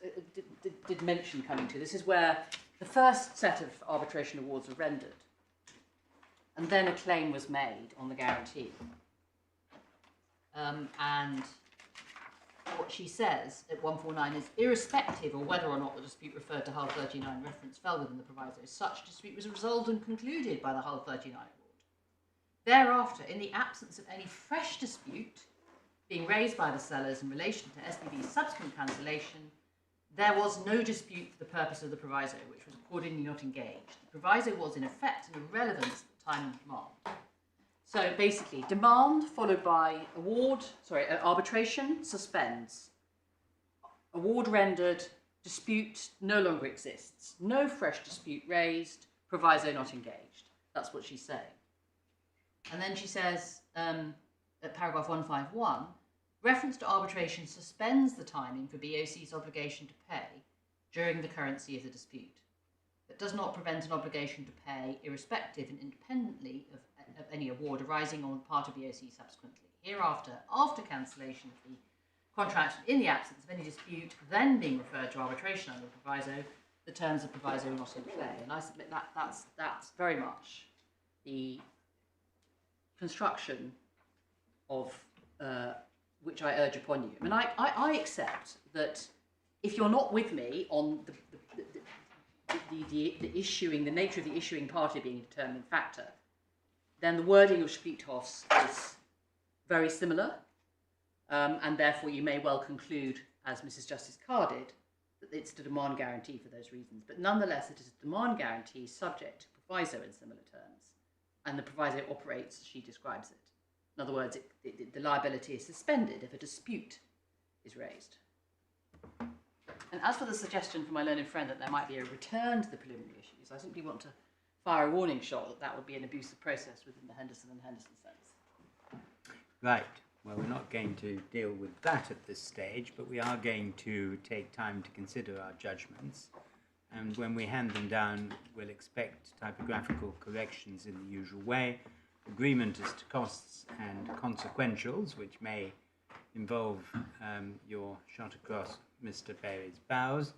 did mention coming to. This is where the first set of arbitration awards were rendered, and then a claim was made on the guarantee. And what she says at 149 is, irrespective of whether or not the dispute referred to Hull 39 reference fell within the proviso, such dispute was resolved and concluded by the Hull 39 award. Thereafter, in the absence of any fresh dispute being raised by the sellers in relation to SPV's subsequent cancellation, there was no dispute for the purpose of the proviso, which was accordingly not engaged. The proviso was in effect an irrelevance at the time of demand. So basically, demand followed by arbitration suspends. Award rendered, dispute no longer exists. No fresh dispute raised, proviso not engaged. That's what she's saying. And then she says, at paragraph 151, reference to arbitration suspends the timing for BOC's obligation to pay during the currency of the dispute. That does not prevent an obligation to pay irrespective and independently of any award arising on the part of BOC subsequently. Hereafter, after cancellation of the contract in the absence of any dispute, then being referred to arbitration under the proviso, the terms of proviso are not in play. And I submit that that's very much the construction of which I urge upon you. I mean, I accept that if you're not with me on the issuing, the nature of the issuing party being a determining factor, then the wording of Spliethofs is very similar, and therefore you may well conclude, as Mrs. Justice Carr did, that it's a demand guarantee for those reasons. But nonetheless, it is a demand guarantee subject to proviso in similar terms, and the proviso operates as she describes it. In other words, the liability is suspended if a dispute is raised. And as for the suggestion from my learned friend that there might be a return to the preliminary issues, I simply want to fire a warning shot that that would be an abusive process within the Henderson and Henderson sense. Right. Well, we're not going to deal with that at this stage, but we are going to take time to consider our judgments. And when we hand them down, we'll expect typographical corrections in the usual way, agreement as to costs and consequentials, which may involve your shot across Mr. Berry's bows.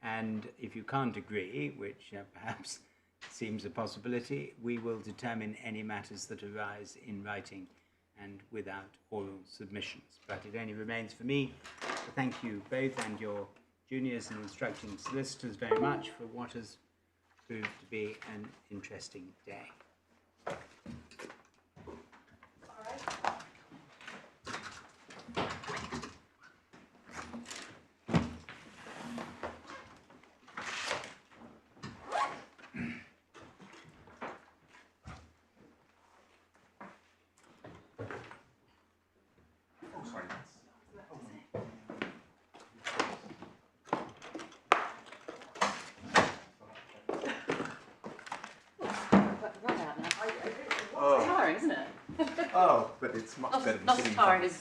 And if you can't agree, which perhaps seems a possibility, we will determine any matters that arise in writing and without oral submissions. But it only remains for me to thank you both and your juniors and instructing solicitors very much for what has proved to be an interesting day. Oh, but it's much better than Not sitting as in front tiring of as